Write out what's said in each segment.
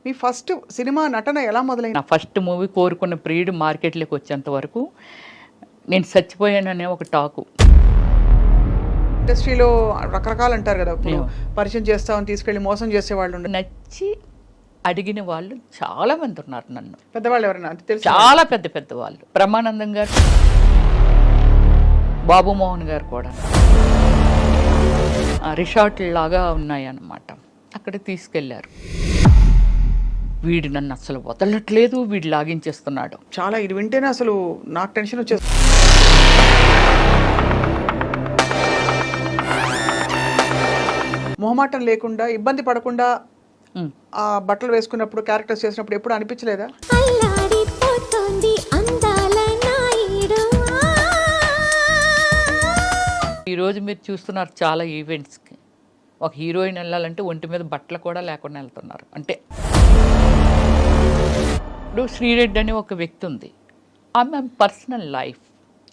మీ first cinema నటన ఎలా మొదలైంది? నా ఫస్ట్ మూవీ కోరుకున్న ప్రియుడు మార్కెట్లోకి వచ్చేంత వరకు నేను చచ్చిపోయాననే ఒక టాకు. ఇండస్ట్రీలో రకరకాలు అంటారు కదా, ఇప్పుడు పరిచయం చేస్తామని తీసుకెళ్ళి మోసం చేసేవాళ్ళు ఉన్నారు. నచ్చి అడిగిన వాళ్ళు చాలా మంది ఉన్నారు. నన్ను పెద్దవాళ్ళు ఎవరైనా అంటే తెలుసు? చాలా పెద్ద పెద్ద వాళ్ళు, బ్రహ్మానందం గారు, బాబు మోహన్ గారు కూడా. రిసార్ట్ లాగా ఉన్నాయన్నమాట, అక్కడ తీసుకెళ్లారు. వీడు నన్ను అసలు వదలట్లేదు, వీడు లాగించేస్తున్నాడు. చాలా ఇది వింటేనే అసలు నాకు టెన్షన్ వచ్చేస్తుంది. మొహమాటం లేకుండా, ఇబ్బంది పడకుండా ఆ బట్టలు వేసుకున్నప్పుడు, క్యారెక్టర్స్ చేసినప్పుడు ఎప్పుడు అనిపించలేదా? ఈరోజు మీరు చూస్తున్నారు చాలా ఈవెంట్స్కి ఒక హీరోయిన్ వెళ్ళాలంటే ఒంటి మీద బట్టలు కూడా లేకుండా వెళ్తున్నారు. అంటే ఇప్పుడు శ్రీరెడ్డి అని ఒక వ్యక్తి ఉంది, ఆమె పర్సనల్ లైఫ్.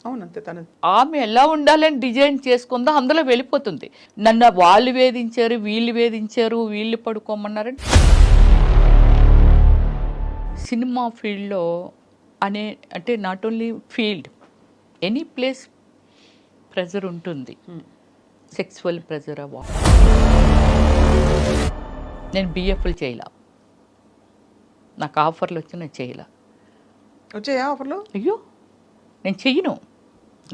అవునంతే, తనది. ఆమె ఎలా ఉండాలని డిజైన్ చేసుకుందో అందులో వెళ్ళిపోతుంది. నన్ను వాళ్ళు వేధించారు, వీళ్ళు పడుకోమన్నారని. సినిమా ఫీల్డ్లో అంటే not only field, any place pressure ఉంటుంది, సెక్సువల్ ప్రెజర్. నేను బిఎఫ్లు చేయలే, నాకు ఆఫర్లు వచ్చి నేను చేయలే. వచ్చాయా ఆఫర్లు? అయ్యో నేను చెయ్యను.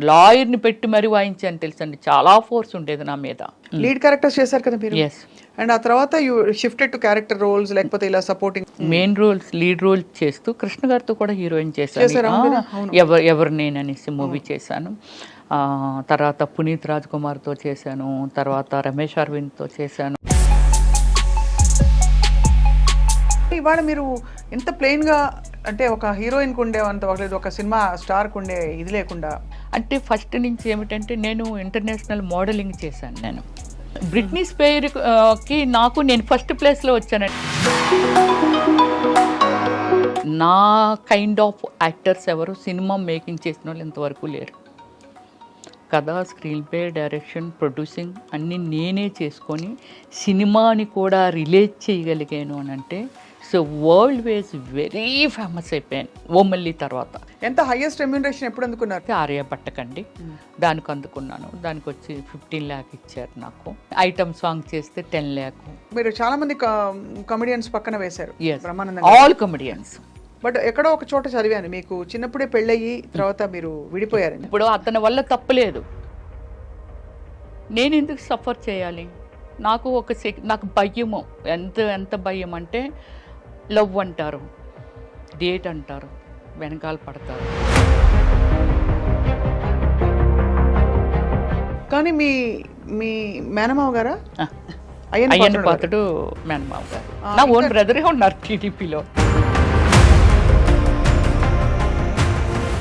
లాయర్ని పెట్టి మరీ వాయించాను తెలుసండి, చాలా ఫోర్స్ ఉండేది నా మీద. లీడ్ క్యారెక్టర్స్ చేశారు కదా మీరు? ఎస్. అండ్ ఆ తర్వాత you shifted to character roles, లేకపోతే ఇలా supporting main roles, lead role చేస్తూ కృష్ణ గారితో కూడా హీరోయిన్ చేశాను. ఎవరు నేననేసి మూవీ చేశాను. తర్వాత పునీత్ రాజ్ కుమార్తో చేశాను, తర్వాత రమేష్ అరవింద్తో చేశాను. ఇవాళ మీరు ఎంత ప్లెయిన్గా, అంటే ఒక హీరోయిన్కి ఉండేవంత, ఒక సినిమా స్టార్కి ఉండే ఇది లేకుండా. అంటే ఫస్ట్ నుంచి ఏమిటంటే నేను ఇంటర్నేషనల్ మోడలింగ్ చేశాను. నేను బ్రిట్నీ స్పియర్కి నేను ఫస్ట్ ప్లేస్లో వచ్చానండి. నా కైండ్ ఆఫ్ యాక్టర్స్ ఎవరు సినిమా మేకింగ్ చేసిన వాళ్ళు ఇంతవరకు లేరు. కథ, స్క్రీన్ ప్లే, డైరెక్షన్, ప్రొడ్యూసింగ్ అన్నీ నేనే చేసుకొని సినిమాని కూడా రిలేట్ చేయగలిగాను అని అంటే so world wise very famous అయిపోయాను ఓమల్లి తర్వాత. ఎంత హైయెస్ట్ రెమ్యూనరేషన్ ఎప్పుడు అందుకున్నారు? ఆర్యభట్టకండి, దానికి అందుకున్నాను. దానికి వచ్చి 15 lakh ఇచ్చారు నాకు. ఐటమ్ సాంగ్ చేస్తే 10 lakh. మీరు చాలా మంది కమెడియన్స్ పక్కన వేశారు. All comedians. బట్ ఎక్కడో ఒక చోట చదివాను, మీకు చిన్నప్పుడే పెళ్ళయ్యి తర్వాత మీరు విడిపోయారు. ఇప్పుడు అతని వల్ల తప్పలేదు, నేను ఎందుకు సఫర్ చేయాలి? నాకు నాకు భయము, ఎంత భయం అంటే లవ్ అంటారు, డేట్ అంటారు, వెనకాల పడతారు. కానీ మీ మేనమావ గారా? అయ్యన్న పాత్రుడు మేనమావ గారు నా ఓన్ బ్రదరే ఉన్నారు టీడీపీలో.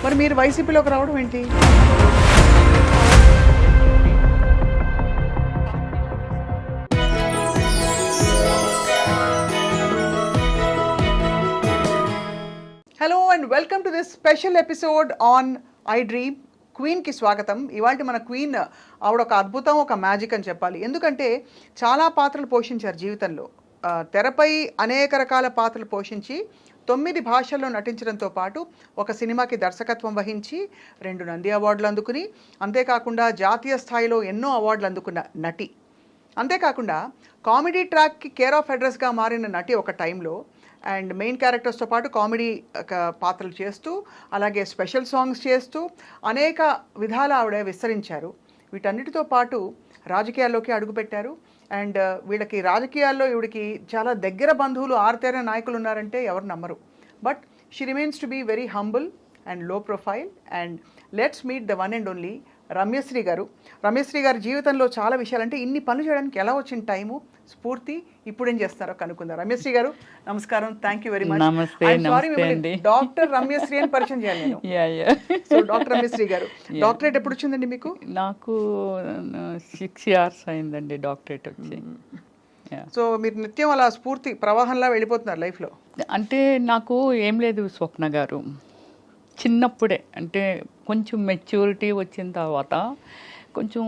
మరి మీరు వైసీపీలోకి రావడం ఏంటి? Hello and welcome to this special episode on I dream. క్వీన్కి స్వాగతం. ఇవాళ మన క్వీన్ ఆవిడ ఒక అద్భుతం, ఒక మ్యాజిక్ అని చెప్పాలి. ఎందుకంటే చాలా పాత్రలు పోషించారు జీవితంలో. తెరపై అనేక రకాల పాత్రలు పోషించి 9 భాషల్లో నటించడంతో పాటు ఒక సినిమాకి దర్శకత్వం వహించి 2 నంది అవార్డులు అందుకుని, అంతేకాకుండా జాతీయ స్థాయిలో ఎన్నో అవార్డులు అందుకున్న నటి. అంతేకాకుండా కామెడీ ట్రాక్కి కేర్ ఆఫ్ అడ్రస్గా మారిన నటి ఒక టైంలో. అండ్ మెయిన్ క్యారెక్టర్స్తో పాటు కామెడీ పాత్రలు చేస్తూ, అలాగే స్పెషల్ సాంగ్స్ చేస్తూ అనేక విధాల ఆవిడ విస్తరించారు. వీటన్నిటితో పాటు రాజకీయాల్లోకి అడుగుపెట్టారు. అండ్ వీళ్ళకి రాజకీయాల్లో ఈవిడికి చాలా దగ్గర బంధువులు, ఆర్తేర నాయకులు ఉన్నారంటే ఎవరు నమ్మరు. But she remains to be very humble and low profile. And let's meet the one and only Ramyasri garu. Ramyasri గారి జీవితంలో చాలా విషయాలు, అంటే ఇన్ని పనులు చేయడానికి ఎలా వచ్చిన టైము, స్ఫూర్తి, ఇప్పుడు ఏం చేస్తారో కనుక్కుందాం. రమ్యశ్రీ గారు నమస్కారం, thank you very much. Doctor Ramyasri అని పరిచయం చేయాలి నేను. సో డాక్టర్ రమ్యశ్రీ గారు, డాక్టరేట్ ఎప్పుడు వచ్చిందండి మీకు? నాకు 6 years అయిందండి డాక్టరేట్ వచ్చి. సో మీరు నిత్యం అలా స్ఫూర్తి ప్రవాహంలా వెళ్ళిపోతున్నారు లైఫ్లో? అంటే నాకు ఏం లేదు స్వప్న గారు, చిన్నప్పుడే అంటే కొంచెం మెచ్యూరిటీ వచ్చిన తర్వాత కొంచెం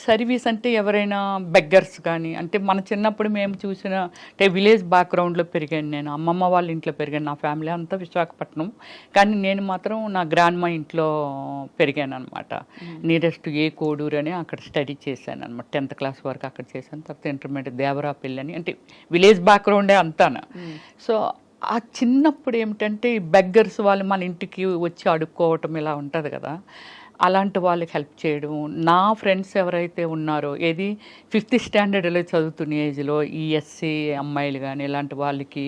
సర్వీస్ అంటే ఎవరైనా బెగ్గర్స్ కానీ, అంటే మన చిన్నప్పుడు మేము చూసిన అంటే విలేజ్ బ్యాక్గ్రౌండ్లో పెరిగాను నేను. అమ్మమ్మ వాళ్ళ ఇంట్లో పెరిగాను. నా ఫ్యామిలీ అంతా విశాఖపట్నం, కానీ నేను మాత్రం నా గ్రాండ్ మా ఇంట్లో పెరిగాను అనమాట. నియరెస్ట్ ఏ కోడూరు అని అక్కడ స్టడీ చేశాను అనమాట. 10th క్లాస్ వరకు అక్కడ చేశాను. తర్వాత ఇంటర్మీడియట్ దేవరాపల్లి అని, అంటే విలేజ్ బ్యాక్గ్రౌండే అంతాను. సో ఆ చిన్నప్పుడు ఏమిటంటే ఈ బెగ్గర్స్ వాళ్ళు మన ఇంటికి వచ్చి అడుక్కోవటం ఇలా ఉంటుంది కదా, అలాంటి వాళ్ళకి హెల్ప్ చేయడం. నా ఫ్రెండ్స్ ఎవరైతే ఉన్నారో, ఏది 5th స్టాండర్డ్లో చదువుతున్న ఏజ్లో ఈ ఎస్సీ అమ్మాయిలు కానీ ఇలాంటి వాళ్ళకి,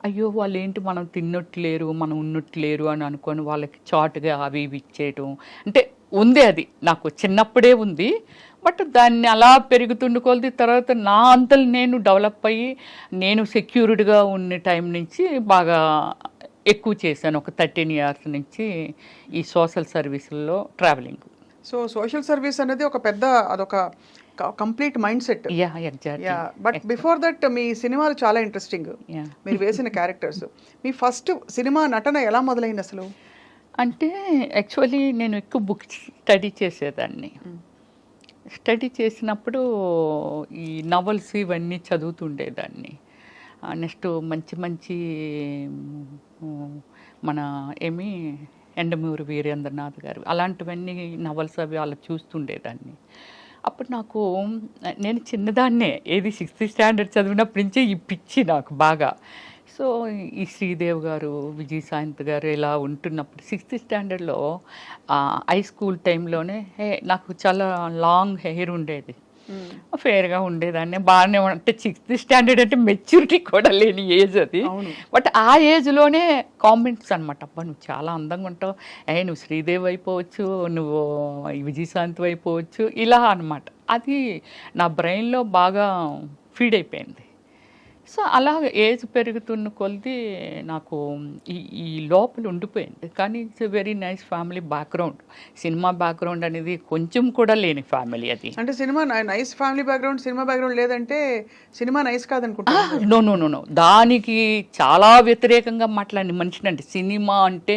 అయ్యో వాళ్ళు ఏంటి మనం తిన్నట్లేరు, మనం ఉన్నట్లేరు అని అనుకొని వాళ్ళకి చాటుగా అవి ఇవి ఇచ్చేయటం. అంటే ఉంది, అది నాకు చిన్నప్పుడే ఉంది. బట్ దాన్ని అలా పెరుగుతుండి కొలది తర్వాత నా అంతలు నేను డెవలప్ అయ్యి నేను సెక్యూర్డ్గా ఉన్న టైం నుంచి బాగా ఎక్కువ చేశాను. ఒక 13 years నుంచి ఈ సోషల్ సర్వీసుల్లో ట్రావెలింగ్. సో సోషల్ సర్వీస్ అనేది ఒక పెద్ద, అదొక complete mind set. Yeah, exactly. But before that మీ సినిమాలు చాలా ఇంట్రెస్టింగ్, మీరు వేసిన క్యారెక్టర్స్. మీ ఫస్ట్ సినిమా నటన ఎలా మొదలైంది అసలు? అంటే యాక్చువల్లీ నేను ఎక్కువ బుక్స్ స్టడీ చేసేదాన్ని. స్టడీ చేసినప్పుడు ఈ నవల్స్ ఇవన్నీ చదువుతుండేదాన్ని. నెక్స్ట్ మంచి మంచి మన ఎండమూరి వీరేంద్రనాథ్ గారు అలాంటివన్నీ నవల్స్ అవి అలా చూస్తుండేదాన్ని. అప్పుడు నాకు, నేను చిన్నదాన్నే, ఏది 6th స్టాండర్డ్ చదివినప్పటి నుంచే ఈ పిచ్చి నాకు బాగా. సో ఈ శ్రీదేవ్ గారు, విజయశాంతి గారు ఇలా ఉంటున్నప్పుడు 6th స్టాండర్డ్లో హై స్కూల్ టైంలోనే నాకు చాలా లాంగ్ హెయిర్ ఉండేది, ఫేర్గా ఉండేదాన్ని, బాగానే అంటే 6th స్టాండర్డ్ అంటే మెచ్యూరిటీ కూడా లేని ఏజ్ అది. బట్ ఆ ఏజ్లోనే కామెంట్స్ అనమాట, అబ్బా నువ్వు చాలా అందంగా ఉంటావు, నువ్వు శ్రీదేవి అయిపోవచ్చు, నువ్వు విజయశాంతి అయిపోవచ్చు, ఇలా అనమాట. అది నా బ్రెయిన్లో బాగా ఫీడ్ అయిపోయింది. సో అలా ఏజ్ పెరుగుతున్న కొలది నాకు ఈ లోపల ఉండిపోయింది. కానీ it's very nice family background. Cinema background అనేది కొంచెం కూడా లేని ఫ్యామిలీ అది. అంటే cinema nice family background, cinema background లేదంటే సినిమా నైస్ కాదనుకుంటా. నో, దానికి చాలా వ్యతిరేకంగా మాట్లాడిన మనిషినండి. సినిమా అంటే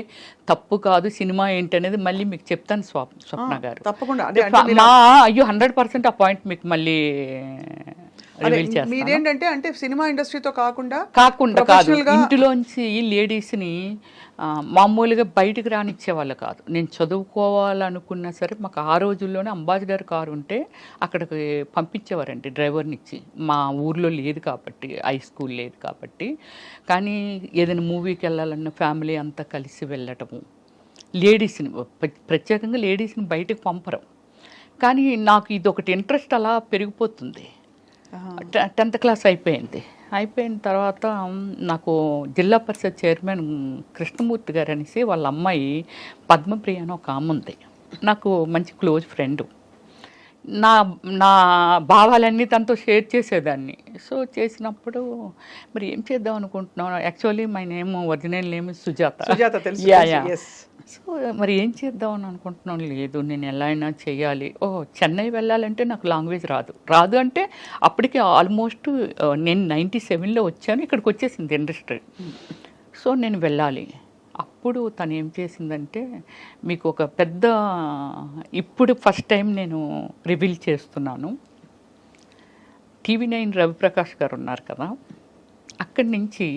తప్పు కాదు, సినిమా ఏంటనేది మళ్ళీ మీకు చెప్తాను స్వప్న గారు. తప్పకుండా. అయ్యో 100% ఆ పాయింట్ మీకు మళ్ళీ మీరేంటంటే, అంటే సినిమా ఇండస్ట్రీతో కాకుండా కాదు, ఇంటిలోంచి లేడీస్ని మామూలుగా బయటకు రానిచ్చేవాళ్ళు కాదు. నేను చదువుకోవాలనుకున్నా సరే మాకు ఆ రోజుల్లోనే అంబాసిడర్ కారు ఉంటే అక్కడికి పంపించేవారండి డ్రైవర్ని ఇచ్చి. మా ఊర్లో లేదు కాబట్టి, హై స్కూల్ లేదు కాబట్టి. కానీ ఏదైనా మూవీకి వెళ్ళాలన్న ఫ్యామిలీ అంతా కలిసి వెళ్ళటము, లేడీస్ని ప్రత్యేకంగా లేడీస్ని బయటకు పంపరు. కానీ నాకు ఇది ఒకటి ఇంట్రెస్ట్ అలా పెరిగిపోతుంది. 10th క్లాస్ అయిపోయిన తర్వాత నాకు జిల్లా పరిషత్ చైర్మన్ కృష్ణమూర్తి గారు అనేసి వాళ్ళ అమ్మాయి పద్మప్రియ అని ఒక ఆమె ఉంది, నాకు మంచి క్లోజ్ ఫ్రెండ్. నా భావాలన్నీ తనతో షేర్ చేసేదాన్ని. సో చేసినప్పుడు మరి ఏం చేద్దాం అనుకుంటున్నాను, actually my name original name Sujatha. So మరి ఏం చేద్దాం అని అనుకుంటున్నాను. లేదు నేను ఎలా అయినా చేయాలి. చెన్నై వెళ్ళాలంటే నాకు లాంగ్వేజ్ రాదు అంటే అప్పటికి ఆల్మోస్ట్ నేను 97లో వచ్చాను, ఇక్కడికి వచ్చేసింది ఇండస్ట్రీ. సో నేను వెళ్ళాలి. అప్పుడు తను ఏం చేసిందంటే, మీకు ఒక పెద్ద, ఇప్పుడు ఫస్ట్ టైం నేను రివీల్ చేస్తున్నాను, TV9 రవిప్రకాష్ గారు ఉన్నారు కదా, అక్కడి నుంచి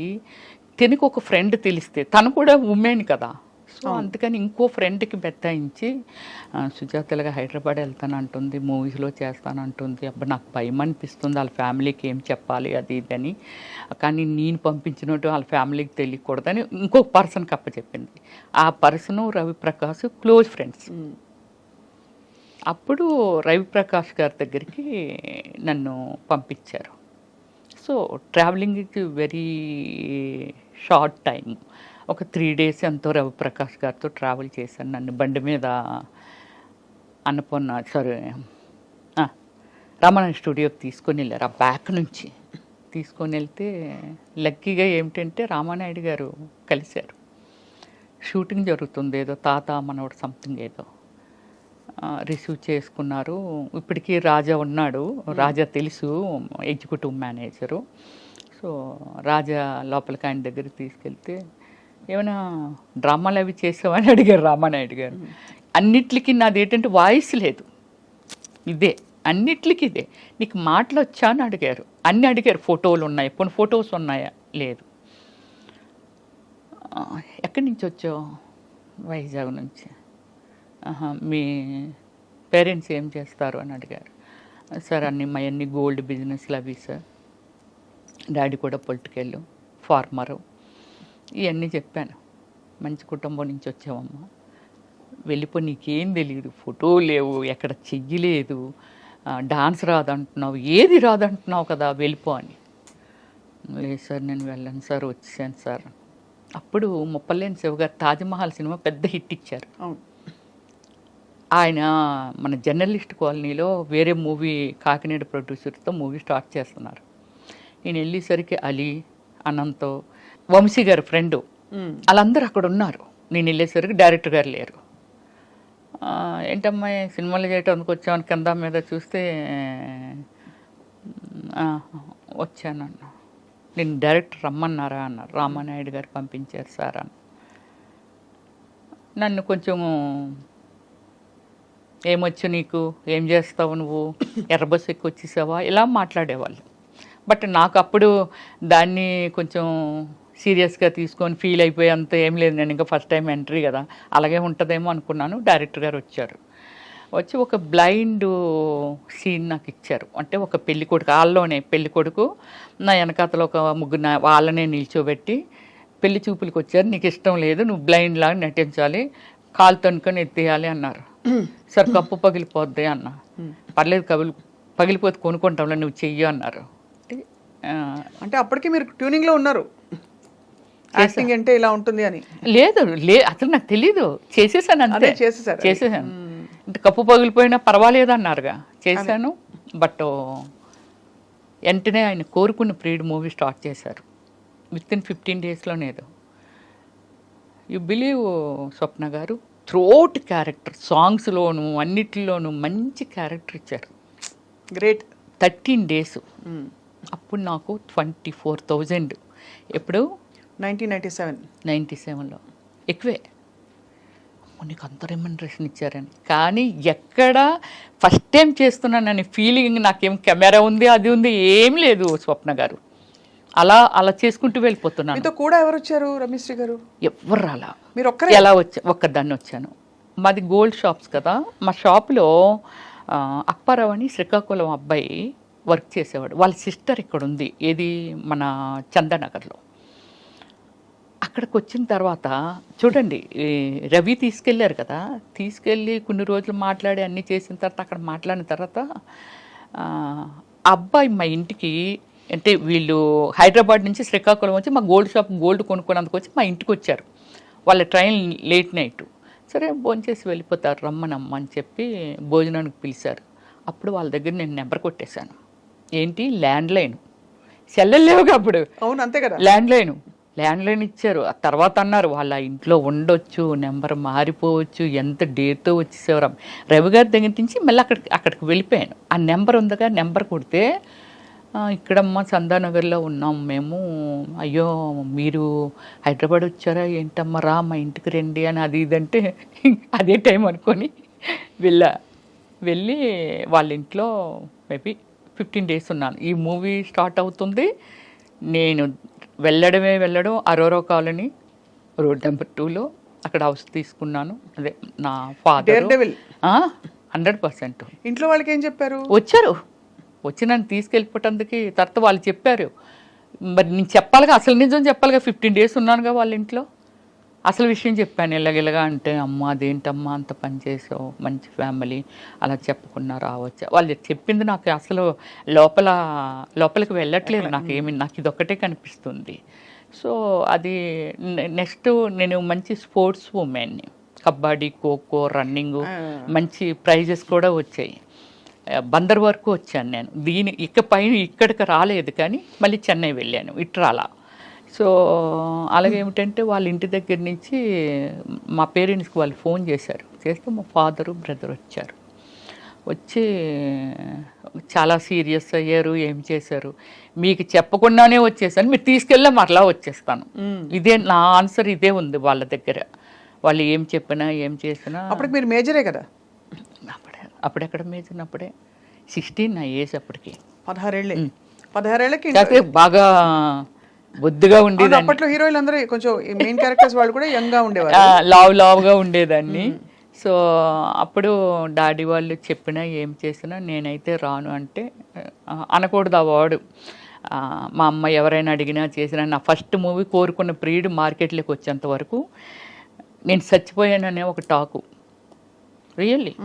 తనకు ఒక ఫ్రెండ్ తెలిస్తే, తను కూడా ఉమెన్ కదా, సో అందుకని ఇంకో ఫ్రెండ్కి బెత్తాయించి సుజాతలుగా హైదరాబాద్ వెళ్తానంటుంది, మూవీస్లో చేస్తానంటుంది. అబ్బా నాకు భయం అనిపిస్తుంది, వాళ్ళ ఫ్యామిలీకి ఏం చెప్పాలి అది ఇది అని. కానీ నేను పంపించినట్టు వాళ్ళ ఫ్యామిలీకి తెలియకూడదని ఇంకొక పర్సన్కి అప్పచెప్పింది. ఆ పర్సను రవిప్రకాష్ క్లోజ్ ఫ్రెండ్స్. అప్పుడు రవిప్రకాష్ గారి దగ్గరికి నన్ను పంపించారు. So travelling is very short time, ఒక 3 days ఎంతో రవిప్రకాష్ గారితో ట్రావెల్ చేశాను. నన్ను బండి మీద రామానాయుడు స్టూడియోకి తీసుకొని వెళ్ళారు. ఆ బ్యాక్ నుంచి తీసుకొని వెళ్తే లక్కీగా ఏమిటంటే రామానాయుడు గారు కలిశారు. షూటింగ్ జరుగుతుంది, ఏదో తాత మనవడు సంథింగ్ ఏదో రిసీవ్ చేసుకున్నారు. ఇప్పటికీ రాజా ఉన్నాడు, రాజా తెలుసు, ఎగ్జిక్యూటివ్ మేనేజరు. సో రాజా లోపలికి ఆయన దగ్గరికి తీసుకెళ్తే, ఏమైనా డ్రామాలు అవి చేసావని అడిగారు రామానాయుడు గారు. అన్నిటికీ నాది ఏంటంటే వాయిస్ లేదు, ఇదే అన్నిట్లకి ఇదే. నీకు మాటలు వచ్చా అని అడిగారు, అన్నీ అడిగారు. ఫోటోలు ఉన్నాయి, కొన్ని ఫొటోస్ ఉన్నాయా, లేదు. ఎక్కడి నుంచి వచ్చావు? వైజాగ్ నుంచి. మీ పేరెంట్స్ ఏం చేస్తారు అని అడిగారు. సార్ మా అన్ని గోల్డ్ బిజినెస్లు అవి సార్, డాడీ కూడా పొలిటికల్ ఫార్మరు, ఇవన్నీ చెప్పాను. మంచి కుటుంబం నుంచి వచ్చావమ్మా, వెళ్ళిపో, నీకేం తెలియదు, ఫోటో లేవు, ఎక్కడ చెయ్యలేదు, డాన్స్ రాదంటున్నావు, ఏది రాదంటున్నావు కదా, వెళ్ళిపో అని. లేదు సార్ నేను వెళ్ళను సార్, వచ్చాను సార్. అప్పుడు ముప్పలేని శివ గారు తాజ్మహల్ సినిమా పెద్ద హిట్ ఇచ్చారు. ఆయన మన జర్నలిస్ట్ కాలనీలో వేరే మూవీ కాకినాడ ప్రొడ్యూసర్తో మూవీ స్టార్ట్ చేస్తున్నారు. నేను వెళ్ళేసరికి అలీ, అనంతో, వంశీ గారు ఫ్రెండు, వాళ్ళందరూ అక్కడ ఉన్నారు. నేను వెళ్ళేసరికి డైరెక్టర్ గారు లేరు. ఏంటమ్మాయి సినిమాలు చేయడానికి వచ్చామని కింద మీద చూస్తే వచ్చానన్న. నేను డైరెక్టర్ రమ్మన్నారా అన్నారు. రామానాయుడు గారు పంపించారు సార్ అని. నన్ను కొంచెం ఏమొచ్చు నీకు, ఏం చేస్తావు నువ్వు, ఎర్రబస్సు ఎక్కి వచ్చేసావా, ఇలా మాట్లాడేవాళ్ళు. బట్ నాకు అప్పుడు దాన్ని కొంచెం సీరియస్గా తీసుకొని ఫీల్ అయిపోయి అంత ఏం లేదు. నేను ఇంకా ఫస్ట్ టైం ఎంట్రీ కదా, అలాగే ఉంటుందేమో అనుకున్నాను. డైరెక్టర్ గారు వచ్చారు. వచ్చి ఒక బ్లైండ్ సీన్ నాకు ఇచ్చారు. అంటే ఒక పెళ్ళికొడుకు, వాళ్ళలోనే పెళ్ళికొడుకు, నా వెనకాతలో ఒక ముగ్గురు వాళ్ళనే నిల్చోబెట్టి పెళ్లి చూపులకు వచ్చారు, నీకు ఇష్టం లేదు, నువ్వు బ్లైండ్ లాగా నటించాలి, కాలు తనుకొని ఎత్తేయాలి అన్నారు. సార్ కప్పు పగిలిపోద్ది అన్న. పర్లేదు, పగిలిపోతే కొనుక్కుంటాంలో, నువ్వు చెయ్యి అన్నారు. అంటే అప్పటికి మీరు ట్యూనింగ్లో ఉన్నారు, యాక్టింగ్ అంటే ఇలా ఉంటుంది అని? లేదు, అసలు నాకు తెలీదు, చేసేసాను అంతే. చేసేసాను. అంటే కప్పు పగిలిపోయినా పర్వాలేదు అన్నారుగా, చేశాను. బట్ వెంటనే ఆయన కోరుకున్న ప్రీడ్ మూవీ స్టార్ట్ చేశారు. With in 15 daysలోనేదో. యు బిలీవ్ స్వప్న గారు, త్రోట్ క్యారెక్టర్, సాంగ్స్లోను అన్నిటిలోనూ మంచి క్యారెక్టర్ ఇచ్చారు. గ్రేట్. 13 days. అప్పుడు నాకు 24,000. ఎప్పుడు? 1997లో. ఎక్కువే. నీకు అంత రెమ్యునరేషన్ ఇచ్చారని. కానీ ఎక్కడ ఫస్ట్ టైం చేస్తున్నానని ఫీలింగ్, నాకేం కెమెరా ఉంది, అది ఉంది, ఏం లేదు స్వప్న గారు. అలా చేసుకుంటూ వెళ్ళిపోతున్నాను. మీతో కూడా ఎవరు వచ్చారు రమేశ్రీ గారు? ఎవరు రాలా. మీరు ఒక్కరే? ఎలా ఒక్కదాన్ని వచ్చాను. మాది గోల్డ్ షాప్స్ కదా, మా షాప్లో అప్పారావు అని శ్రీకాకుళం అబ్బాయి వర్క్ చేసేవాడు. వాళ్ళ సిస్టర్ ఇక్కడ ఉంది, ఏది మన చందానగర్లో. అక్కడికి వచ్చిన తర్వాత చూడండి, రవి తీసుకెళ్ళారు కదా, తీసుకెళ్ళి కొన్ని రోజులు మాట్లాడి అన్నీ చేసిన తర్వాత, అక్కడ మాట్లాడిన తర్వాత అబ్బాయి మా ఇంటికి, అంటే వీళ్ళు హైదరాబాద్ నుంచి శ్రీకాకుళం వచ్చి మా గోల్డ్ షాప్ గోల్డ్ కొనుక్కున్నందుకు వచ్చి మా ఇంటికి వచ్చారు. వాళ్ళ ట్రైన్ లేట్ నైట్. సరే భోంచేసి వెళ్ళిపోతారు, రమ్మనమ్మ అని చెప్పి భోజనానికి పిలిచారు. అప్పుడు వాళ్ళ దగ్గర నేను నెంబర్ కొట్టేశాను. ఏంటి? ల్యాండ్లైన్. సెల్లెలు లేవుగా అప్పుడు. అవును, అంతే కదా. ల్యాండ్లైన్ ఇచ్చారు. ఆ తర్వాత అన్నారు వాళ్ళ ఇంట్లో ఉండొచ్చు, నెంబర్ మారిపోవచ్చు, ఎంత డేట్తో వచ్చేసేవారు. రవి గారి దగ్గర నుంచి మళ్ళీ అక్కడికి వెళ్ళిపోయాను. ఆ నెంబర్ ఉందిగా, నెంబర్ కొడితే ఇక్కడమ్మ చందానగర్లో ఉన్నాం మేము, అయ్యో మీరు హైదరాబాద్ వచ్చారా ఏంటమ్మా, రా మా ఇంటికి రండి అని అది ఇదంటే అదే టైం అనుకొని వెళ్ళి వాళ్ళ ఇంట్లో మేబీ 15 days ఉన్నాను. ఈ మూవీ స్టార్ట్ అవుతుంది, నేను వెళ్ళడం అరోరా కాలనీ రోడ్ నెంబర్ 2లో అక్కడ హౌస్ తీసుకున్నాను. అదే నా ఫాదర్ 100%. ఇంట్లో వాళ్ళకి ఏం చెప్పారు? వచ్చి నన్ను తీసుకెళ్ళిపోవటానికి తర్వాత వాళ్ళు చెప్పారు. మరి నేను చెప్పాలిగా, అసలు నిజం చెప్పాలిగా, 15 days ఉన్నానుగా వాళ్ళ ఇంట్లో. అసలు విషయం చెప్పాను, ఇలాగిలాగా అంటే, అమ్మ అదేంటమ్మా అంత పని చేసావు, మంచి ఫ్యామిలీ, అలా చెప్పకుండా రావచ్చా. వాళ్ళు చెప్పింది నాకు అసలు లోపలికి వెళ్ళట్లేదు, నాకు ఇదొక్కటే కనిపిస్తుంది. సో అది నెక్స్ట్ నేను మంచి స్పోర్ట్స్ ఉమెన్ని, కబడ్డీ, ఖోఖో, రన్నింగు, మంచి ప్రైజెస్ కూడా వచ్చాయి. బందర్ వరకు వచ్చాను నేను. ఇక్కడికి రాలేదు, కానీ మళ్ళీ చెన్నై వెళ్ళాను, ఇట్రాలా. సో అలాగే ఏమిటంటే వాళ్ళ ఇంటి దగ్గర నుంచి మా పేరెంట్స్కి వాళ్ళు ఫోన్ చేశారు. చేస్తే మా ఫాదరు బ్రదర్ వచ్చి చాలా సీరియస్ అయ్యారు. ఏం చేశారు, మీకు చెప్పకుండానే వచ్చేసాను, మీరు తీసుకెళ్ళా మరలా వచ్చేస్తాను. ఇదే నా ఆన్సర్, ఇదే ఉంది వాళ్ళ దగ్గర. వాళ్ళు ఏం చెప్పినా ఏం చేసినా. అప్పటికి మీరు మేజరే కదా? అప్పుడెక్కడ మేచినప్పుడే 16 నా ఏజ్ అప్పటికి. 16 16 కాకపోతే బాగా బొద్దుగా ఉండేదాన్ని, అప్పట్లో హీరోయిన్లు అందరూ కొంచెం మెయిన్ క్యారెక్టర్స్ వాళ్ళు కూడా యంగ్ గా ఉండేవారు. లావుగా ఉండేదాన్ని. సో అప్పుడు డాడీ వాళ్ళు చెప్పినా ఏం చేసినా నేనైతే రాను అంటే, అనకూడదు ఆ వాడు. మా అమ్మ ఎవరైనా అడిగినా చేసినా, నా ఫస్ట్ మూవీ కోరుకున్న ప్రియుడు మార్కెట్లోకి వచ్చేంత వరకు నేను చచ్చిపోయాననే ఒక టాకు. రియల్లీ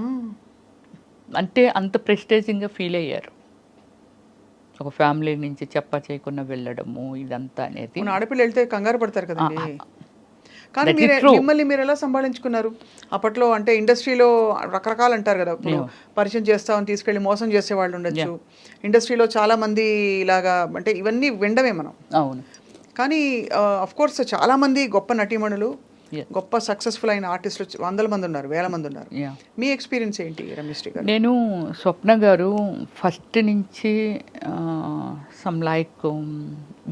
అంటే అంత ప్రెస్టేజింగ్గా ఫీల్ అయ్యారు. ఒక ఫ్యామిలీ నుంచి చెప్పా చేయకుండా వెళ్ళడము ఇదంతా అనేది. ఆడపిల్ల వెళ్తే కంగారు పడతారు కదండి. కానీ మిమ్మల్ని మీరు ఎలా సంభాళించుకున్నారు అప్పట్లో? అంటే ఇండస్ట్రీలో రకరకాలు అంటారు కదా, ఇప్పుడు పరిచయం చేస్తామని తీసుకెళ్ళి మోసం చేసే వాళ్ళు ఉండొచ్చు. ఇండస్ట్రీలో చాలా మంది ఇలాగా, అంటే ఇవన్నీ వినడమే మనం. అవును. కానీ అఫ్ కోర్స్ చాలా మంది గొప్ప నటీమణులు, గొప్ప సక్సెస్ఫుల్ అయిన ఆర్టిస్టులు 100 మంది ఉన్నారు, 1000 మంది ఉన్నారు. మీ ఎక్స్పీరియన్స్ ఏంటి రమ్యశ్రీ గారు? నేను స్వప్న గారు ఫస్ట్ నుంచి సమ్ లైక్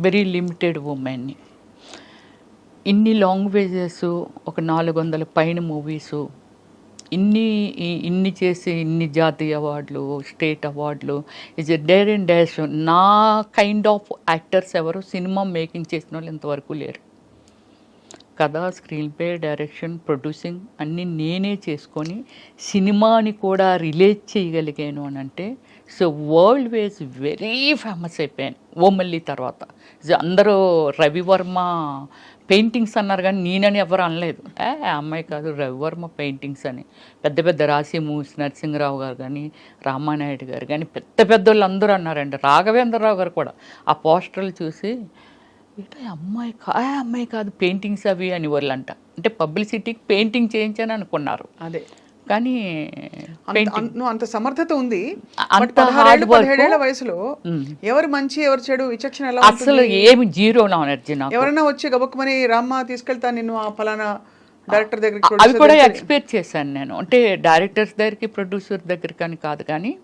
వెరీ లిమిటెడ్ ఉమెన్ని, ఇన్ని లాంగ్వేజెస్, ఒక 400 పైన మూవీసు, ఇన్ని చేసి ఇన్ని జాతీయ అవార్డులు, స్టేట్ అవార్డులు, is a dare and dash. నా కైండ్ ఆఫ్ యాక్టర్స్ ఎవరు సినిమా మేకింగ్ చేసిన వాళ్ళు ఇంతవరకు లేరు. కథ, స్క్రీన్ ప్లే, డైరెక్షన్, ప్రొడ్యూసింగ్ అన్నీ నేనే చేసుకొని సినిమాని కూడా రిలేట్ చేయగలిగాను అని అంటే, so world wise very famous అయిపోయాను ఓమల్లి తర్వాత. అందరూ రవివర్మ పెయింటింగ్స్ అన్నారు కానీ నేనని ఎవరు అనలేదు. అమ్మాయి కాదు, రవివర్మ పెయింటింగ్స్ అని. పెద్ద పెద్ద రాసి మూవీస్, నరసింహరావు గారు కానీ, రామానాయుడు గారు కానీ, పెద్ద పెద్దోళ్ళు అందరూ అన్నారండి. రాఘవేంద్రరావు గారు కూడా ఆ పోస్టర్లు చూసి, ఏటో అమ్మాయి కాదు పెయింటింగ్స్ అవి అని వాళ్ళంట. అంటే పబ్లిసిటీకి పెయింటింగ్ చేయించాను అనుకున్నారు. అదే, కానీ అంత సమర్థత ఉంది. అంత హార్డ్ వర్క్. 17 వయసులో ఎవరు మంచి ఎవరు చెడు విచక్షణ ఎలా? అసలు ఏమి జీరో నాలెడ్జ్. ఎవరైనా వచ్చి గబక్కుమని రామ్మ తీసుకెళ్తా నిన్ను ఆ ఫలానా డైరెక్టర్ దగ్గరికి, అవి కూడా ఎక్స్పెక్ట్ చేశాను నేను. అంటే డైరెక్టర్స్ దగ్గరికి, ప్రొడ్యూసర్ దగ్గరికి అని కాదు, కానీ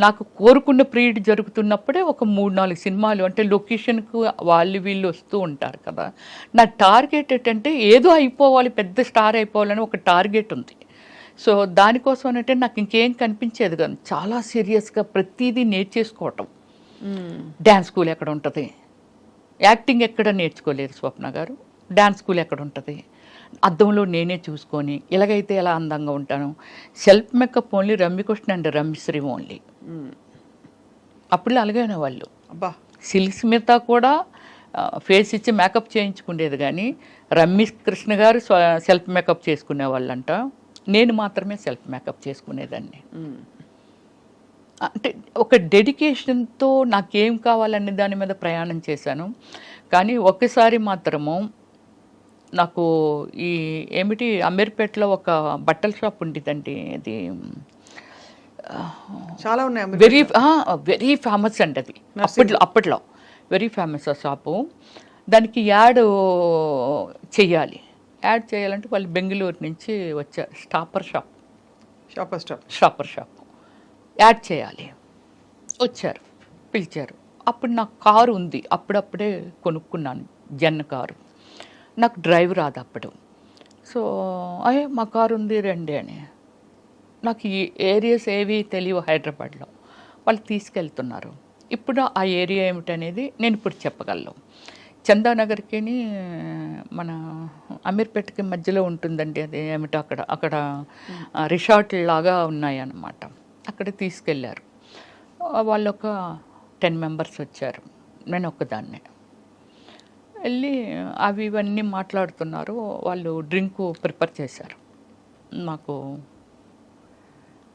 నాకు కోరుకున్న పీరియడ్ జరుగుతున్నప్పుడే ఒక 3-4 సినిమాలు, అంటే లొకేషన్కు వాళ్ళు వీళ్ళు వస్తూ ఉంటారు కదా. నా టార్గెట్ ఏంటంటే ఏదో అయిపోవాలి, పెద్ద స్టార్ అయిపోవాలని ఒక టార్గెట్ ఉంది. సో దానికోసం అంటే నాకు ఇంకేం కనిపించేది కాదు. చాలా సీరియస్గా ప్రతిదీ నేర్చేసుకోవటం. డ్యాన్స్ స్కూల్ ఎక్కడ ఉంటుంది, యాక్టింగ్ ఎక్కడ నేర్చుకోలేరు స్వప్న గారు. డ్యాన్స్ స్కూల్ ఎక్కడ ఉంటుంది, అద్దంలో నేనే చూసుకొని ఇలాగైతే ఎలా అందంగా ఉంటాను. Self makeup only Ramyakrishna and Ramyasri only. అప్పుడు అలాగైనా వాళ్ళు. సిల్క్ స్మిత కూడా ఫేస్ ఇచ్చి మేకప్ చేయించుకునేది, కానీ రమ్యకృష్ణ గారు సెల్ఫ్ మేకప్ చేసుకునే వాళ్ళంట. నేను మాత్రమే సెల్ఫ్ మేకప్ చేసుకునేదాన్ని. అంటే ఒక డెడికేషన్తో నాకేం కావాలనే దాని మీద ప్రయాణం చేశాను. కానీ ఒక్కసారి మాత్రము నాకు ఈ ఏమిటి అమీర్పేటలో ఒక బట్టల షాప్ ఉండేదండి, అది చాలా ఉన్నాయి, వెరీ ఫేమస్ అండి అది. అప్పట్లో వెరీ ఫేమస్ ఆ షాపు. దానికి యాడ్ చేయాలంటే వాళ్ళు బెంగళూరు నుంచి వచ్చారు. షాపర్ షాప్ యాడ్ చేయాలి, వచ్చారు, పిలిచారు. అప్పుడు నాకు కారు ఉంది, అప్పుడప్పుడే కొనుక్కున్నాను జన్ కారు. నాకు డ్రైవ్ రాదు అప్పుడు. సో మా కారు ఉంది రండి అని. నాకు ఈ ఏరియాస్ ఏవి తెలియవు హైదరాబాద్లో. వాళ్ళు తీసుకెళ్తున్నారు. ఇప్పుడు ఆ ఏరియా ఏమిటనేది నేను ఇప్పుడు చెప్పగలను. చందానగర్కి మన అమీర్పేటకి మధ్యలో ఉంటుందండి అది. ఏమిటో అక్కడ రిసార్ట్ లాగా ఉన్నాయన్నమాట. అక్కడ తీసుకెళ్ళారు. వాళ్ళు ఒక 10 మెంబర్స్ వచ్చారు, నేను ఒక్కదాన్నే. వెళ్ళి ఇవన్నీ మాట్లాడుతున్నారు. వాళ్ళు డ్రింక్ ప్రిపేర్ చేశారు, నాకు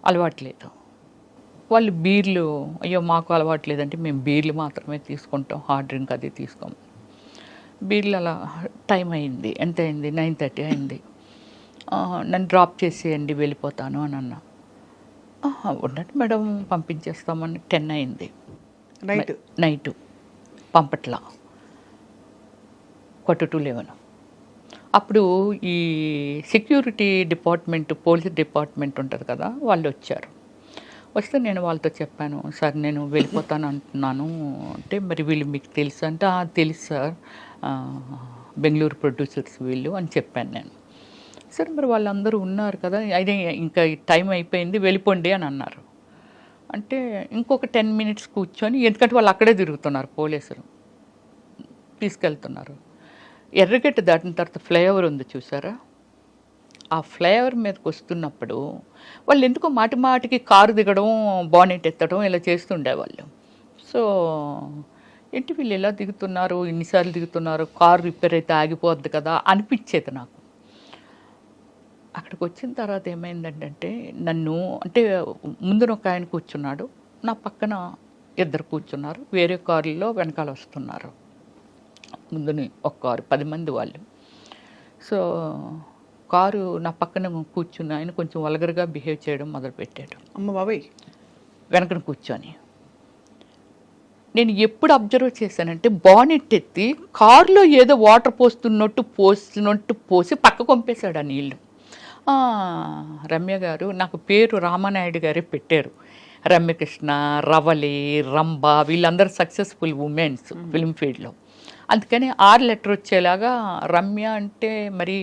అలవాట్లేదు. వాళ్ళు బీర్లు, అయ్యో మాకు అలవాట్లేదంటే మేము బీర్లు మాత్రమే తీసుకుంటాం, హార్డ్ డ్రింక్ అది తీసుకోము. బీర్లు అలా టైం అయింది. ఎంత అయింది? 9:30 అయింది. నన్ను డ్రాప్ చేసేయండి వెళ్ళిపోతాను అని అన్నా. ఉన్నట్టు మేడం పంపించేస్తామని 10 అయింది నైట్. పంపట్లా, 11. అప్పుడు ఈ సెక్యూరిటీ డిపార్ట్మెంట్, పోలీస్ డిపార్ట్మెంట్ ఉంటుంది కదా, వాళ్ళు వచ్చారు. వస్తే నేను వాళ్ళతో చెప్పాను, సార్ నేను వెళ్ళిపోతాను అంటున్నాను అంటే, మరి వీళ్ళు మీకు తెలుసు అంటే, తెలుసు సార్, బెంగళూరు ప్రొడ్యూసర్స్ వీళ్ళు అని చెప్పాను నేను. సరే మరి వాళ్ళందరూ ఉన్నారు కదా, అయితే ఇంకా టైం అయిపోయింది వెళ్ళిపోండి అని అన్నారు. అంటే ఇంకొక 10 minutes కూర్చొని, ఎందుకంటే వాళ్ళు అక్కడే తిరుగుతున్నారు పోలీసులు, తీసుకెళ్తున్నారు. ఎర్రగడ్డ దాటిన తర్వాత ఫ్లైఓవర్ ఉంది చూసారా, ఆ ఫ్లైఓవర్ మీదకి వస్తున్నప్పుడు వాళ్ళు ఎందుకో మాటి మాటికి కారు దిగడం, బానెట్ ఎత్తడం ఇలా చేస్తుండేవాళ్ళు. సో ఏంటి వీళ్ళు ఎలా దిగుతున్నారు, ఇన్నిసార్లు దిగుతున్నారు, కారు రిపేర్ అయితే ఆగిపోద్ది కదా అనిపించేది నాకు. అక్కడికి వచ్చిన తర్వాత ఏమైందంటే, నన్ను అంటే ముందున ఒక ఆయన కూర్చున్నాడు, నా పక్కన ఇద్దరు కూర్చున్నారు, వేరే కారుల్లో వెనకాల వస్తున్నారు. ముందుని ఒక కారు 10 మంది వాళ్ళు. సో కారు నా పక్కన కూర్చున్న ఆయన కొంచెం వల్గర్గా బిహేవ్ చేయడం మొదలుపెట్టాడు. అమ్మ బాబాయ్. వెనకన కూర్చొని నేను ఎప్పుడు అబ్జర్వ్ చేశానంటే, బానెట్ ఎత్తి కారులో ఏదో వాటర్ పోస్తున్నట్టు పోసి పక్క కొంపేశాడు ఆ నీళ్ళు. రమ్య గారు, నాకు పేరు రామానాయుడు గారే పెట్టారు. రమ్యకృష్ణ, రవలి, రంభ వీళ్ళందరూ సక్సెస్ఫుల్ ఉమెన్స్ ఫిల్మ్ ఫీల్డ్లో. అందుకని 6 letter వచ్చేలాగా రమ్య అంటే మరి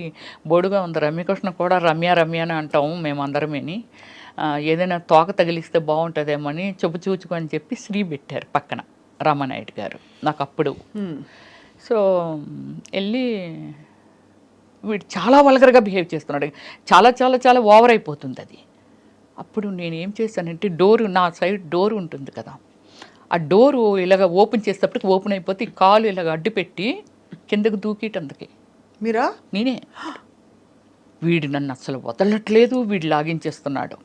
బోడుగా ఉంది. రమ్యకృష్ణ కూడా రమ్య అని అంటాము మేమందరమేని. ఏదైనా తోక తగిలిస్తే బాగుంటుందేమో అని చూచుకొని చెప్పి శ్రీ పెట్టారు పక్కన రామానాయుడు గారు నాకు అప్పుడు. సో వెళ్ళి వీడు చాలా వల్గర్గా బిహేవ్ చేస్తున్నాడు, చాలా చాలా చాలా ఓవర్ అయిపోతుంది అది. అప్పుడు నేనేం చేశానంటే, నా సైడ్ డోర్ ఉంటుంది కదా, ఆ డోరు ఇలాగ ఓపెన్ చేసేటప్పటికి ఓపెన్ అయిపోతే ఈ కాలు ఇలాగ అడ్డు పెట్టి కిందకు దూకిటందుకే. మీరా? నేనే. వీడు నన్ను అసలు వదలట్లేదు, వీడు లాగించేస్తున్నాడు.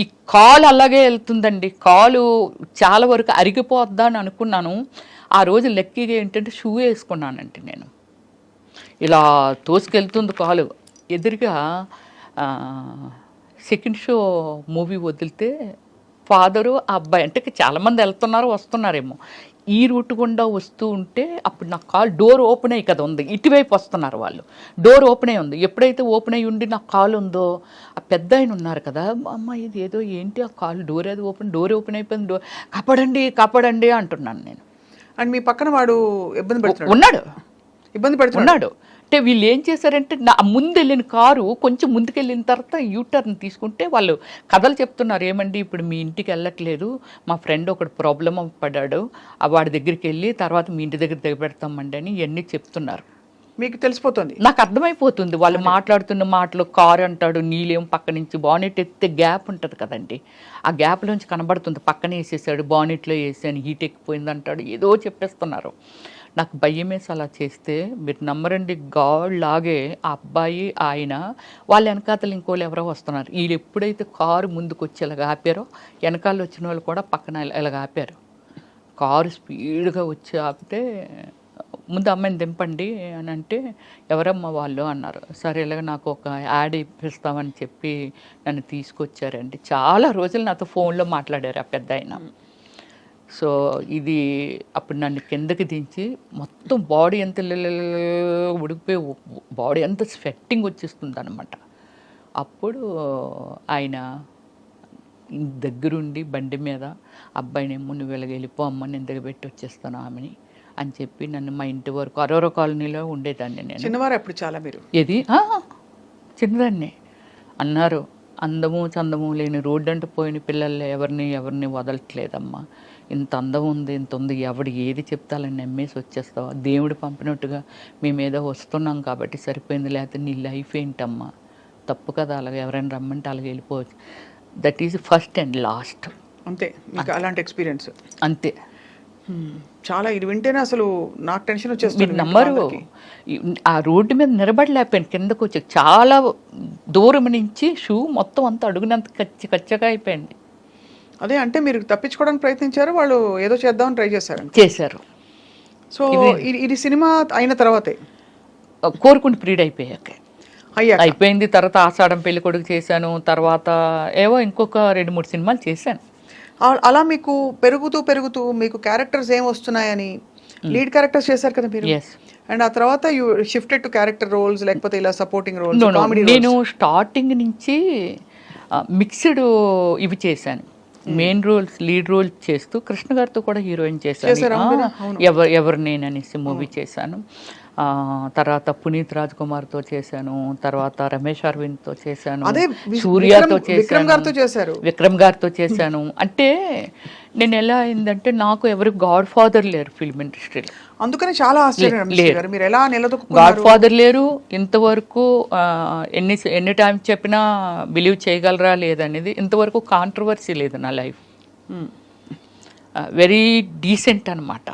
ఈ కాలు అలాగే వెళ్తుందండి, కాలు చాలా వరకు అరిగిపోద్దా అని అనుకున్నాను. ఆ రోజు లక్కీగా ఏంటంటే షూ వేసుకున్నానంటే నేను, ఇలా తోసుకెళ్తుంది కాలు. ఎదురుగా సెకండ్ షో మూవీ వదిలితే ఫాదరు ఆ అబ్బాయి, అంటే చాలామంది వెళ్తున్నారు వస్తున్నారేమో, ఈ రూట్ గుండా వస్తూ ఉంటే అప్పుడు నా కాలు డోర్ ఓపెన్ అయ్యి కదా ఉంది, ఇటువైపు వస్తున్నారు వాళ్ళు, డోర్ ఓపెన్ అయ్యి ఉంది. ఎప్పుడైతే ఓపెన్ అయ్యి ఉండి నా కాలు ఉందో, ఆ పెద్ద ఆయన ఉన్నారు కదా, అమ్మ ఇది ఏదో ఏంటి ఆ కాలు డోర్ ఏదో డోర్ ఓపెన్ అయిపోయింది, కాపాడండి అంటున్నాను నేను. అండ్ మీ పక్కన వాడు ఇబ్బంది పెడుతున్నాడు, ఇబ్బంది పెడుతున్నాడు. అంటే వీళ్ళు ఏం చేశారంటే, నా ముందు వెళ్ళిన కారు కొంచెం ముందుకెళ్ళిన తర్వాత యూటర్న్ తీసుకుంటే వాళ్ళు కథలు చెప్తున్నారు, ఏమండి ఇప్పుడు మీ ఇంటికి వెళ్ళట్లేదు, మా ఫ్రెండ్ ఒకడు ప్రాబ్లం పడ్డాడు, వాడి దగ్గరికి వెళ్ళి తర్వాత మీ ఇంటి దగ్గర దిగబెడతామండి అని ఇవన్నీ చెప్తున్నారు. మీకు తెలిసిపోతుంది? నాకు అర్థమైపోతుంది వాళ్ళు మాట్లాడుతున్న మాటలు. కారు అంటాడు, నీళ్ళేం పక్క నుంచి బానెట్ ఎత్తే గ్యాప్ ఉంటుంది కదండి, ఆ గ్యాప్లోంచి కనబడుతుంది, పక్కనే వేసేసాడు, బానెట్లో వేసాను, హీట్ ఎక్కిపోయింది అంటాడు, ఏదో చెప్పేస్తున్నారు. నాకు భయమేసి అలా చేస్తే, మీరు నమ్మరండి, గాడ్ లాగే ఆ అబ్బాయి ఆయన వాళ్ళ వెనకాతలు ఇంకోళ్ళు ఎవరో వస్తున్నారు. వీళ్ళు ఎప్పుడైతే కారు ముందుకు వచ్చి ఇలాగ ఆపారో, వెనకాల వచ్చిన వాళ్ళు కూడా పక్కన ఇలాగ ఆపారు. కారు స్పీడ్గా వచ్చి ఆపితే, ముందు అమ్మాయిని దింపండి అని అంటే, ఎవరమ్మా వాళ్ళు అన్నారు. సరే ఇలాగ నాకు ఒక యాడ్ ఇప్పిస్తామని చెప్పి నన్ను తీసుకొచ్చారండి. చాలా రోజులు నాతో ఫోన్లో మాట్లాడారు ఆ పెద్ద ఆయన. సో ఇది అప్పుడు నన్ను కిందకి దించి మొత్తం బాడీ ఎంత ఉడికిపోయి, బాడీ అంతా స్వెట్టింగ్ వచ్చేస్తుంది అనమాట. అప్పుడు ఆయన దగ్గరుండి బండి మీద, అబ్బాయినేమో నువ్వు ఇలాగ వెళ్ళిపో అమ్మ, నేను దగ్గర పెట్టి వచ్చేస్తాను ఆమెని అని చెప్పి నన్ను మా ఇంటి వరకు అరోరా కాలనీలో ఉండేదాన్ని నేను. చిన్నవారు అప్పుడు చాలా మీరు? ఏది చిన్నదాన్ని అన్నారు. అందము చందము లేని రోడ్డు అంటూ పోయిన పిల్లలు ఎవరిని వదలట్లేదమ్మా, ఇంత అందం ఉంది, ఇంత ఉంది, ఎవడు ఏది చెప్తాలని నమ్మేసి వచ్చేస్తావా, దేవుడు పంపినట్టుగా మేమేదో వస్తున్నాం కాబట్టి సరిపోయింది, లేకపోతే నీ లైఫ్ ఏంటమ్మా, తప్పు కదా, అలాగే ఎవరైనా రమ్మంటే అలాగే వెళ్ళిపోవచ్చు. That is first and last. అంతే మీకు అలాంటి ఎక్స్పీరియన్స్? అంతే. చాలా ఇది వింటేనే అసలు నాకు టెన్షన్ వచ్చేస్తుంది. మీరు నమ్మరు, ఆ రోడ్డు మీద నిలబడలేకపోయాను, కిందకు వచ్చి చాలా దూరం నుంచి షూ మొత్తం అంతా అడుగునంత కచ్చగా అయిపోయింది. అదే అంటే మీరు తప్పించుకోవడానికి ప్రయత్నించారు, వాళ్ళు ఏదో చేద్దామని ట్రై చేశారు. సో ఇది సినిమా అయిన తర్వాతే కోరుకుంటూ పీరియడ్ అయిపోయింది. తర్వాత ఆషాఢం పెళ్లి కొడుకు చేశాను, తర్వాత ఏవో ఇంకొక 2-3 సినిమాలు చేశాను. అలా మీకు పెరుగుతూ మీకు క్యారెక్టర్స్ ఏం వస్తున్నాయని లీడ్ క్యారెక్టర్స్ చేశారు కదా మీరు. అండ్ ఆ తర్వాత you shifted to character roles, లేకపోతే ఇలా సపోర్టింగ్ రోల్స్? నేను స్టార్టింగ్ నుంచి మిక్స్డ్ ఇవి చేశాను. మెయిన్ రోల్స్ లీడ్ రోల్ చేస్తూ కృష్ణ గారితో కూడా హీరోయిన్ చేశాను. ఎవరు నేను అనేసి మూవీ చేశాను. తర్వాత పునీత్ రాజ్ కుమార్తో చేశాను, తర్వాత రమేష్ అరవింద్తో చేశాను, సూర్యతో చేశాను, విక్రమ్ గారితో చేశాను. అంటే నేను ఎలా అయిందంటే నాకు ఎవరు గాడ్ ఫాదర్ లేరు ఫిల్మ్ ఇండస్ట్రీలో, అందుకని చాలా గాడ్ ఫాదర్ లేరు. ఇంతవరకు ఎన్ని టైం చెప్పినా బిలీవ్ చేయగలరా లేదనేది ఇంతవరకు కాంట్రవర్సీ లేదు నా లైఫ్. వెరీ డీసెంట్ అనమాట.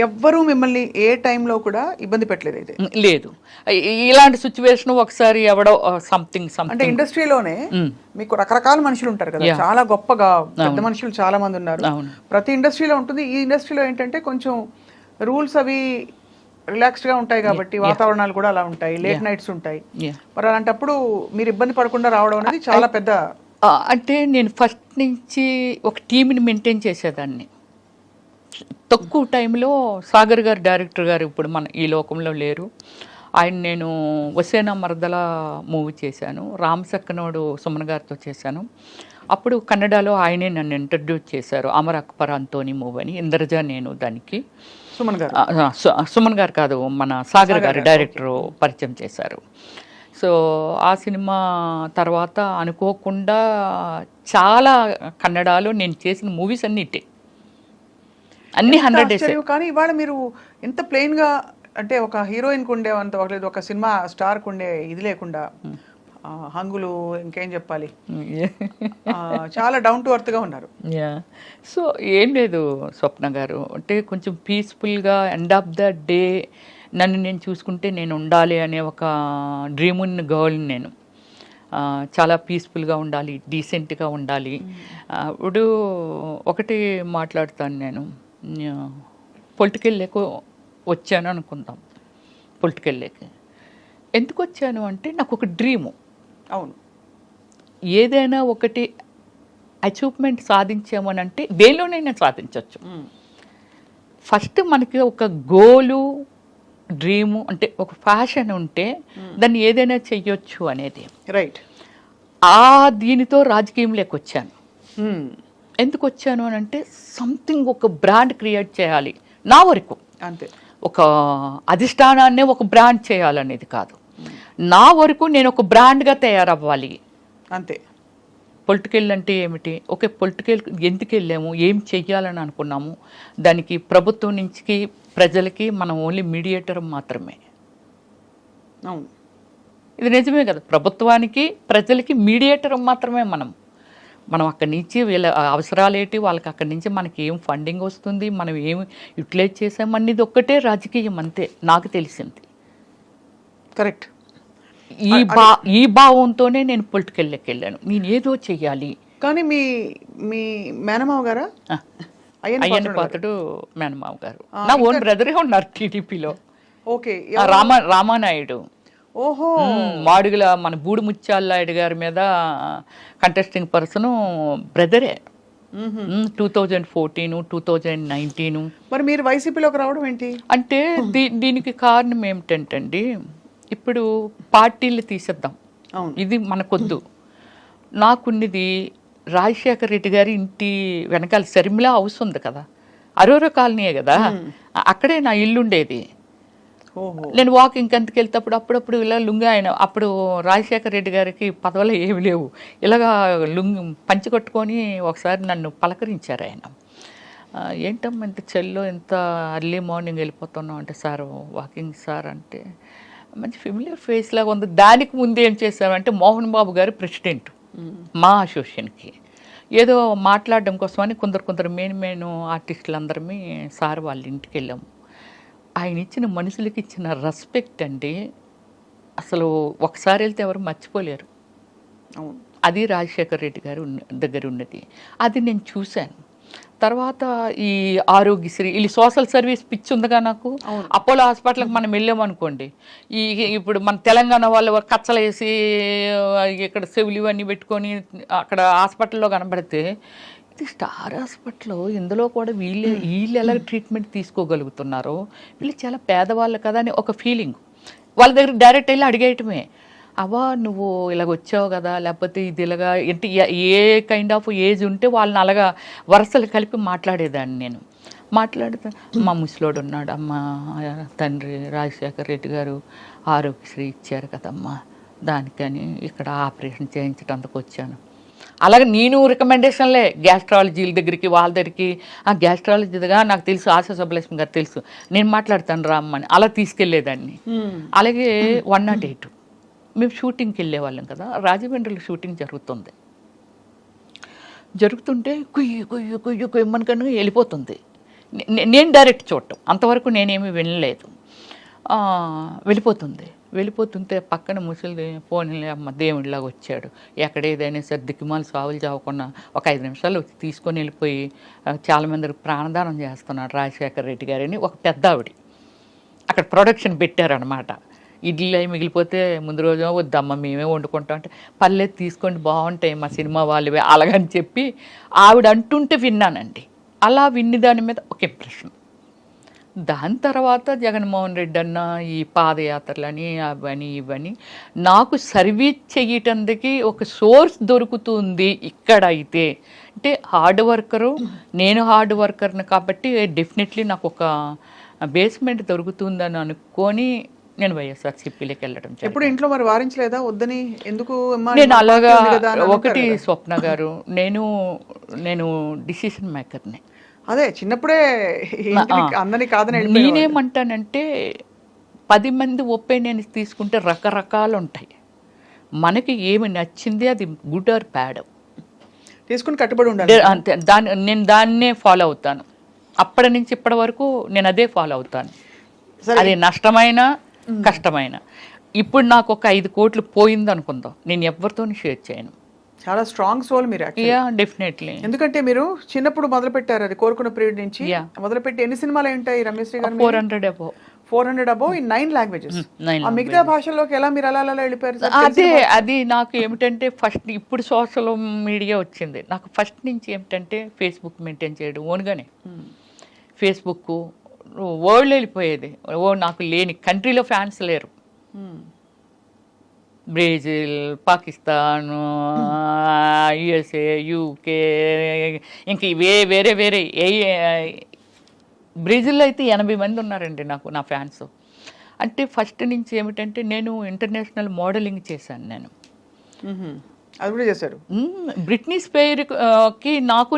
ఎవ్వరూ మిమ్మల్ని ఏ టైంలో కూడా ఇబ్బంది పెట్టలేదు అయితే? లేదు. ఇలాంటి సిచ్యువేషన్ ఒకసారి ఎవడో సంథింగ్ అంటే ఇండస్ట్రీలోనే మీకు రకరకాల మనుషులు ఉంటారు కదా, చాలా గొప్పగా పెద్ద మనుషులు చాలా మంది ఉన్నారు. ప్రతి ఇండస్ట్రీలో ఉంటుంది. ఈ ఇండస్ట్రీలో ఏంటంటే కొంచెం రూల్స్ అవి రిలాక్స్డ్ గా ఉంటాయి కాబట్టి వాతావరణాలు కూడా అలా ఉంటాయి, లేట్ నైట్స్ ఉంటాయి. మరి అలాంటప్పుడు మీరు ఇబ్బంది పడకుండా రావడం అనేది చాలా పెద్ద. అంటే నేను ఫస్ట్ నుంచి ఒక టీంని మెయింటైన్ చేసేదాన్ని. తక్కువ టైంలో సాగర్ గారు డైరెక్టర్ గారు ఇప్పుడు మన ఈ లోకంలో లేరు. ఆయన నేను వసేనా మరదల మూవీ చేశాను, రామ్ సక్కనోడు సుమన్ గారితో చేశాను. అప్పుడు కన్నడలో ఆయనే నన్ను ఇంట్రడ్యూస్ చేశారు, అమర్ అక్బర్ అంతోని మూవీ అని. ఇంద్రజ నేను దానికి సుమన్ గారు కాదు, మన సాగర్ గారు డైరెక్టర్ పరిచయం చేశారు. సో ఆ సినిమా తర్వాత అనుకోకుండా చాలా కన్నడలో నేను చేసిన మూవీస్ అన్నిటే అన్ని 100 days. కానీ ఇవాళ మీరు ఎంత ప్లెయిన్ గా, అంటే ఒక హీరోయిన్ కు ఉండే అంత లేదు, ఒక సినిమా స్టార్ కు ఉండే ఇది లేకుండా హంగులు ఇంకేం చెప్పాలి, చాలా డౌన్ టు ఎర్త్ గా ఉన్నారు. సో ఏం లేదు స్వప్న గారు, అంటే కొంచెం పీస్ఫుల్గా ఎండ్ ఆఫ్ ద డే నన్ను నేను చూసుకుంటే నేను ఉండాలి అనే ఒక డ్రీమ్ ఉన్న గర్ల్ని నేను. చాలా పీస్ఫుల్గా ఉండాలి, డీసెంట్గా ఉండాలి. ఇప్పుడు ఒకటి మాట్లాడుతాను నేను, పొలిటికల్ లేక వచ్చాను అనుకుందాం. పొలిటికల్ లేక ఎందుకు వచ్చాను అంటే నాకు ఒక డ్రీము. అవును, ఏదైనా ఒకటి అచీవ్మెంట్ సాధించామనంటే దేనిలోనైనా సాధించవచ్చు. ఫస్ట్ మనకి ఒక గోలు డ్రీము అంటే ఒక ఫ్యాషన్ ఉంటే దాన్ని ఏదైనా చెయ్యొచ్చు అనేది. రైట్. దీనితో రాజకీయంలోకి వచ్చాను. ఎందుకు వచ్చాను అని అంటే సంథింగ్ ఒక బ్రాండ్ క్రియేట్ చేయాలి నా వరకు, అంతే. ఒక అధిష్టానాన్నే ఒక బ్రాండ్ చేయాలనేది కాదు, నా వరకు నేను ఒక బ్రాండ్గా తయారవ్వాలి అంతే. పొలిటికల్ అంటే ఏమిటి, ఓకే పొలిటికల్ ఎందుకు వెళ్ళాము, ఏం చెయ్యాలని అనుకున్నాము, దానికి ప్రభుత్వం నుంచి ప్రజలకి మనం ఓన్లీ మీడియేటర్ మాత్రమే. అవును, ఇది నిజమే కదా, ప్రభుత్వానికి ప్రజలకి మీడియేటర్ మాత్రమే మనం అక్కడి నుంచి వీళ్ళ అవసరాలు ఏంటి, వాళ్ళకి అక్కడి నుంచి మనకి ఏం ఫండింగ్ వస్తుంది, మనం ఏం యూటిలైజ్ చేసామనేది ఒక్కటే రాజకీయం, అంతే నాకు తెలిసింది. కరెక్ట్. ఈ భావంతోనే నేను పొలిటికల్లోకి వెళ్ళాను, నేను ఏదో చెయ్యాలి. కానీ మీ మేనమావ గారా? అయ్యన్న పాత్రుడు మేనమావ గారు నా ఓన్ బ్రదరే ఉన్నారు టీడీపీలో. ఓకే. రామానాయుడు. ఓహో. మాడుగుల మన బూడి ముత్యాలనాయుడు గారి మీద కంటెస్టింగ్ పర్సన్ బ్రదరే. 2014, 2019. మరి మీరు వైసీపీలోకి రావడం ఏంటి అంటే దీనికి కారణం ఏమిటంటండి, ఇప్పుడు పార్టీలు తీసేద్దాం, ఇది మనకొద్దు. నాకున్నది రాజశేఖర రెడ్డి గారి ఇంటి వెనకాల శర్మిలా హౌస్ ఉంది కదా, అరోరా కాలనీయే కదా, అక్కడే నా ఇల్లు ఉండేది. నేను వాకింగ్ అంతకు వెళ్తేప్పుడు అప్పుడప్పుడు ఇలా లుంగి, ఆయన అప్పుడు రాజశేఖర రెడ్డి గారికి పదవులు ఏమి లేవు, ఇలాగా లుంగి పంచి కొట్టుకొని ఒకసారి నన్ను పలకరించారు ఆయన. ఏంటమ్మా ఇంత చెల్లో ఇంత అర్లీ మార్నింగ్ వెళ్ళిపోతున్నాం అంటే, సార్ వాకింగ్ సార్ అంటే, మంచి ఫెమిలియర్ ఫేస్ లాగా ఉంది. దానికి ముందు ఏం చేశారంటే మోహన్ బాబు గారు ప్రెసిడెంట్ మా అసోసియేషన్కి ఏదో మాట్లాడడం కోసమని కొందరు మెయిన్ ఆర్టిస్టులు అందరమే సార్ వాళ్ళ ఇంటికి వెళ్ళాము. ఆయన ఇచ్చిన మనుషులకి ఇచ్చిన రెస్పెక్ట్ అండి అసలు ఒకసారి వెళ్తే ఎవరు మర్చిపోలేరు. అది రాజశేఖర రెడ్డి గారు దగ్గర ఉన్నది, అది నేను చూశాను. తర్వాత ఈ ఆరోగ్యశ్రీ, వీళ్ళు సోషల్ సర్వీస్ పిచ్చి ఉందిగా నాకు. అపోలో హాస్పిటల్కి మనం వెళ్ళామనుకోండి, ఇప్పుడు మన తెలంగాణ వాళ్ళు కచ్చలు వేసి ఇక్కడ చెవులు ఇవన్నీ పెట్టుకొని అక్కడ హాస్పిటల్లో కనబడితే, ఇది స్టార్ హాస్పిటల్, ఇందులో కూడా వీళ్ళు ఎలా ట్రీట్మెంట్ తీసుకోగలుగుతున్నారో, వీళ్ళు చాలా పేదవాళ్ళు కదా అని ఒక ఫీలింగ్. వాళ్ళ దగ్గర డైరెక్ట్ వెళ్ళి అడిగేయటమే. అవ్వా నువ్వు ఇలాగ వచ్చావు కదా, లేకపోతే ఇది ఇలాగా అంటే ఏ కైండ్ ఆఫ్ ఏజ్ ఉంటే వాళ్ళని అలాగా వరుసలు కలిపి మాట్లాడేదాన్ని నేను. మాట్లాడితే మా ముసలోడు ఉన్నాడు, అమ్మ తండ్రి రాజశేఖర రెడ్డి గారు ఆరోగ్యశ్రీ ఇచ్చారు కదమ్మా, దానికని ఇక్కడ ఆపరేషన్ చేయించడానికి వచ్చాను. అలాగే నేను రికమెండేషన్లే గ్యాస్ట్రాలజీల దగ్గరికి వాళ్ళ దగ్గరికి, ఆ గ్యాస్ట్రాలజీగా నాకు తెలుసు, ఆశా సుబ్బలక్ష్మి గారు తెలుసు, నేను మాట్లాడతాను రామ్మని అలా తీసుకెళ్లేదాన్ని. అలాగే 108 మేము షూటింగ్కి వెళ్ళేవాళ్ళం కదా, రాజమండ్రిలో షూటింగ్ జరుగుతుంటే కుయ్యి కుయ్యి కుయ్యి కుయ్యమనికన్నా వెళ్ళిపోతుంది. నేను డైరెక్ట్ చూడటం అంతవరకు నేనేమీ వినలేదు. వెళ్ళిపోతుంటే పక్కన ముసలి పోనీలే అమ్మ దేవుడిలాగా వచ్చాడు, ఎక్కడ ఏదైనా సరే దిక్కుమాలు సావులు చావకుండా ఒక 5 నిమిషాలు వచ్చి తీసుకొని వెళ్ళిపోయి చాలామందికి ప్రాణదానం చేస్తున్నాడు రాజశేఖర రెడ్డి గారని ఒక పెద్ద ఆవిడ అక్కడ ప్రొడక్షన్ పెట్టారనమాట. ఇడ్లీ అవి మిగిలిపోతే ముందు రోజు వద్దమ్మ మేమే వండుకుంటాం అంటే, పర్లేదు తీసుకోండి బాగుంటాయి మా సినిమా వాళ్ళవే అలాగని చెప్పి ఆవిడ అంటుంటే విన్నానండి. అలా విన్ని దాని మీద ఒక ఇంప్రెషన్. దాని తర్వాత జగన్మోహన్ రెడ్డి అన్న ఈ పాదయాత్రలని అవని ఇవని నాకు సర్వీస్ చేయటానికి ఒక సోర్స్ దొరుకుతుంది ఇక్కడ. అయితే అంటే హార్డ్ వర్కరు, నేను హార్డ్ వర్కర్ని కాబట్టి డెఫినెట్లీ నాకు ఒక బేస్మెంట్ దొరుకుతుందని అనుకొని నేను వైఎస్ఆర్సీపీలోకి వెళ్ళడం. ఎప్పుడు ఇంట్లో మరి వారించలేదా వద్దని? ఎందుకు నేను అలాగా ఒకటి స్వప్న గారు, నేను డిసిషన్ మేకర్ని. అదే చిన్నప్పుడే అందరినీ కాదని నేనేమంటానంటే 10 మంది ఒపీనియన్స్ తీసుకుంటే రకరకాలు ఉంటాయి. మనకి ఏమి నచ్చింది అది గుడ్ ఆర్ బ్యాడ్ తీసుకుని కట్టుబడి ఉండాలి అంతే. నేను దాన్నే ఫాలో అవుతాను. అప్పటి నుంచి ఇప్పటి వరకు నేను అదే ఫాలో అవుతాను, అది నష్టమైన కష్టమైన. ఇప్పుడు నాకు ఒక 5 కోట్లు పోయింది అనుకుందాం, నేను ఎవరితో షేర్ చేయను. చాలా స్ట్రాంగ్ సోల్ మీరు. డెఫినెట్లీ. ఎందుకంటే మీరు చిన్నప్పుడు మొదలు పెట్టారు, అది కోరుకున్న పీరియడ్ నుంచి మొదలుపెట్టి ఎన్ని సినిమాలు ఉంటాయి రమేష్ గారు? 400 అబౌవ్ ఇన్ 9 లాంగ్వేజెస్. మిగతా భాషల్లోకి ఎలా మీరు అలా వెళ్ళిపోయారు? అది నాకు ఏమిటంటే ఫస్ట్ ఇప్పుడు సోషల్ మీడియా వచ్చింది, నాకు ఫస్ట్ నుంచి ఏమిటంటే ఫేస్బుక్ మెయింటైన్ చేయడం ఓన్గానే. ఫేస్బుక్ వరల్డ్ వెళ్ళిపోయేది, నాకు లేని కంట్రీలో ఫ్యాన్స్ లేరు. బ్రెజిల్, పాకిస్తాన్, యుఎస్ఏ, యూకే, ఇంక వేరే బ్రెజిల్లో అయితే 80 మంది ఉన్నారండి నా ఫ్యాన్స్. అంటే ఫస్ట్ నుంచి ఏమిటంటే నేను ఇంటర్నేషనల్ మోడలింగ్ చేశాను. నేను అది కూడా చేశారు. బ్రిట్నీ స్పియర్కి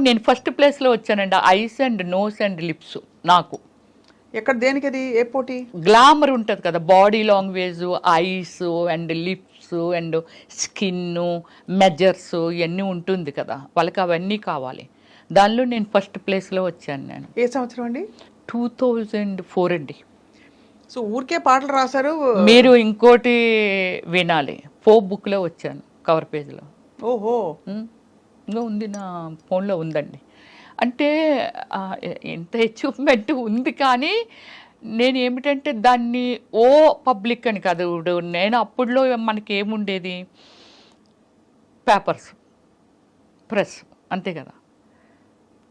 నేను ఫస్ట్ ప్లేస్లో వచ్చానండి. Eyes and nose and lips నాకు. ఎక్కడ దేనికి అది ఏ పోటీ? గ్లామర్ ఉంటుంది కదా, body language, eyes and lips and skin measures ఇవన్నీ ఉంటుంది కదా, వాళ్ళకి అవన్నీ కావాలి. దానిలో నేను ఫస్ట్ ప్లేస్లో వచ్చాను. నేను ఏ సంవత్సరం అండి? 2004 అండి. సో ఊరికే పాటలు రాశారు మీరు? ఇంకోటి వినాలి, ఫోక్ బుక్లో వచ్చాను, కవర్ పేజ్లో. ఓహో, ఇంకా ఉంది, నా ఫోన్లో ఉందండి. అంటే ఎంత అచీవ్మెంట్ ఉంది, కానీ నేను ఏమిటంటే దాన్ని పబ్లిక్ అని కాదు. నేను అప్పుడులో మనకి ఏముండేది, పేపర్స్, ప్రెస్, అంతే కదా.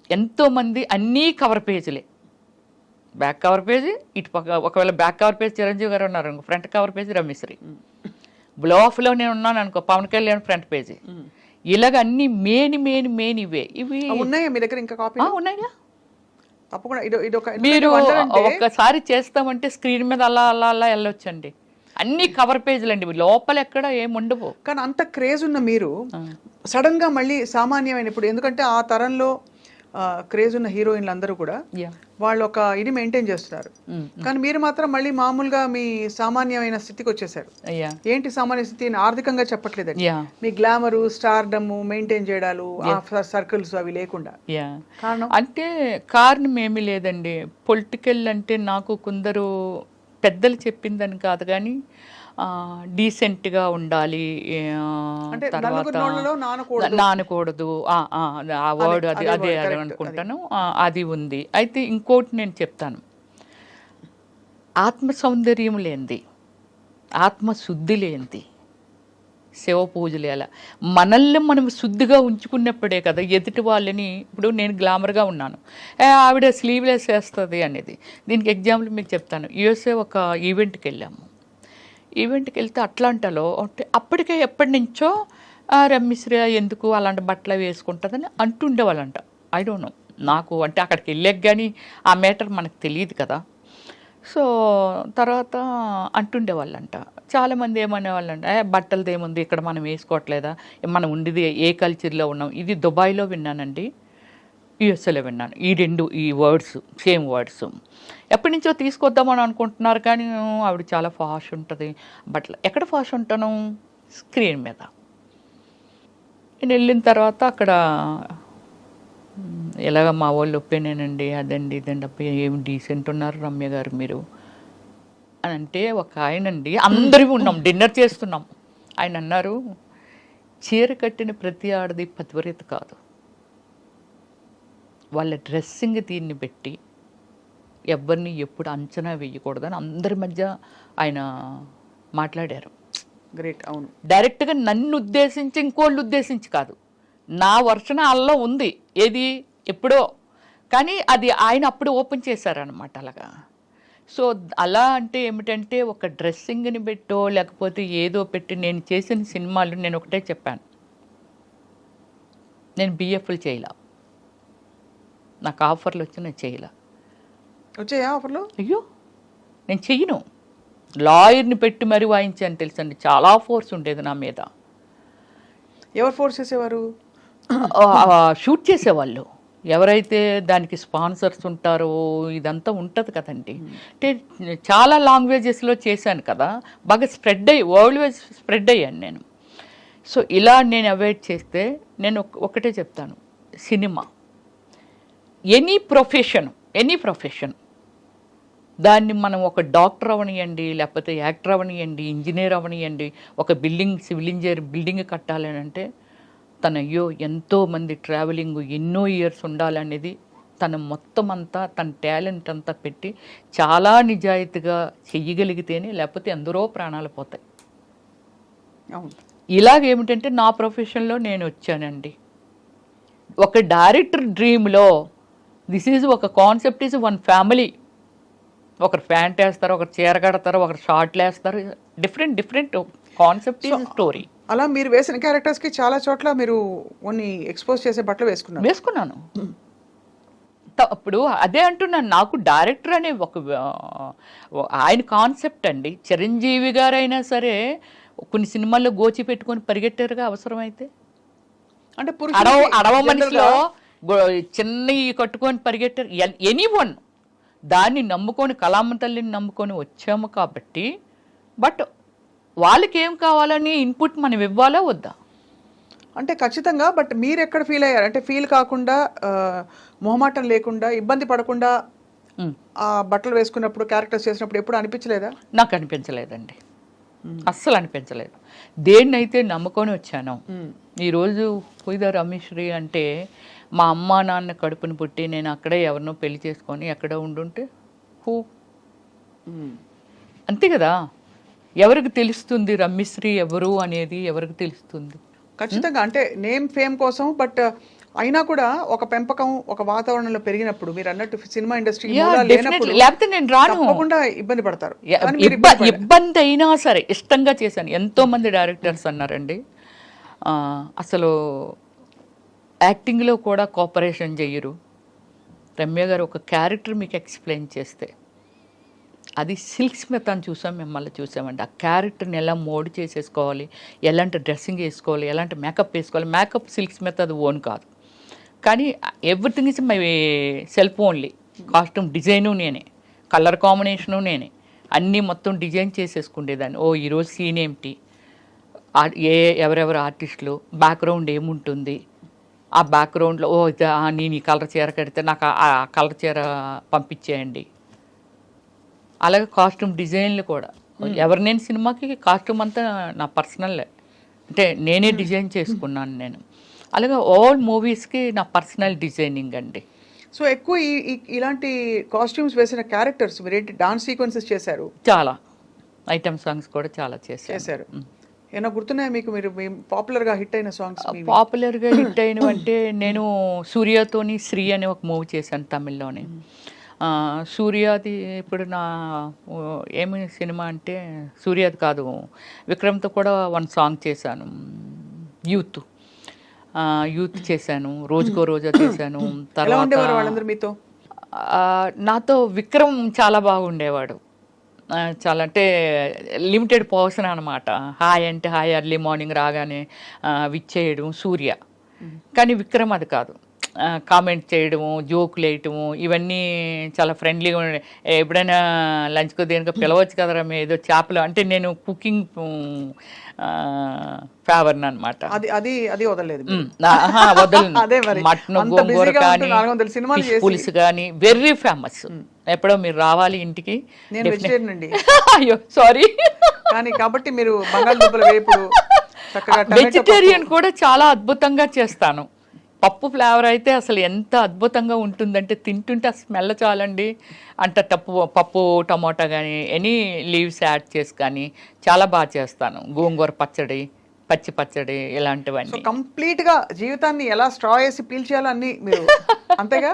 ఎంతోమంది అన్నీ కవర్ పేజీలే, బ్యాక్ కవర్ పేజీ ఇటు పక్క. ఒకవేళ బ్యాక్ కవర్ పేజ్ చిరంజీవి గారు ఉన్నారు అనుకో, ఫ్రంట్ కవర్ పేజీ రమేశ్వరి. బ్లాఫ్లో నేను ఉన్నాను అనుకో, పవన్ కళ్యాణ్ ఫ్రంట్ పేజీ. ఇలాగ అన్ని మెయిన్ ఇవే. ఇవి ఉన్నాయా మీ దగ్గర? ఇంకా కాపీ ఉన్నాయా? తప్పకుండా. మీరు ఒక్కసారి చేస్తామంటే స్క్రీన్ మీద అలా వెళ్ళొచ్చండి. అన్ని కవర్ పేజీలు అండి, లోపల ఎక్కడ ఏముండవు. కానీ అంత క్రేజ్ ఉన్న మీరు సడన్ గా మళ్ళీ సామాన్యమైన, ఇప్పుడు ఎందుకంటే ఆ తరంలో క్రేజ్ ఉన్న హీరోయిన్లు అందరూ కూడా వాళ్ళు ఒక ఇది మెయింటైన్ చేస్తున్నారు, కానీ మీరు మాత్రం మళ్ళీ మామూలుగా మీ సామాన్యమైన స్థితికి వచ్చేసారు. ఏంటి సామాన్య స్థితి? ఆర్థికంగా చెప్పట్లేదండి, మీ గ్లామరు, స్టార్డమ్ మెయింటైన్ చేయడాలు, సర్కిల్స్ అవి లేకుండా. అంటే కారణం ఏమీ లేదండి. పొలిటికల్ అంటే నాకు కొందరు పెద్దలు చెప్పిందని కాదు, కానీ డీసెంట్గా ఉండాలి, తర్వాత నానకూడదు, ఆ వర్డ్ అదే అనుకుంటాను, అది ఉంది. అయితే ఇంకోటి నేను చెప్తాను, ఆత్మ సౌందర్యం లేనిది, ఆత్మశుద్ధి లేనిది శివ పూజలు ఎలా మనల్ని మనం శుద్ధిగా ఉంచుకున్నప్పుడే కదా ఎదుటి వాళ్ళని. ఇప్పుడు నేను గ్లామర్గా ఉన్నాను, ఆవిడ స్లీవ్లెస్ వేస్తుంది అనేది. దీనికి ఎగ్జాంపుల్ మీకు చెప్తాను. యూఎస్ఏ ఒక ఈవెంట్కి వెళ్ళాము. ఈవెంట్కి వెళ్తే అట్లాంటాలో అంటే అప్పటికే ఎప్పటి నుంచో రమ్యశ్రీ ఎందుకు అలాంటి బట్టలు వేసుకుంటుందని అంటుండేవాళ్ళంట. ఐ డోంట్ నో, నాకు అంటే అక్కడికి వెళ్ళాక కానీ ఆ మ్యాటర్ మనకు తెలియదు కదా. సో తర్వాత అంటుండేవాళ్ళంట. చాలామంది ఏమనేవాళ్ళంట, బట్టలది ఏముంది ఇక్కడ మనం వేసుకోవట్లేదా, మనం ఉండేది ఏ కల్చర్లో ఉన్నాం. ఇది దుబాయ్లో విన్నానండి, యుఎస్ఏలో విన్నాను ఈ వర్డ్స్, సేమ్ వర్డ్స్. ఎప్పటి నుంచో తీసుకొద్దామని అనుకుంటున్నారు కానీ ఆవిడ చాలా ఫాష్ ఉంటుంది బట్టలు. ఎక్కడ ఫాష్ ఉంటాను, స్క్రీన్ మీద. నేను వెళ్ళిన తర్వాత అక్కడ ఎలాగ మా వాళ్ళు ఒప్పేనేనండి, అదండి ఇదండి, అబ్బాయి ఏమి డీసెంట్ ఉన్నారు రమ్య గారు మీరు అని అంటే, ఒక ఆయనండి, అందరూ ఉన్నాం డిన్నర్ చేస్తున్నాం, ఆయన అన్నారు, చీర కట్టిన ప్రతి ఆడది పతివ్రత కాదు, వాళ్ళ డ్రెస్సింగ్ దీన్ని పెట్టి ఎవరిని ఎప్పుడు అంచనా వేయకూడదని అందరి మధ్య ఆయన మాట్లాడారు. గ్రేట్. అవును, డైరెక్ట్గా నన్ను ఉద్దేశించి ఇంకోళ్ళు ఉద్దేశించి కాదు, నా వర్షన అల్లో ఉంది ఏది ఎప్పుడో, కానీ అది ఆయన అప్పుడు ఓపెన్ చేశారనమాట అలాగా. సో అలా అంటే ఏమిటంటే ఒక డ్రెస్సింగ్ని పెట్టో లేకపోతే ఏదో పెట్టి, నేను చేసిన సినిమాలు నేను ఒకటే చెప్పాను, నేను బిఎఫ్లు చేయలే, నాకు ఆఫర్లు వచ్చి నేను చేయలే. వచ్చాయా ఆఫర్లు? అయ్యో నేను చెయ్యను, లాయర్ని పెట్టి మరీ వాయించాను తెలుసండి, చాలా ఫోర్స్ ఉండేది నా మీద. ఎవరు ఫోర్స్ చేసేవారు? షూట్ చేసేవాళ్ళు ఎవరైతే దానికి స్పాన్సర్స్ ఉంటారో, ఇదంతా ఉంటుంది కదండి. అంటే చాలా లాంగ్వేజెస్లో చేశాను కదా, బాగా స్ప్రెడ్ అయ్యి వరల్డ్ వైజ్ స్ప్రెడ్ అయ్యాను నేను. సో ఇలా నేను అవాయిడ్ చేస్తే, నేను ఒకటే చెప్తాను, సినిమా ఎనీ ప్రొఫెషన్ దాన్ని మనం ఒక డాక్టర్ అవనియండి, లేకపోతే యాక్టర్ అవనియండి, ఇంజనీర్ అవనియండి, ఒక సివిల్ ఇంజనీర్ బిల్డింగ్ కట్టాలని అంటే అయ్యో ఎంతోమంది ట్రావెలింగ్ ఎన్నో ఇయర్స్ ఉండాలనేది తన మొత్తం అంతా, తన టాలెంట్ అంతా పెట్టి చాలా నిజాయితీగా చెయ్యగలిగితేనే, లేకపోతే ఎందరో ప్రాణాలు పోతాయి. ఇలాగేమిటంటే నా ప్రొఫెషన్లో నేను వచ్చానండి. ఒక డైరెక్టర్ డ్రీమ్లో దిస్ ఈజ్ ఒక కాన్సెప్ట్ ఈజ్ వన్ ఫ్యామిలీ. ఒకరు ప్యాంట్ వేస్తారు, ఒకరు చీర కడతారు, ఒకరు షార్ట్లు వేస్తారు, డిఫరెంట్ కాన్సెప్ట్ ఈజ్ స్టోరీ. అలా మీరు వేసిన క్యారెక్టర్స్కి చాలా చోట్ల మీరు కొన్ని ఎక్స్పోజ్ చేసే బట్టలు వేసుకున్నాను. అప్పుడు అదే అంటున్నాను, నాకు డైరెక్టర్ అనే ఆయన కాన్సెప్ట్ అండి. చిరంజీవి గారైనా సరే కొన్ని సినిమాల్లో గోచి పెట్టుకొని పరిగెట్టారుగా అవసరమైతే. అంటే అడవ మనిషిలో చిన్న కట్టుకొని పరిగెట్టారు. ఎనీవన్ దాన్ని నమ్ముకొని, కళామ తల్లిని నమ్ముకొని వచ్చాము కాబట్టి, బట్ వాళ్ళకి ఏం కావాలని ఇన్పుట్ మనం ఇవ్వాలా వద్దా అంటే ఖచ్చితంగా. బట్ మీరు ఎక్కడ ఫీల్ అయ్యారు అంటే, ఫీల్ కాకుండా, మొహమాటం లేకుండా, ఇబ్బంది పడకుండా ఆ బట్టలు వేసుకున్నప్పుడు, క్యారెక్టర్స్ చేసినప్పుడు ఎప్పుడు అనిపించలేదా? నాకు అనిపించలేదండి, అస్సలు అనిపించలేదు. దేన్నైతే నమ్ముకొని వచ్చాను. ఈరోజు పుయిద రమేశ్రీ అంటే, మా అమ్మ నాన్న కడుపుని పుట్టి నేను అక్కడే ఎవరినో పెళ్లి చేసుకొని ఎక్కడో ఉండుంటే అంతే కదా. ఎవరికి తెలుస్తుంది రమ్యశ్రీ ఎవరు అనేది, ఎవరికి తెలుస్తుంది? ఖచ్చితంగా. అంటే నేమ్ ఫేమ్ కోసం, బట్ అయినా కూడా ఒక పెంపకం, ఒక వాతావరణంలో పెరిగినప్పుడు, మీరు అన్నట్టు సినిమా ఇండస్ట్రీ లేకపోతే నేను రాను, తప్పకుండా ఇబ్బంది పడతారు. ఇబ్బంది అయినా సరే ఇష్టంగా చేశాను. ఎంతో మంది డైరెక్టర్స్ అన్నారండి, అసలు యాక్టింగ్లో కూడా కోఆపరేషన్ చెయ్యరు. రమ్య గారు ఒక క్యారెక్టర్ మీకు ఎక్స్ప్లెయిన్ చేస్తే, అది సిల్క్ స్మిత్ అని మిమ్మల్ని చూసామండి. ఆ క్యారెక్టర్ని ఎలా మోడ్ చేసేసుకోవాలి, ఎలాంటి డ్రెస్సింగ్ వేసుకోవాలి, ఎలాంటి మేకప్ వేసుకోవాలి. మేకప్ సిల్క్ స్మిత్ అది ఓన్ కాదు, కానీ everything is my self only. Costume design నేనే, కలర్ కాంబినేషను నేనే, అన్నీ మొత్తం డిజైన్ చేసేసుకునేదాన్ని. ఈరోజు సీన్ ఏమిటి, ఎవరెవరు ఆర్టిస్టులు, బ్యాక్గ్రౌండ్ ఏముంటుంది, ఆ బ్యాక్గ్రౌండ్లో నేను ఈ కలర్ చీర కడితే నాకు ఆ కలర్ చీర పంపించేయండి. అలాగే కాస్ట్యూమ్ డిజైన్లు కూడా నేను సినిమాకి కాస్ట్యూమ్ అంతా నా పర్సనల్, అంటే నేనే డిజైన్ చేసుకున్నాను నేను. అలాగే ఆల్ మూవీస్కి నా పర్సనల్ డిజైనింగ్ అండి. సో ఎక్కువ ఇలాంటి కాస్ట్యూమ్స్ వేసిన క్యారెక్టర్స్ మీరేంటి డాన్స్ సీక్వెన్సెస్ చేశారు, చాలా ఐటమ్ సాంగ్స్ కూడా చాలా చేశారు. ఏమైనా గుర్తున్నాయా మీకు? మీరు పాపులర్గా హిట్ అయిన సాంగ్స్? పాపులర్గా హిట్ అయినవి అంటే, నేను సూర్యతోని శ్రీ అనే ఒక మూవీ చేశాను తమిళ్లోని. సూర్యాది ఇప్పుడు నా ఏమి సినిమా అంటే సూర్యాది కాదు, విక్రమ్తో కూడా వన్ సాంగ్ చేశాను, యూత్ యూత్ చేశాను, రోజుకో రోజా చేశాను. ఎలా ఉండేవారు తర్వాత వాళ్ళందరూ మీతో? నాతో విక్రమ్ చాలా బాగుండేవాడు. చాలా అంటే లిమిటెడ్ పర్సన్ అనమాట. హాయ్ అంటే హాయ్, ఎర్లీ మార్నింగ్ రాగానే విచ్చేయడం సూర్య. కానీ విక్రమ్ అది కాదు. కామెంట్ చేయడము, జోకులు వేయటము, ఇవన్నీ చాలా ఫ్రెండ్లీగా ఉండే. ఎప్పుడైనా లంచ్కో దేనికో పిలవచ్చు కదరా మీ ఏదో చేపలు అంటే, నేను కుకింగ్ ఫేవర్ని అనమాట. అది వదలలేదు. వదలను. మటన్, గోంగూర కానీ, ఫిష్ పులుసు కానీ వెరీ ఫేమస్. ఎప్పుడో మీరు రావాలి ఇంటికి. నేను వెజిటేరియన్ అండి. అయ్యో సారీ. కానీ కాబట్టి మీరు బంగాళదుంపల వేపుడు చక్కగా వెజిటేరియన్ కూడా చాలా అద్భుతంగా చేస్తాను. పప్పు ఫ్లేవర్ అయితే అసలు ఎంత అద్భుతంగా ఉంటుందంటే, తింటుంటే ఆ స్మెల్ చాలండి. అంటే పప్పు టమోటా కానీ ఎనీ లీవ్స్ యాడ్ చేసి కానీ చాలా బాగా చేస్తాను. గోంగూర పచ్చడి, పచ్చి పచ్చడి, ఇలాంటివన్నీ. కంప్లీట్ గా జీవితాన్ని ఎలా స్ట్రా వేసి పీల్చేయాలో అన్ని మీరు అంతేగా.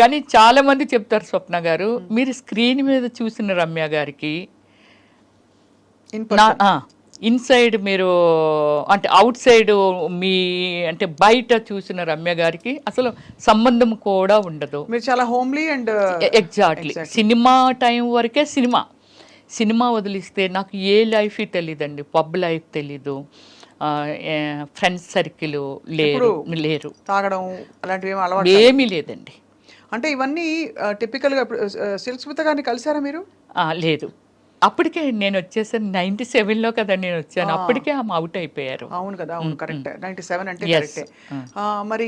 కానీ చాలా మంది చెప్తారు, స్వప్న గారు మీరు స్క్రీన్ మీద చూసిన రమ్య గారికి ఇన్సైడ్ మీరు అంటే అవుట్ సైడ్ మీ అంటే బయట చూసిన రమ్య గారికి అసలు సంబంధం కూడా ఉండదు. మీరు చాలా homely and exactly. Cinema time వరకే సినిమా వదిలిస్తే నాకు ఏ లైఫ్ తెలియదండి. పబ్ లైఫ్ తెలీదు, ఫ్రెండ్స్ సర్కిల్ లేరు, తాగడం అలాంటివి అలవాటు ఏమీ లేదండి. అంటే ఇవన్నీ టిపికల్ గా. సిల్క్ స్మిత గారిని కలిసారా మీరు? లేదు, అప్పటికే నేను వచ్చేసాను 97లో కదా నేను వచ్చాను. అప్పటికే ఆమె అవుట్ అయిపోయారు. అవును కదా, అవును కరెక్ట్. 97 అంటే కరెక్టే. మరి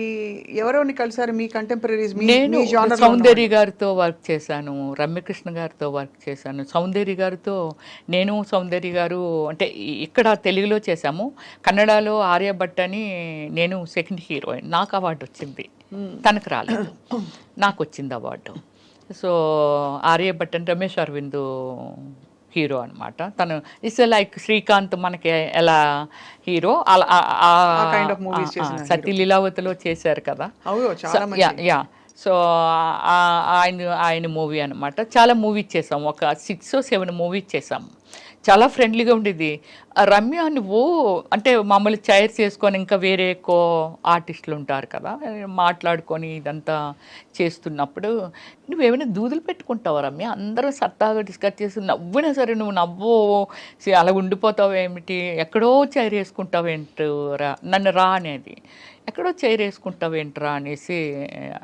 ఎవరెవరిని కలిసారు మీ కంటెంపరీస్? నేను సౌందర్య గారితో వర్క్ చేశాను, రమ్యకృష్ణ గారితో వర్క్ చేశాను. సౌందర్య గారితో నేను, సౌందర్య గారు అంటే ఇక్కడ తెలుగులో చేశాము. కన్నడలో ఆర్యభట్ అని నేను సెకండ్ హీరోయిన్. నాకు అవార్డు వచ్చింది, తనకు రాలేదు, నాకు వచ్చింది అవార్డు. సో ఆర్యభట్ అని రమేష్ అరవింద్ హీరో అనమాట. తను ఇట్స్ లైక్ శ్రీకాంత్ మనకి ఎలా హీరో అలా సతీ లీలావతిలో చేశారు కదా. యా. సో ఆయన మూవీ అనమాట. చాలా మూవీస్ చేసాము, ఒక 6 or 7 మూవీస్ చేసాము. చాలా ఫ్రెండ్లీగా ఉండేది. రమ్య నువ్వు అంటే మమ్మల్ని చైర్స్ చేసుకొని ఇంకా వేరే ఎక్కువ ఆర్టిస్టులు ఉంటారు కదా, మాట్లాడుకొని ఇదంతా చేస్తున్నప్పుడు నువ్వేమైనా దూదులు పెట్టుకుంటావు రమ్య, అందరూ సత్తాగా డిస్కస్ చేసి నవ్వినా సరే నువ్వు నవ్వు అలా ఉండిపోతావు ఏమిటి, ఎక్కడో చైర్ వేసుకుంటావేంటి రా, నన్ను రా అనేది, ఎక్కడో చైర్ వేసుకుంటావేంట్రా అనేసి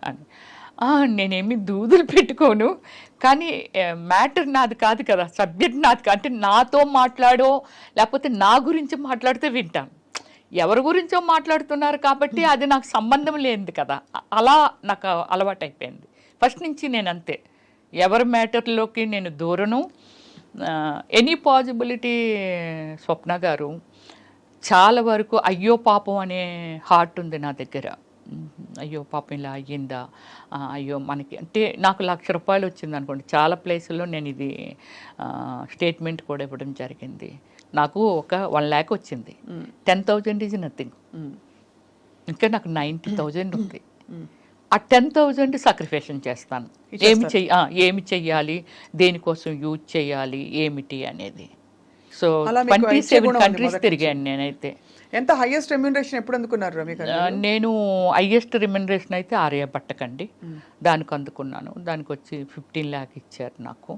అని. నేనేమి దూదులు పెట్టుకోను, కానీ మ్యాటర్ నాది కాదు కదా, సబ్జెక్ట్ నాది కాదు. అంటే నాతో మాట్లాడో లేకపోతే నా గురించి మాట్లాడితే వింటాను. ఎవరి గురించో మాట్లాడుతున్నారు కాబట్టి అది నాకు సంబంధం లేనిది కదా, అలా నాకు అలవాటు అయిపోయింది ఫస్ట్ నుంచి. నేను అంతే, ఎవరి మ్యాటర్లోకి నేను దూరను. ఎనీ పాసిబిలిటీ స్వప్న గారు చాలా వరకు అయ్యో పాపం అనే హార్ట్ ఉంది నా దగ్గర. అయ్యో పాపం ఇలా అయ్యిందా, అయ్యో మనకి అంటే నాకు ₹1,00,000 వచ్చింది అనుకోండి. చాలా ప్లేసుల్లో నేను ఇది స్టేట్మెంట్ కూడా ఇవ్వడం జరిగింది. నాకు ఒక 1 lakh వచ్చింది, 10,000 ఈజ్ నథింగ్. ఇంకా నాకు 90,000 ఉంది. ఆ 10,000 సాక్రిఫికేషన్ చేస్తాను. ఏమి చెయ్యాలి, దేనికోసం యూజ్ చేయాలి, ఏమిటి అనేది. సో 27 కంట్రీస్ తిరిగాను నేనైతే. ఎంత హైయెస్ట్ రెమ్యూనరేషన్ ఎప్పుడు అందుకున్నారు రమ్య గారు? నేను హైయెస్ట్ రెమ్యూనరేషన్ అయితే ఆర్యభట్టకండి, దానికి అందుకున్నాను. దానికి వచ్చి 15 lakh ఇచ్చారు నాకు.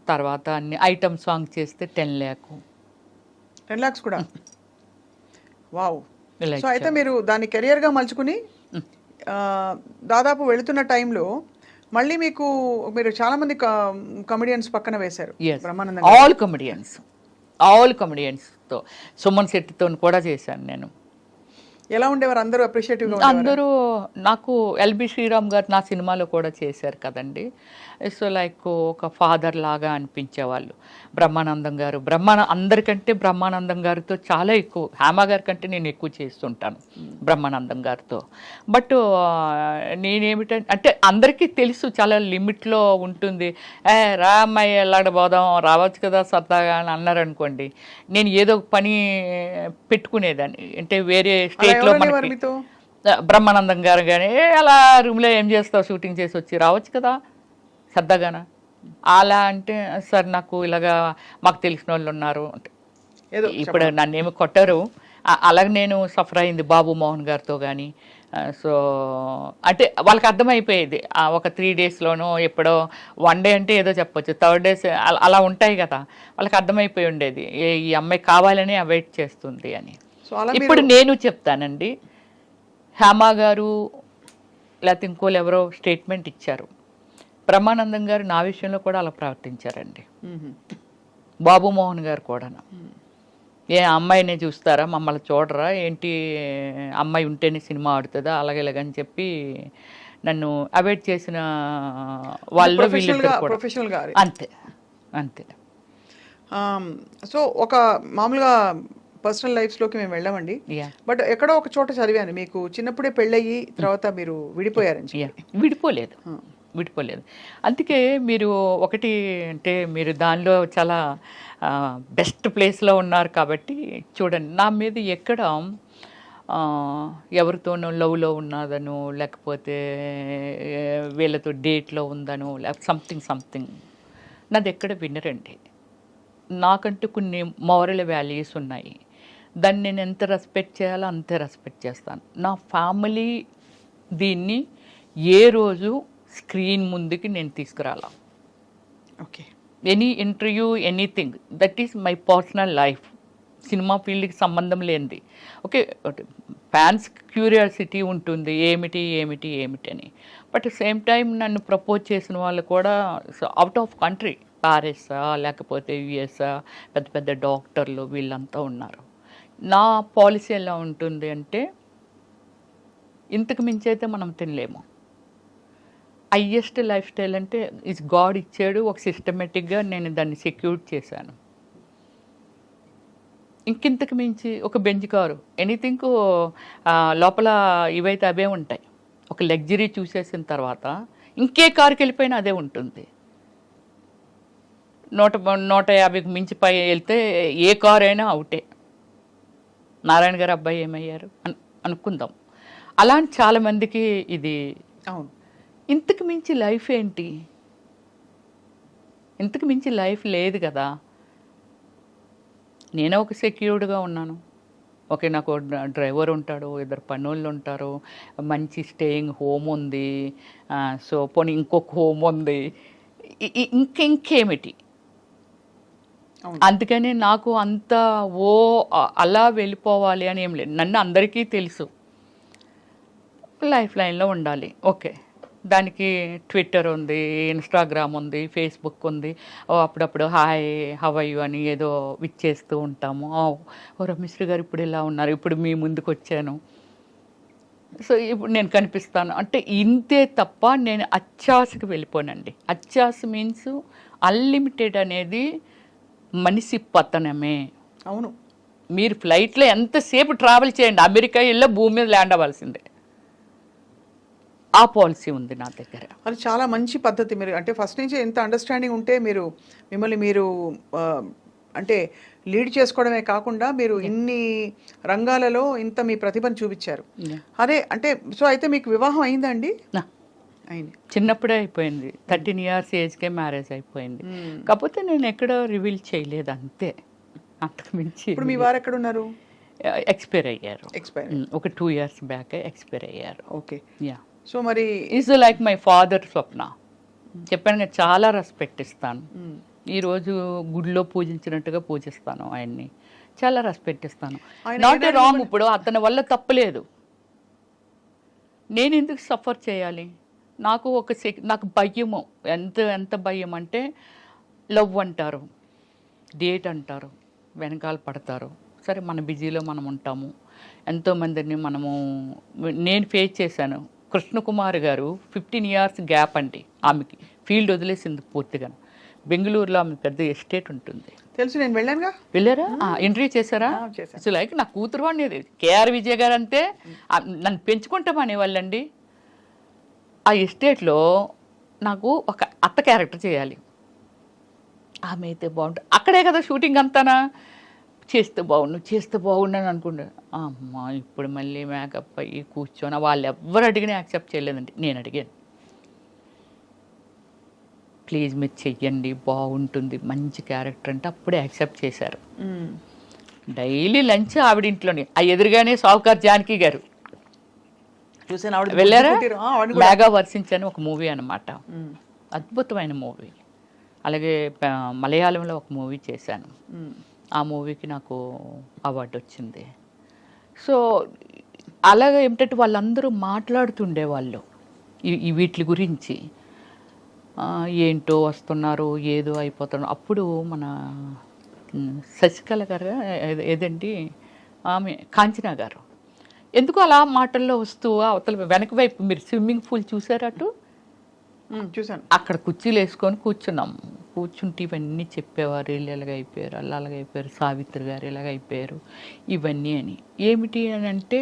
తర్వాత అన్ని ఐటమ్ సాంగ్ చేస్తే 10 lakh. 10 lakhs కూడా. వావ్. సో అయితే మీరు దాన్ని కెరియర్గా మలుచుకుని దాదాపు వెళుతున్న టైంలో మళ్ళీ మీరు చాలా మంది కమెడియన్స్ పక్కన వేశారు. బ్రహ్మానందం ఆల్ కమెడియన్స్తో, సుమన్ శెట్టితో కూడా చేశాను నేను. ఎలా ఉండేవారు అందరూ? అప్రిషియేటివ్గా అందరూ. నాకు ఎల్బి శ్రీరామ్ గారు నా సినిమాలో కూడా చేశారు కదండి. సో లైక్ ఒక ఫాదర్ లాగా అనిపించేవాళ్ళు. బ్రహ్మానందం గారు, అందరికంటే బ్రహ్మానందం గారితో చాలా ఎక్కువ, హేమ గారి కంటే నేను ఎక్కువ చేస్తుంటాను బ్రహ్మానందం గారితో. బట్ నేనేమిటంటే అంటే అందరికీ తెలుసు చాలా లిమిట్లో ఉంటుంది. రా అమ్మాయి వెళ్ళాడబోదాం, రావచ్చు కదా సరదాగా అని అన్నారనుకోండి, నేను ఏదో పని పెట్టుకునేదాన్ని. అంటే వేరే స్టేట్లో బ్రహ్మానందం గారు కానీ అలా రూమ్లో ఏం చేస్తావు, షూటింగ్ చేసి వచ్చి రావచ్చు కదా సరదాగాన. అలా అంటే సార్ నాకు ఇలాగా మాకు తెలిసిన వాళ్ళు ఉన్నారు అంటే, ఏదో ఇప్పుడు నన్ను ఏమి కొట్టరు. అలాగే నేను సఫర్ అయింది బాబు మోహన్ గారితో కానీ. సో అంటే వాళ్ళకి అర్థమైపోయేది ఒక 3 డేస్లోనో ఎప్పుడో 1 డే అంటే ఏదో చెప్పొచ్చు, 3rd డేస్ అలా ఉంటాయి కదా, వాళ్ళకి అర్థమైపోయి ఉండేది ఈ అమ్మాయి కావాలని అవాయిడ్ చేస్తుంది అని. సో అలా ఇప్పుడు నేను చెప్తానండి, హేమా గారు లేకపోతే ఇంకోళ్ళు ఎవరో స్టేట్మెంట్ ఇచ్చారు, బ్రహ్మానందం గారు నా విషయంలో కూడా అలా ప్రవర్తించారండి. బాబు మోహన్ గారు కూడా ఏ అమ్మాయిని చూస్తారా, మమ్మల్ని చూడరా ఏంటి, అమ్మాయి ఉంటేనే సినిమా ఆడుతుందా అలాగే ఇలాగని చెప్పి నన్ను అవాయిడ్ చేసిన వాళ్ళు ప్రొఫెషనల్ గా అంతే అంతే. సో ఒక మామూలుగా పర్సనల్ లైఫ్స్లోకి మేము వెళ్ళామండి, బట్ ఎక్కడో ఒక చోట చదివాను మీకు చిన్నప్పుడే పెళ్ళయ్యి తర్వాత మీరు విడిపోయారని చెప్పి. విడిపోలేదు. అందుకే మీరు ఒకటి అంటే మీరు దానిలో చాలా బెస్ట్ ప్లేస్లో ఉన్నారు కాబట్టి చూడండి, నా మీద ఎక్కడ ఎవరితోనో లవ్లో ఉన్నదను, లేకపోతే వీళ్ళతో డేట్లో ఉందను, లేకపోతే సంథింగ్ నాది ఎక్కడ వినరండి. నాకంటూ కొన్ని మోరల్ వాల్యూస్ ఉన్నాయి, దాన్ని నేను ఎంత రెస్పెక్ట్ చేయాలో అంతే రెస్పెక్ట్ చేస్తాను. నా ఫ్యామిలీ దీన్ని ఏ రోజు స్క్రీన్ ముందుకి నేను తీసుకురాలా. Okay, any interview anything that is my personal life, cinema ఫీల్డ్కి సంబంధం లేనిది. ఓకే, ఫ్యాన్స్ క్యూరియాసిటీ ఉంటుంది ఏమిటి ఏమిటి ఏమిటి అని, బట్ సేమ్ టైం నన్ను ప్రపోజ్ చేసిన వాళ్ళు కూడా అవుట్ ఆఫ్ కంట్రీ, ప్యారిసా లేకపోతే యుఎస్ఆ, పెద్ద పెద్ద డాక్టర్లు వీళ్ళంతా ఉన్నారు. నా పాలసీ ఎలా ఉంటుంది అంటే, ఇంతకు మించి అయితే మనం తినలేము. హయ్యెస్ట్ లైఫ్ స్టైల్ అంటే ఇస్ గాడ్ ఇచ్చాడు, ఒక సిస్టమేటిక్గా నేను దాన్ని సెక్యూర్ చేశాను. ఇంకింతకు మించి ఒక బెంచ్ కారు ఎనీథింగ్ లోపల ఇవైతే అవే ఉంటాయి. ఒక లగ్జరీ చూసేసిన తర్వాత ఇంకే కారుకి వెళ్ళిపోయినా అదే ఉంటుంది. 150కి మించి పై వెళ్తే ఏ కారు అయినా అవుటే. నారాయణ గారు అబ్బాయి ఏమయ్యారు అనుకుందాం. అలాంటి చాలామందికి ఇది. అవును, ఇంతకు మించి లైఫ్ ఏంటి, ఇంతకు మించి లైఫ్ లేదు కదా. నేనే ఒక సెక్యూర్డ్గా ఉన్నాను. ఓకే, నాకు డ్రైవర్ ఉంటాడు, 2 పనులు ఉంటారు, మంచి స్టేయింగ్ హోమ్ ఉంది, సో పోనీ ఇంకొక హోమ్ ఉంది, ఇంకేమిటి. అందుకని నాకు అంత అలా వెళ్ళిపోవాలి అని ఏం లేదు. నన్ను అందరికీ తెలుసు, లైఫ్ లైన్లో ఉండాలి. ఓకే, దానికి ట్విట్టర్ ఉంది, ఇన్స్టాగ్రామ్ ఉంది, ఫేస్బుక్ ఉంది. అప్పుడప్పుడు హాయ్ హవ్ యు అని ఏదో విచ్చేస్తూ ఉంటాము. ఓ రమేశ్వరి గారు ఇప్పుడు ఇలా ఉన్నారు, ఇప్పుడు మీ ముందుకు వచ్చాను, సో ఇప్పుడు నేను కనిపిస్తాను అంటే ఇంతే తప్ప నేను అత్యాశకు వెళ్ళిపోనండి. అత్యాశ మీన్స్ అన్లిమిటెడ్ అనేది మనిషి పతనమే. అవును, మీరు ఫ్లైట్లో ఎంతసేపు ట్రావెల్ చేయండి, అమెరికా వెళ్ళి భూమి మీద ల్యాండ్ అవ్వాల్సిందే. ఆ పాలసీ ఉంది నా దగ్గర. అది చాలా మంచి పద్ధతి. మీరు అంటే ఫస్ట్ నుంచి ఎంత అండర్స్టాండింగ్ ఉంటే మీరు మిమ్మల్ని మీరు అంటే లీడ్ చేసుకోవడమే కాకుండా మీరు ఇన్ని రంగాలలో ఇంత మీ ప్రతిభను చూపించారు. అదే అంటే సో అయితే మీకు వివాహం అయిందండి? అయింది, చిన్నప్పుడే అయిపోయింది. 13 years ఏజ్కే మ్యారేజ్ అయిపోయింది. కాకపోతే నేను ఎక్కడ రివీల్ చేయలేదు అంతే, అంతకు మించి. ఇప్పుడు మీ వారు ఎక్కడ ఉన్నారు? ఎక్స్పైర్ అయ్యారు. ఒక 2 years బ్యాక్ ఎక్స్పైర్ అయ్యారు. Okay, yeah. సో మరి ఈజ్ లైక్ మై ఫాదర్ స్వప్న. చెప్పాను కదా, చాలా రెస్పెక్ట్ ఇస్తాను. ఈరోజు గుడిలో పూజించినట్టుగా పూజిస్తాను ఆయన్ని, చాలా రెస్పెక్ట్ ఇస్తాను. Not a wrong. ఇప్పుడు అతని వల్ల తప్పలేదు, నేను ఎందుకు సఫర్ చేయాలి? నాకు నాకు భయము, ఎంత భయం అంటే, లవ్ అంటారు, డేట్ అంటారు, వెనకాల పడతారు. సరే, మన బిజీలో మనం ఉంటాము, ఎంతోమందిని నేను ఫేస్ చేశాను. కృష్ణకుమార్ గారు 15 years గ్యాప్ అండి, ఆమెకి ఫీల్డ్ వదిలేసింది పూర్తిగా. బెంగళూరులో ఆమె పెద్ద ఎస్టేట్ ఉంటుంది, తెలుసు, నేను వెళ్ళానుగా. వెళ్ళారా? ఇంటర్వ్యూ చేశారా? అసలు లైక్ నా కూతురు వాడిని కేఆర్ విజయ్ గారు అంతే నన్ను పెంచుకుంటామనే వాళ్ళండి. ఆ ఎస్టేట్లో నాకు ఒక అత్త క్యారెక్టర్ చేయాలి, ఆమె అయితే బాగుంటుంది. అక్కడే కదా షూటింగ్ అంతానా, చేస్తే బాగుండు అని అనుకుంటా. అమ్మ ఇప్పుడు మళ్ళీ మేకప్ అయ్యి కూర్చొని వాళ్ళు ఎవ్వరు అడిగినా యాక్సెప్ట్ చేయలేదండి. నేను అడిగాను, ప్లీజ్ మీరు చెయ్యండి బాగుంటుంది మంచి క్యారెక్టర్ అంటే అప్పుడే యాక్సెప్ట్ చేశారు. డైలీ లంచ్ ఆవిడ ఇంట్లోనే, ఆ ఎదురుగానే సావుకార్ జానకి గారు చూసాను ఆవిడ వెళ్ళారా? పుట్టిరు. ఆవిడ కూడా. మేఘా వర్షించని ఒక మూవీ అనమాట, అద్భుతమైన మూవీ. అలాగే మలయాళంలో ఒక మూవీ చేశాను, ఆ మూవీకి నాకు అవార్డు వచ్చింది. సో అలాగే ఏమిటంటే వాళ్ళందరూ మాట్లాడుతుండేవాళ్ళు ఈ వీటి గురించి, ఏంటో వస్తున్నారు ఏదో అయిపోతున్నారు. అప్పుడు మన శశికళ గారు ఏదండి ఆమె కాంచనా గారు ఎందుకు అలా మాటల్లో వస్తూ అవతల వెనక వైపు మీరు స్విమ్మింగ్ పూల్ చూసారా అటు చూసాను, అక్కడ కుర్చీలు వేసుకొని కూర్చున్నాము. కూర్చుంటే ఇవన్నీ చెప్పేవారు, వీళ్ళు ఎలాగైపోయారు అలా అలాగైపోయారు, సావిత్రి గారు ఎలాగైపోయారు ఇవన్నీ అని. ఏమిటి అని అంటే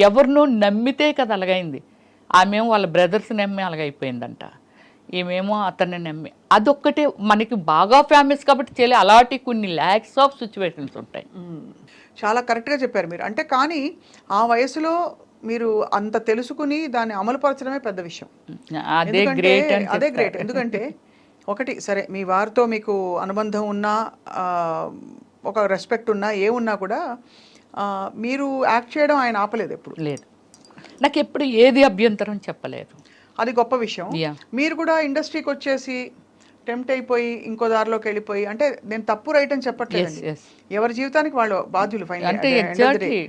ఎవరినో నమ్మితే కదా అలాగైంది. ఆమెమో వాళ్ళ బ్రదర్స్ నమ్మి అలాగైపోయిందంట, ఈమెమో అతన్ని నమ్మి. అదొక్కటే మనకి బాగా ఫేమస్ కాబట్టి చేయలే, అలాంటి కొన్ని ల్యాక్స్ ఆఫ్ సిచ్యువేషన్స్ ఉంటాయి. చాలా కరెక్ట్గా చెప్పారు మీరు. అంటే కానీ ఆ వయసులో మీరు అంత తెలుసుకుని దాన్ని అమలుపరచడమే పెద్ద విషయం. అదే గ్రేట్. అదే గ్రేట్. ఎందుకంటే ఒకటి సరే మీ వారితో మీకు అనుబంధం ఉన్నా, ఒక రెస్పెక్ట్ ఉన్నా, ఏమున్నా కూడా మీరు యాక్ట్ చేయడం ఆయన ఆపలేదు ఎప్పుడు. లేదు, నాకు ఎప్పుడు ఏది అభ్యంతరం చెప్పలేదు. అది గొప్ప విషయం. మీరు కూడా ఇండస్ట్రీకి వచ్చేసి టెంప్ట్ అయిపోయి ఇంకో దారిలోకి వెళ్ళిపోయి, అంటే నేను తప్పు రైట్ అని చెప్పట్లేదండి, ఎవరి జీవితానికి వాళ్ళు బాధ్యులు.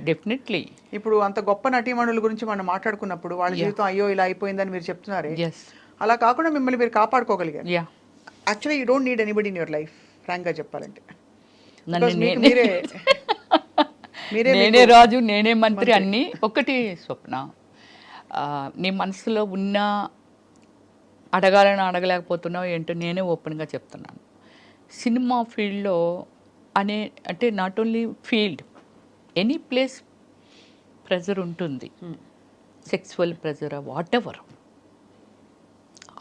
డెఫినెట్లీ ఇప్పుడు అంత గొప్ప నటీమణుల గురించి మనం మాట్లాడుకున్నప్పుడు వాళ్ళ జీవితం అయ్యో ఇలా అయిపోయిందని మీరు చెప్తున్నారే, అలా కాకుండా మిమ్మల్ని మీరు కాపాడుకోగలిగారు. Actually you don't need anybody in your life, ఫ్రాంక్గా చెప్పాలంటే. నేనే రాజు నేనే మంత్రి అన్ని. ఒకటి స్వప్న, నీ మనసులో ఉన్న అడగాలని అడగలేకపోతున్నావు ఏంటో నేనే ఓపెన్గా చెప్తున్నాను. సినిమా ఫీల్డ్లో అంటే not only field, any place pressure ఉంటుంది, sexual pressure whatever,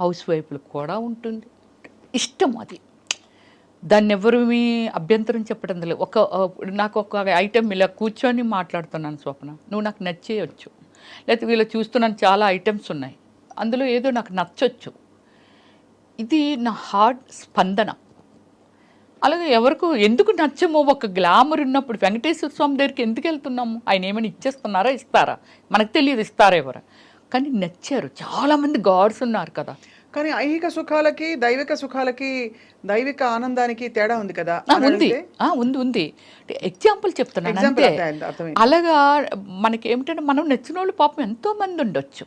house వైఫ్లకు కూడా ఉంటుంది. ఇష్టం అది, దాన్ని ఎవరు మీ అభ్యంతరం చెప్పడం లేదు. నాకు ఒక ఐటెం ఇలా కూర్చొని మాట్లాడుతున్నాను స్వప్న, నువ్వు నాకు నచ్చేయచ్చు, లేకపోతే వీళ్ళు చూస్తున్నాను చాలా ఐటమ్స్ ఉన్నాయి, అందులో ఏదో నాకు నచ్చొచ్చు, ఇది నా హార్ట్ స్పందన. అలాగే ఎవరికి ఎందుకు నచ్చమో, ఒక గ్లామర్ ఉన్నప్పుడు వెంకటేశ్వర స్వామి దగ్గరికి ఎందుకు వెళ్తున్నాము, ఆయన ఏమైనా ఇచ్చేస్తున్నారా, ఇస్తారా మనకు తెలియదు, ఇస్తారా ఎవరు, కానీ నచ్చారు. చాలామంది గాడ్స్ ఉన్నారు కదా. కానీ ఐహిక సుఖాలకి దైవిక సుఖాలకి, దైవిక ఆనందానికి తేడా ఉంది కదా. ఉంది ఎగ్జాంపుల్ చెప్తున్నాను అంతే. అలాగా మనకి ఏమిటంటే మనం నచ్చిన వాళ్ళు పాపం ఎంతో మంది ఉండొచ్చు,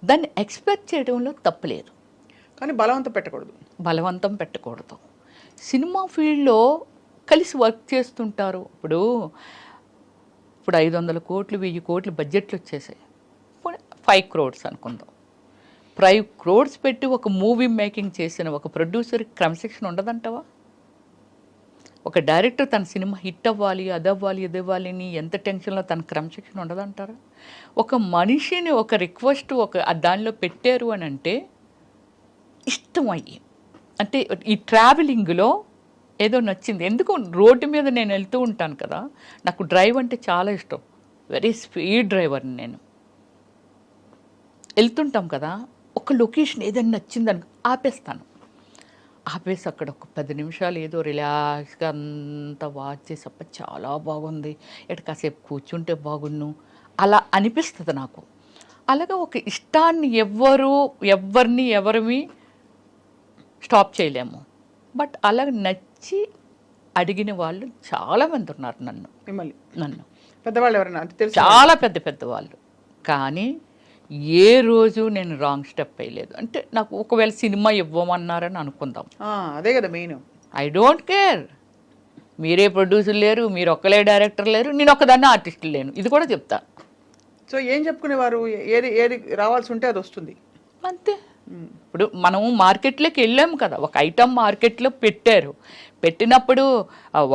దాన్ని ఎక్స్పెక్ట్ చేయడంలో తప్పులేదు, కానీ బలవంతం పెట్టకూడదు. సినిమా ఫీల్డ్లో కలిసి వర్క్ చేస్తుంటారు. ఇప్పుడు 500 కోట్లు 1000 కోట్లు బడ్జెట్లు వచ్చేసాయి, 5 crores అనుకుందాం. 5 crores పెట్టి ఒక మూవీ మేకింగ్ చేసిన ఒక ప్రొడ్యూసర్కి క్రమశిక్షణ ఉండదంటావా? ఒక డైరెక్టర్ తన సినిమా హిట్ అవ్వాలి, అదవ్వాలి, ఇదవ్వాలి అని ఎంత టెన్షన్లో తన క్రమశిక్షణ ఉండదంటారా? ఒక మనిషిని ఒక రిక్వెస్ట్ దానిలో పెట్టారు అని అంటే ఇష్టం అయ్యి, అంటే ఈ ట్రావెలింగ్లో ఏదో నచ్చింది. ఎందుకు రోడ్డు మీద నేను వెళ్తూ ఉంటాను కదా, నాకు డ్రైవ్ అంటే చాలా ఇష్టం, వెరీ స్పీడ్ డ్రైవర్ని నేను. వెళ్తుంటాం కదా, ఒక లొకేషన్ ఏదైనా నచ్చిందని ఆపేసి అక్కడ ఒక 10 నిమిషాలు ఏదో రిలాక్స్గా అంతా వాచ్ చేసి అప్ప చాలా బాగుంది, ఎటు కాసేపు కూర్చుంటే బాగున్ను అలా అనిపిస్తుంది నాకు. అలాగే ఒక ఇష్టాన్ని ఎవరిని స్టాప్ చేయలేము. బట్ అలా నచ్చి అడిగిన వాళ్ళు చాలామంది ఉన్నారు నన్ను పెద్దవాళ్ళు ఎవరైనా చాలా పెద్దవాళ్ళు. కానీ ఏ రోజు నేను రాంగ్ స్టెప్ వేయలేదు. అంటే నాకు ఒకవేళ సినిమా ఇవ్వమన్నారని అనుకుందాం, అదే కదా మెయిన్, ఐ డోంట్ కేర్. మీరే ప్రొడ్యూసర్ లేరు, మీరు ఒక్కలే డైరెక్టర్ లేరు, నేను ఒక్కదాన్ని ఆర్టిస్ట్ లేను, ఇది కూడా చెప్తా. సో ఏం చెప్పుకునేవారు, ఏది రావాల్సి ఉంటే అది వస్తుంది అంతే. ఇప్పుడు మనము మార్కెట్లోకి వెళ్ళాము కదా, ఒక ఐటమ్ మార్కెట్లో పెట్టినప్పుడు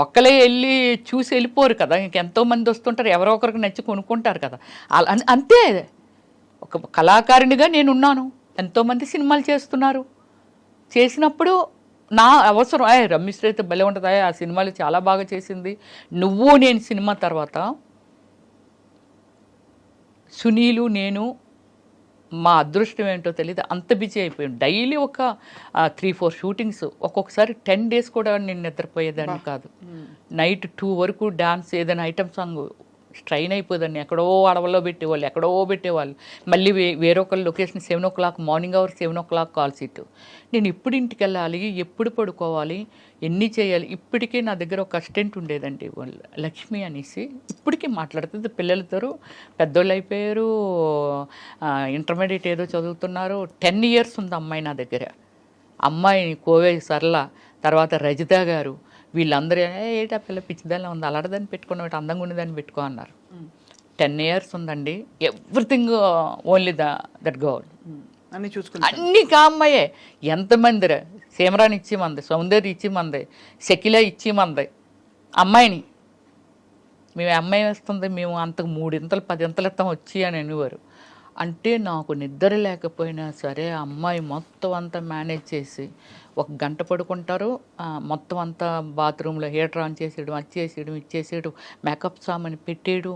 ఒక్కలే వెళ్ళి చూసి వెళ్ళిపోరు కదా, ఇంకెంతోమంది వస్తుంటారు, ఎవరో ఒకరికి నచ్చి కొనుక్కుంటారు కదా. అంతే, ఒక కళాకారునిగా నేనున్నాను, ఎంతోమంది సినిమాలు చేస్తున్నారు, చేసినప్పుడు నా అవసరం రమ్యశ్రీ అయితే భలే ఉంటుంది, ఆ సినిమాలు చాలా బాగా చేసింది. నువ్వు నేను సినిమా తర్వాత సునీలు నేను మా అదృష్టం ఏంటో తెలియదు, అంత బిజీ అయిపోయాం. డైలీ ఒక 3-4 షూటింగ్స్, ఒక్కొక్కసారి 10 days కూడా నేను నిద్రపోయేదాన్ని కాదు. నైట్ 2 వరకు డాన్స్, ఏదైనా ఐటమ్ సాంగ్ స్ట్రైన్ అయిపోదాన్ని. ఎక్కడో అడవుల్లో పెట్టేవాళ్ళు, ఎక్కడో పెట్టేవాళ్ళు. మళ్ళీ వేరొకరు location 7 o'clock, morning hour 7 o'clock call sheet. నేను ఎప్పుడు ఇంటికి వెళ్ళాలి, ఎప్పుడు పడుకోవాలి, ఎన్ని చేయాలి. ఇప్పటికీ నా దగ్గర ఒక అసిస్టెంట్ ఉండేదండి, లక్ష్మి అనేసి. ఇప్పటికీ మాట్లాడుతుంది. పిల్లలతో పెద్దోళ్ళు అయిపోయారు, ఇంటర్మీడియట్ ఏదో చదువుతున్నారు. 10 years ఉంది అమ్మాయి నా దగ్గర. అమ్మాయి కోవే సరళ, తర్వాత రజిత గారు, వీళ్ళందరూ ఏటా పిల్ల పిచ్చిదాన్ని ఉంది, అలాడదాన్ని పెట్టుకున్న అందంగా ఉండేదాన్ని పెట్టుకో అన్నారు. 10 years ఉందండి. Everything only that girl. అన్ని చూసుకుంటా అన్ని కామ్మాయే. ఎంతమంది సీమరాని ఇచ్చి మంది, సౌందర్య ఇచ్చి మంది, శకిల ఇచ్చి మంది. అమ్మాయిని మేము అమ్మాయి వేస్తుంది, మేము అంతకు 3 ఇంతలు 10 ఇంతలు ఇస్తాం వచ్చి అని అనేవారు. అంటే నాకు నిద్ర లేకపోయినా సరే అమ్మాయి మొత్తం అంతా మేనేజ్ చేసి 1 గంట పడుకుంటారు, మొత్తం అంతా బాత్రూంలో హీటర్ ఆన్ చేసేయడం, అది చేసేయడం, ఇది చేసేయడం, మేకప్ సామాన్ పెట్టేయడం.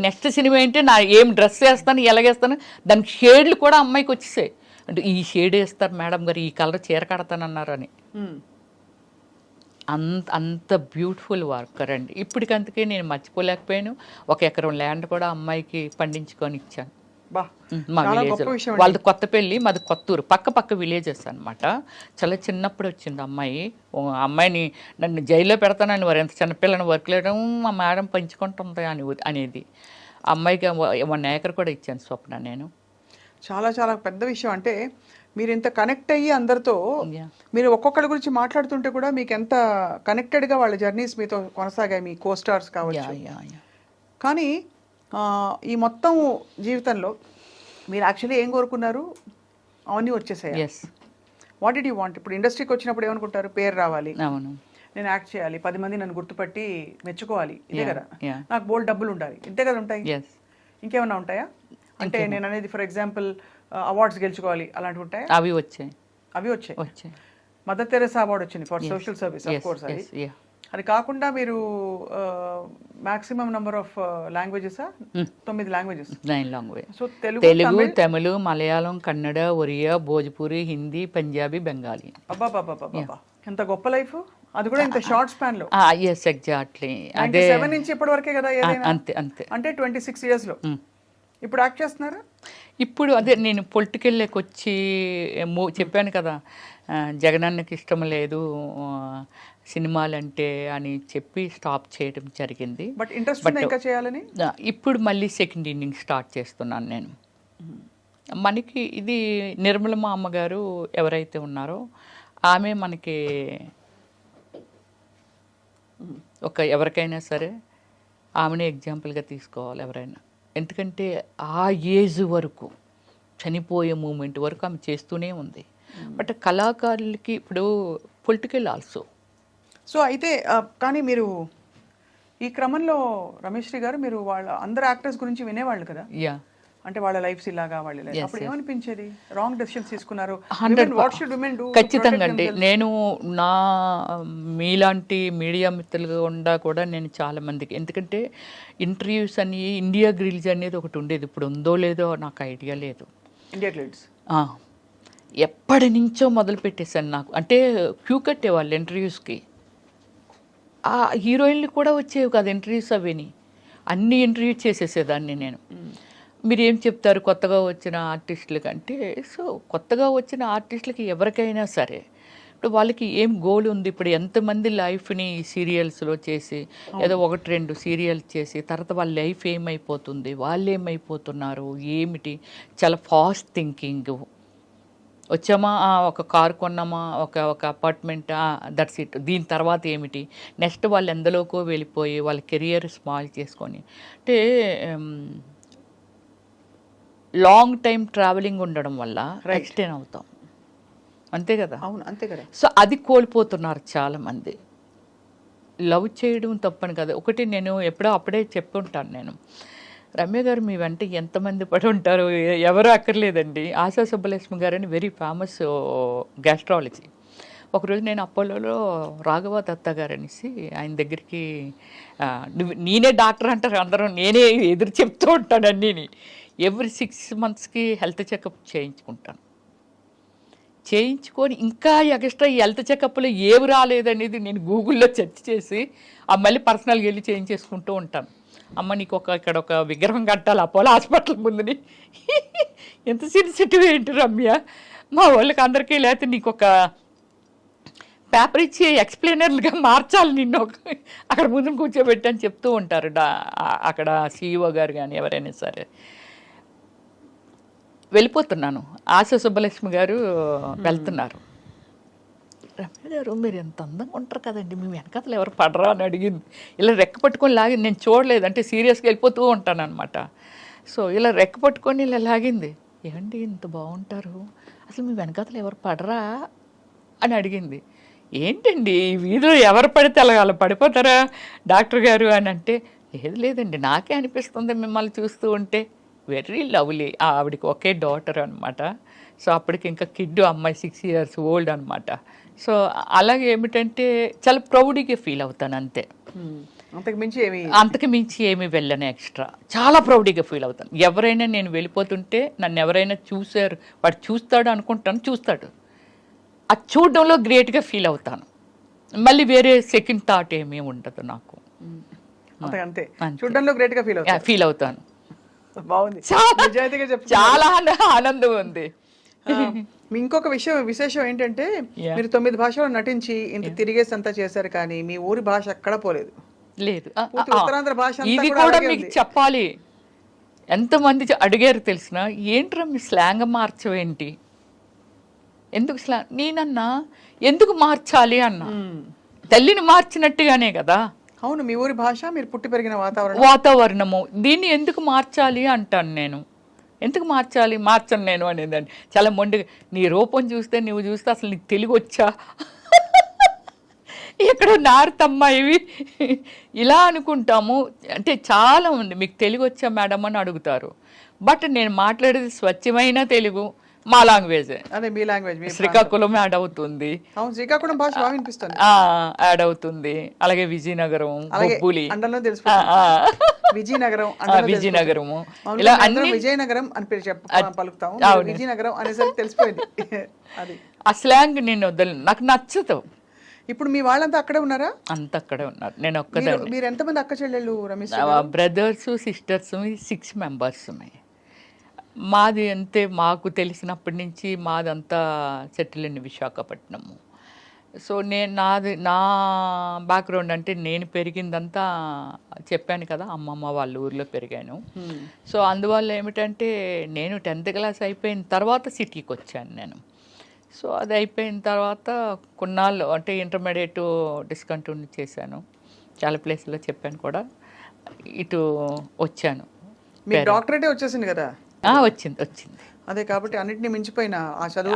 నెక్స్ట్ సినిమా ఏంటి, నా ఏం డ్రెస్ వేస్తాను, ఎలాగేస్తాను, దానికి షేడ్లు కూడా అమ్మాయికి వచ్చేసాయి. అంటే ఈ షేడ్ వేస్తారు మేడం గారు, ఈ కలర్ చీర కడతానన్నారు అని. అంత బ్యూటిఫుల్ వర్కర్ అండి. ఇప్పటికంతకే నేను మర్చిపోలేకపోయాను. 1 ఎకరం ల్యాండ్ కూడా అమ్మాయికి పండించుకొని ఇచ్చాను. మా విలేజ్ వాళ్ళది కొత్తపల్లి, మాది కొత్తూరు, పక్క విలేజెస్ అనమాట. చాలా చిన్నప్పుడు వచ్చింది అమ్మాయి. అమ్మాయిని నన్ను జైల్లో పెడతానని వారు, ఎంత చిన్నపిల్లని వర్క్ లేయడం మా మేడం పంచుకుంటుంది అనేది. అమ్మాయికి 1 acre కూడా ఇచ్చాను స్వప్న నేను. చాలా చాలా పెద్ద విషయం. అంటే మీరు ఇంత కనెక్ట్ అయ్యి అందరితో, మీరు ఒక్కొక్కరి గురించి మాట్లాడుతుంటే కూడా మీకు ఎంత కనెక్టెడ్గా వాళ్ళ జర్నీస్ మీతో కొనసాగాయి, మీ కోస్టార్స్ కావచ్చు. కానీ ఈ మొత్తం జీవితంలో మీరు యాక్చువల్లీ ఏం కోరుకున్నారు, అవన్నీ వచ్చేసాయి. What did you want? ఇప్పుడు ఇండస్ట్రీకి వచ్చినప్పుడు ఏమనుకుంటారు, పేరు రావాలి, అవును, నేను యాక్ట్ చేయాలి, 10 మంది నన్ను గుర్తుపట్టి మెచ్చుకోవాలి, ఇదే కదా, నాకు బోల్డ్ డబ్బులు ఉండాలి, ఇంతే కదా ఉంటాయి. ఇంకేమన్నా ఉంటాయా? అంటే నేను అనేది ఫర్ ఎగ్జాంపుల్ అవార్డ్స్ గెలుచుకోవాలి, అలాంటివి ఉంటాయా? అవి వచ్చాయి. మదర్ తెరెసా అవార్డు వచ్చింది for social service, of course. అది కాకుండా మీరు maximum number of languages 9 languages. 9 language. So Telugu, Tamil, Malayalam, Kannada, Oriya, Bhojpuri, Hindi, Punjabi, Bengali. అబ్బా, ఎంత గొప్ప లైఫ్, అది కూడా ఇంత షార్ట్ స్పాన్ లో. ఎగ్జాక్ట్లీ. అదే 7 నుంచి ఇప్పటి వరకే కదా, అంతే. అంటే 26 years లో ఇప్పుడు యాక్ట్ చేస్తున్నారా? ఇప్పుడు అదే నేను పొలిటికల్లోకి వచ్చి చెప్పాను కదా, జగనన్నకి ఇష్టం లేదు సినిమాలంటే అని చెప్పి స్టాప్ చేయడం జరిగింది. బట్ ఇంట్రెస్ట్ ఇంకా చేయాలని ఇప్పుడు మళ్ళీ సెకండ్ ఇన్నింగ్ స్టార్ట్ చేస్తున్నాను నేను. మనకి ఇది నిర్మలమ్మ అమ్మగారు ఎవరైతే ఉన్నారో ఆమె మనకి ఎవరికైనా సరే ఆమెనే ఎగ్జాంపుల్గా తీసుకోవాలి ఎవరైనా. ఎందుకంటే ఆ ఏజ్ వరకు, చనిపోయే మూమెంట్ వరకు ఆమె చేస్తూనే ఉంది. బట్ కళాకారులకి ఇప్పుడు పొలిటికల్ ఆల్సో. సో అయితే కానీ మీరు ఈ క్రమంలో రమేశ్రీ గారు, మీరు వాళ్ళ అందరు యాక్టర్స్ గురించి వినేవాళ్ళు కదా, అంటే వాళ్ళ లైఫ్స్ ఇలాగా, వాళ్ళ లైఫ్ అప్పుడు ఏమనిపించేది? రాంగ్ డెసిషన్స్ తీసుకున్నారు, ఖచ్చితంగా అండి. నేను నా మీలాంటి మీడియా మిత్రులుగా ఉండా కూడా నేను చాలా మందికి, ఎందుకంటే ఇంటర్వ్యూస్ అని ఇండియా గ్రిల్స్ అనేది ఒకటి ఉండేది, ఇప్పుడు ఉందో లేదో నాకు ఐడియా లేదు. ఇండియా గ్రిల్స్ ఎప్పటి నుంచో మొదలు పెట్టేశాను. నాకు అంటే క్యూ కట్టేవాళ్ళు ఇంటర్వ్యూస్కి. ఆ హీరోయిన్లు కూడా వచ్చేవి కాదు ఇంటర్వ్యూస్, అవిని అన్ని ఇంటర్వ్యూ చేసేసేదాన్ని నేను. మీరు ఏం చెప్తారు కొత్తగా వచ్చిన ఆర్టిస్టులకి అంటే, సో కొత్తగా వచ్చిన ఆర్టిస్టులకి ఎవరికైనా సరే ఇప్పుడు వాళ్ళకి ఏం గోల్ ఉంది, ఇప్పుడు ఎంతమంది లైఫ్ని సీరియల్స్లో చేసి ఏదో 1-2 సీరియల్స్ చేసి తర్వాత వాళ్ళ లైఫ్ ఏమైపోతుంది, వాళ్ళు ఏమైపోతున్నారు ఏమిటి, చాలా ఫాస్ట్ థింకింగ్. వచ్చామా, ఒక కారు కొన్నామా, ఒక అపార్ట్మెంట్, దట్స్ ఇట్, దీని తర్వాత ఏమిటి నెక్స్ట్, వాళ్ళు ఎందులోకో వెళ్ళిపోయి వాళ్ళ కెరియర్ స్మాల్ చేసుకొని, అంటే లాంగ్ టైం ట్రావెలింగ్ ఉండడం వల్ల ఎక్స్టెండ్ అవుతాం, అంతే కదా. అవును, అంతే కదా. సో అది కోల్పోతున్నారు చాలామంది. లవ్ చేయడం తప్పని కదా. ఒకటి నేను ఎప్పుడో అప్పుడే చెప్పుంటాను నేను, రమ్య గారు మీ వెంట ఎంతమంది పడి ఉంటారు, ఎవరు అక్కర్లేదండి. ఆశా సుబ్బలక్ష్మి గారు అని వెరీ ఫేమస్ గ్యాస్ట్రాలజీ. ఒకరోజు నేను అపోలోలో రాఘవ దత్తా గారు అనేసి ఆయన దగ్గరికి నేనే డాక్టర్ అంటారు అందరూ, నేనే ఎదురు చెప్తూ ఉంటాను అన్నీని. ఎవ్రీ 6 monthsకి హెల్త్ చెకప్ చేయించుకుంటాను. చేయించుకొని ఇంకా ఎక్స్ట్రా ఈ హెల్త్ చెకప్లో ఏవి రాలేదనేది నేను గూగుల్లో సెర్చ్ చేసి మళ్ళీ పర్సనల్గా వెళ్ళి చేయించేసుకుంటూ ఉంటాను. అమ్మ నీకు ఇక్కడ ఒక విగ్రహం కట్టాలి అపోలో హాస్పిటల్ ముందుని. ఎంత సెన్సిటివ్ ఏంటి రమ్య, మా వాళ్ళకి అందరికీ లేకపోతే నీకు ఒక పేపర్ ఇచ్చి ఎక్స్ప్లెయినర్లుగా మార్చాలి నిన్ను అక్కడ ముందు కూర్చోబెట్టి అని చెప్తూ ఉంటారు అక్కడ CEO గారు కానీ ఎవరైనా సరే. వెళ్ళిపోతున్నాను, ఆశా సుబ్బలక్ష్మి గారు వెళ్తున్నారు. రమ్య గారు మీరు ఎంత అందంగా ఉంటారు కదండి, మీ వెనకాతలు ఎవరు పడరా అని అడిగింది. ఇలా రెక్క పట్టుకొని లాగింది, నేను చూడలేదు అంటే సీరియస్గా వెళ్ళిపోతూ ఉంటాను అనమాట. సో ఇలా రెక్క పట్టుకొని ఇలా లాగింది. ఏమండి ఇంత బాగుంటారు, అసలు మీ వెనకాతలు ఎవరు పడరా అని అడిగింది. ఏంటండి ఈ వీధిలో ఎవరు పడితే అలా పడిపోతారా డాక్టర్ గారు అని అంటే, లేదండి నాకే అనిపిస్తుంది మిమ్మల్ని చూస్తూ ఉంటే. Very lovely. ఆవిడకి ఒకే డాటర్ అనమాట. సో అప్పటికి ఇంకా కిడ్ అమ్మాయి 6 years old అనమాట. సో అలాగే ఏమిటంటే చాలా ప్రౌడ్గా ఫీల్ అవుతాను అంతే, అంతకు మించి ఏమి వెళ్ళను ఎక్స్ట్రా. చాలా ప్రౌడ్గా ఫీల్ అవుతాను. ఎవరైనా నేను వెళ్ళిపోతుంటే నన్ను ఎవరైనా చూశారు, వాడు చూస్తాడు అనుకుంటాను, చూస్తాడు, అది చూడడంలో గ్రేట్గా ఫీల్ అవుతాను. మళ్ళీ వేరే సెకండ్ థాట్ ఏమీ ఉండదు నాకు. అంతే చూడడంలో గ్రేట్గా ఫీల్ అవుతాను. బాగుంది, చాలా ఆనందం ఉంది. ఇంకొక విశేషం ఏంటంటే మీరు 9 భాషల్లో నటించి ఇంత తిరిగేసి అంతా చేశారు, కానీ మీ ఊరి భాష ఎక్కడ పోలేదు. లేదు, ఉత్తరాంధ్ర భాష ఇది కూడా మీకు చెప్పాలి. ఎంతమంది అడిగారు తెలిసిన, ఏంట్రా మీ స్లాంగ్ మార్చవేంటి, ఎందుకు స్లాంగ్? నేనన్నా ఎందుకు మార్చాలి అన్నా, తల్లిని మార్చినట్టుగానే కదా. అవును, మీ ఊరి భాష, మీరు పుట్టి పెరిగిన వాతావరణము, దీన్ని ఎందుకు మార్చాలి అంటాను నేను. ఎందుకు మార్చాలి, మార్చను నేను అనేదాన్ని. చాలా మొండిగా, నీ రూపం చూస్తే నువ్వు చూస్తే అసలు నీకు తెలుగు వచ్చా, ఎక్కడో నారుతమ్మా ఇవి ఇలా అనుకుంటాము. అంటే చాలా ఉంది, మీకు తెలుగు వచ్చా మేడం అని అడుగుతారు. బట్ నేను మాట్లాడేది స్వచ్ఛమైన తెలుగు, మా లాంగ్వేజ్. అదే మీ లాంగ్వేజ్. శ్రీకాకుళం యాడ్ అవుతుంది, శ్రీకాకుళం భాష బాగా వినిపిస్తుంది, యాడ్ అవుతుంది. అలాగే విజయనగరం, బొబ్బులి, విజయనగరము, ఇలా అన్ని విజయనగరం అని పలుకుతాం. విజయనగరం అనేసరికి తెలిసిపోయింది. అది ఆ స్లాంగ్ నేను వదలను, నాకు నచ్చదు. ఇప్పుడు మీ వాళ్ళంతా అక్కడే ఉన్నారా? అంత అక్కడే ఉన్నారు, నేను ఒక్కదాన్ని. మీరు ఎంతమంది అక్క చెల్లెళ్ళు రమేష్? Brothers sisters 6 members. మాది అంతే, మాకు తెలిసినప్పటి నుంచి మాదంతా సెటిల్ ఇన్ విశాఖపట్నము. సో నా బ్యాక్గ్రౌండ్ అంటే నేను పెరిగిందంతా చెప్పాను కదా, అమ్మమ్మ వాళ్ళ ఊర్లో పెరిగాను. సో అందువల్ల ఏమిటంటే నేను 10th class అయిపోయిన తర్వాత సిటీకి వచ్చాను నేను. సో అది అయిపోయిన తర్వాత కొన్నాళ్ళు అంటే ఇంటర్మీడియట్ డిస్కంటిన్యూ చేశాను, చాలా ప్లేస్లో చెప్పాను కూడా, ఇటు వచ్చాను. మీ డాక్టరేటే వచ్చేసింది కదా? వచ్చింది. అదే కాబట్టి అన్నిటిని మించిపోయిన ఆ చదువు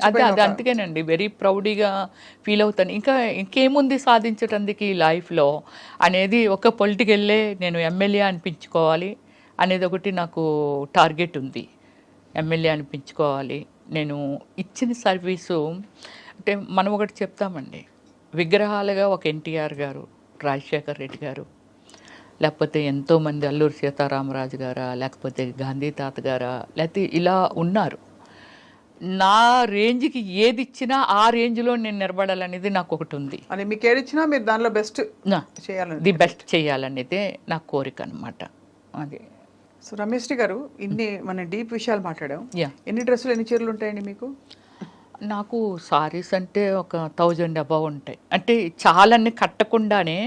అది అందుకేనండి వెరీ ప్రౌడ్గా ఫీల్ అవుతాను. ఇంకేముంది సాధించడానికి ఈ లైఫ్లో అనేది, ఒక పొలిటికల్లే నేను ఎమ్మెల్యే అనిపించుకోవాలి అనేది ఒకటి నాకు టార్గెట్ ఉంది. ఎమ్మెల్యే అనిపించుకోవాలి. నేను ఇచ్చిన సర్వీసు అంటే మనం ఒకటి చెప్తామండి, విగ్రహాలుగా ఒక ఎన్టీఆర్ గారు, రాజశేఖర్ రెడ్డి గారు, లేకపోతే ఎంతోమంది అల్లూరి సీతారామరాజు గారా, లేకపోతే గాంధీ తాత గారా, లేకపోతే ఇలా ఉన్నారు. నా రేంజ్కి ఏది ఇచ్చినా ఆ రేంజ్లో నేను నిలబడాలనేది నాకు ఒకటి ఉంది. అని మీకు ఏది ఇచ్చినా మీరు దానిలో బెస్ట్ చేయాలని, ది బెస్ట్ చేయాలనేదే నా కోరిక అనమాట. అది. సో రమేష్ గారు, ఇన్ని మన డీప్ విషయాలు మాట్లాడాం. ఎన్ని డ్రెస్సులు, ఎన్ని చీరలు ఉంటాయండి మీకు? నాకు సారీస్ అంటే ఒక 1000 above ఉంటాయి. అంటే చాలాన్ని కట్టకుండానే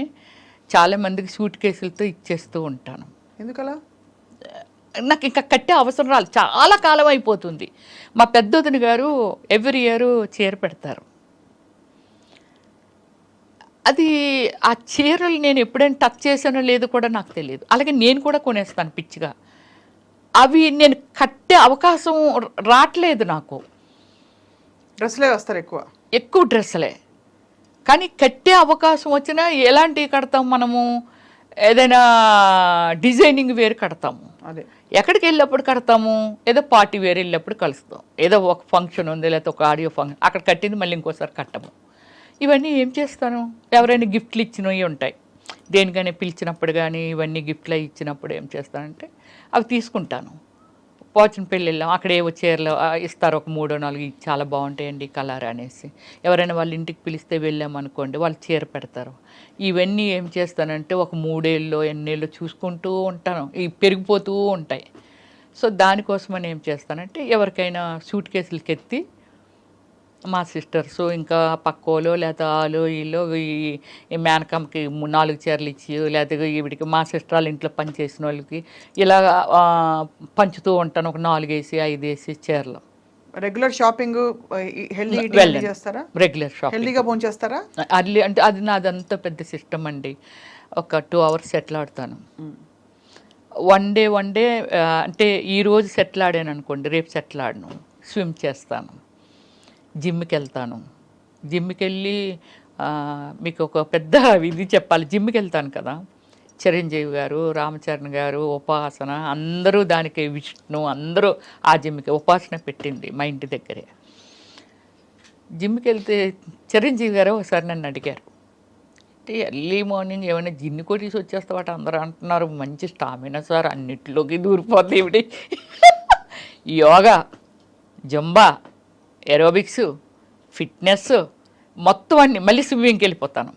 చాలా మందికి సూట్ కేసులతో ఇచ్చేస్తూ ఉంటాను. ఎందుకలా? నాకు ఇంకా కట్టే అవసరం రాలేదు, చాలా కాలం అయిపోతుంది. మా పెద్దొదిన గారు ఎవ్రీ ఇయర్ చీర పెడతారు. అది ఆ చీరలు నేను ఎప్పుడైనా టచ్ చేసానో లేదో కూడా నాకు తెలియదు. అలాగే నేను కూడా కొనేస్తాను పిచ్చిగా. అవి నేను కట్టే అవకాశం రావట్లేదు నాకు. డ్రెస్సులే వస్తారు, ఎక్కువ డ్రెస్సులే. కానీ కట్టే అవకాశం వచ్చినా ఎలాంటివి కడతాం మనము? ఏదైనా డిజైనింగ్ వేరు కడతాము. అదే ఎక్కడికి వెళ్ళినప్పుడు కడతాము, ఏదో పార్టీ వేరే వెళ్ళినప్పుడు కలుస్తాం, ఏదో ఒక ఫంక్షన్ ఉంది లేకపోతే ఒక ఆడియో ఫంక్షన్ అక్కడ కట్టింది మళ్ళీ ఇంకోసారి కట్టము. ఇవన్నీ ఏం చేస్తాను, ఎవరైనా గిఫ్ట్లు ఇచ్చినవి ఉంటాయి, దేనికైనా పిలిచినప్పుడు కానీ ఇవన్నీ గిఫ్ట్లు ఇచ్చినప్పుడు ఏం చేస్తానంటే అవి తీసుకుంటాను. పోచిన పెళ్ళి వెళ్ళాం, అక్కడ ఏవో చీరలు ఇస్తారు, ఒక 3-4 ఇవి చాలా బాగుంటాయండి కలర్ అనేసి. ఎవరైనా వాళ్ళ ఇంటికి పిలిస్తే వెళ్ళామనుకోండి, వాళ్ళు చీర పెడతారు. ఇవన్నీ ఏం చేస్తానంటే ఒక 3 ఏళ్ళు ఎన్నేళ్ళు చూసుకుంటూ ఉంటాను, ఇవి పెరిగిపోతూ ఉంటాయి. సో దానికోసమని ఏం చేస్తానంటే ఎవరికైనా సూట్ కేసులకి ఎత్తి మా సిస్టర్స్ ఇంకా పక్కోలో లేకపోతే ఆలో వీళ్ళు ఈ మేనకమ్మకి 4 చీరలు ఇచ్చి లేకపోతే ఈవిడికి మా సిస్టర్ వాళ్ళ ఇంట్లో పనిచేసిన వాళ్ళకి ఇలా పంచుతూ ఉంటాను, ఒక 4 వేసి 5 వేసి చీరలు. రెగ్యులర్ షాపింగ్ హెల్దీ ఈటింగ్ చేస్తారా? రెగ్యులర్ షాపింగ్ హెల్దీగా భోజనం చేస్తారా? అర్లీ అంటే అది నాదంతా పెద్ద సిస్టమ్ అండి. ఒక 2 hours సెటిల్ ఆడతాను. వన్ డే అంటే ఈరోజు సెటిల్ ఆడాను అనుకోండి, రేపు సెటిల్ ఆడను. స్విమ్ చేస్తాను, జిమ్కి వెళ్తాను. జిమ్కి వెళ్ళి మీకు ఒక పెద్ద ఇది చెప్పాలి, జిమ్కి వెళ్తాను కదా, చిరంజీవి గారు, రామచరణ్ గారు, ఉపాసన అందరూ దానికి, విష్ణు అందరూ ఆ జిమ్కి ఉపాసన పెట్టింది మా ఇంటి దగ్గరే. జిమ్కి వెళ్తే చిరంజీవి గారు ఒకసారి నన్ను అడిగారు, అంటే ఎర్లీ మార్నింగ్ ఏమైనా జిన్ను కొట్టేసి వచ్చేస్తావాట, అందరూ అంటున్నారు మంచి స్టామినా సార్, అన్నిటిలోకి దూరిపోద్ది ఇవిడి. యోగా, జంబా, ఏరోబిక్స్, ఫిట్నెస్ మొత్తం అన్ని, మళ్ళీ స్విమ్మింగ్కి వెళ్ళిపోతాను.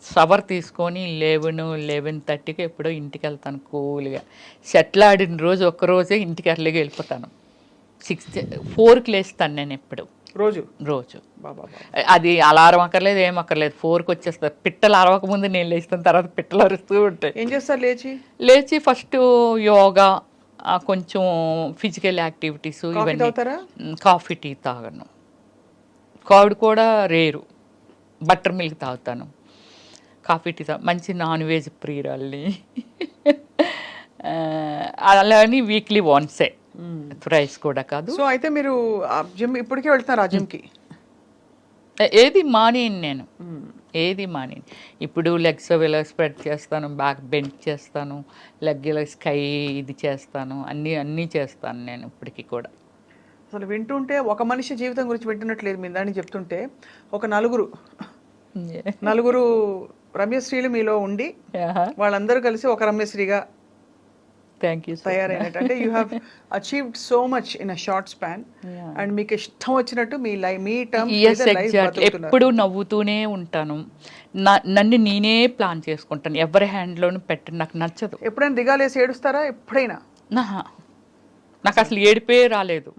షవర్ తీసుకొని 11-11:30కి ఎప్పుడో ఇంటికి వెళ్తాను కూల్గా. సెటిల్ ఆడిన రోజు ఒక్కరోజే ఇంటికి ఎర్లీగా వెళ్ళిపోతాను. 4కి లేస్తాను నేను ఎప్పుడు రోజు. అది అలారం అక్కర్లేదు, ఏం అక్కర్లేదు, 4కి వచ్చేస్తారు. పిట్టలు అరవకముందు నేను లేస్తాను, తర్వాత పిట్టలు అరుస్తూ ఉంటాయి. ఏం చేస్తారు లేచి ఫస్ట్ యోగా, కొంచెం ఫిజికల్ యాక్టివిటీస్, ఇవన్నీ. కాఫీ టీ తాగను, కర్డ్ కూడా రేరు, బటర్ మిల్క్ తాగుతాను. కాఫీ టీ మంచి నాన్ వెజ్ ప్రియురాల్ని. అలాని వీక్లీ వన్సే, రైస్ కూడా కాదు. సో అయితే మీరు జిమ్ ఇప్పటికే వెళ్తున్నారు ఆ జిమ్కి? ఏది మానేను నేను, ఏది మానేను. ఇప్పుడు లెగ్స్ ఇలా స్ప్రెడ్ చేస్తాను, బ్యాక్ బెండ్ చేస్తాను, లెగ్ ఇలా స్కై ఇది చేస్తాను, అన్నీ చేస్తాను నేను ఇప్పటికీ కూడా. అసలు వింటుంటే ఒక మనిషి జీవితం గురించి వింటున్నట్లేదు మీ దాన్ని చెప్తుంటే. ఒక నలుగురు రమ్యశ్రీలు మీలో ఉండి వాళ్ళందరూ కలిసి ఒక రమ్యశ్రీగా తయారైనట్టు. అంటే you have achieved so much in a short span. And మీకు ఇష్టం వచ్చినట్టు మీ టర్మ్ ఎప్పుడు నవ్వుతూనే ఉంటాను. నన్ను నేనే ప్లాన్ చేసుకుంటాను, ఎవరి హ్యాండ్లోనూ పెట్టను, నాకు నచ్చదు. ఎప్పుడైనా దిగాలేసి ఏడుస్తారా? ఎప్పుడైనా? నాకు అసలు ఏడిపే రాలేదు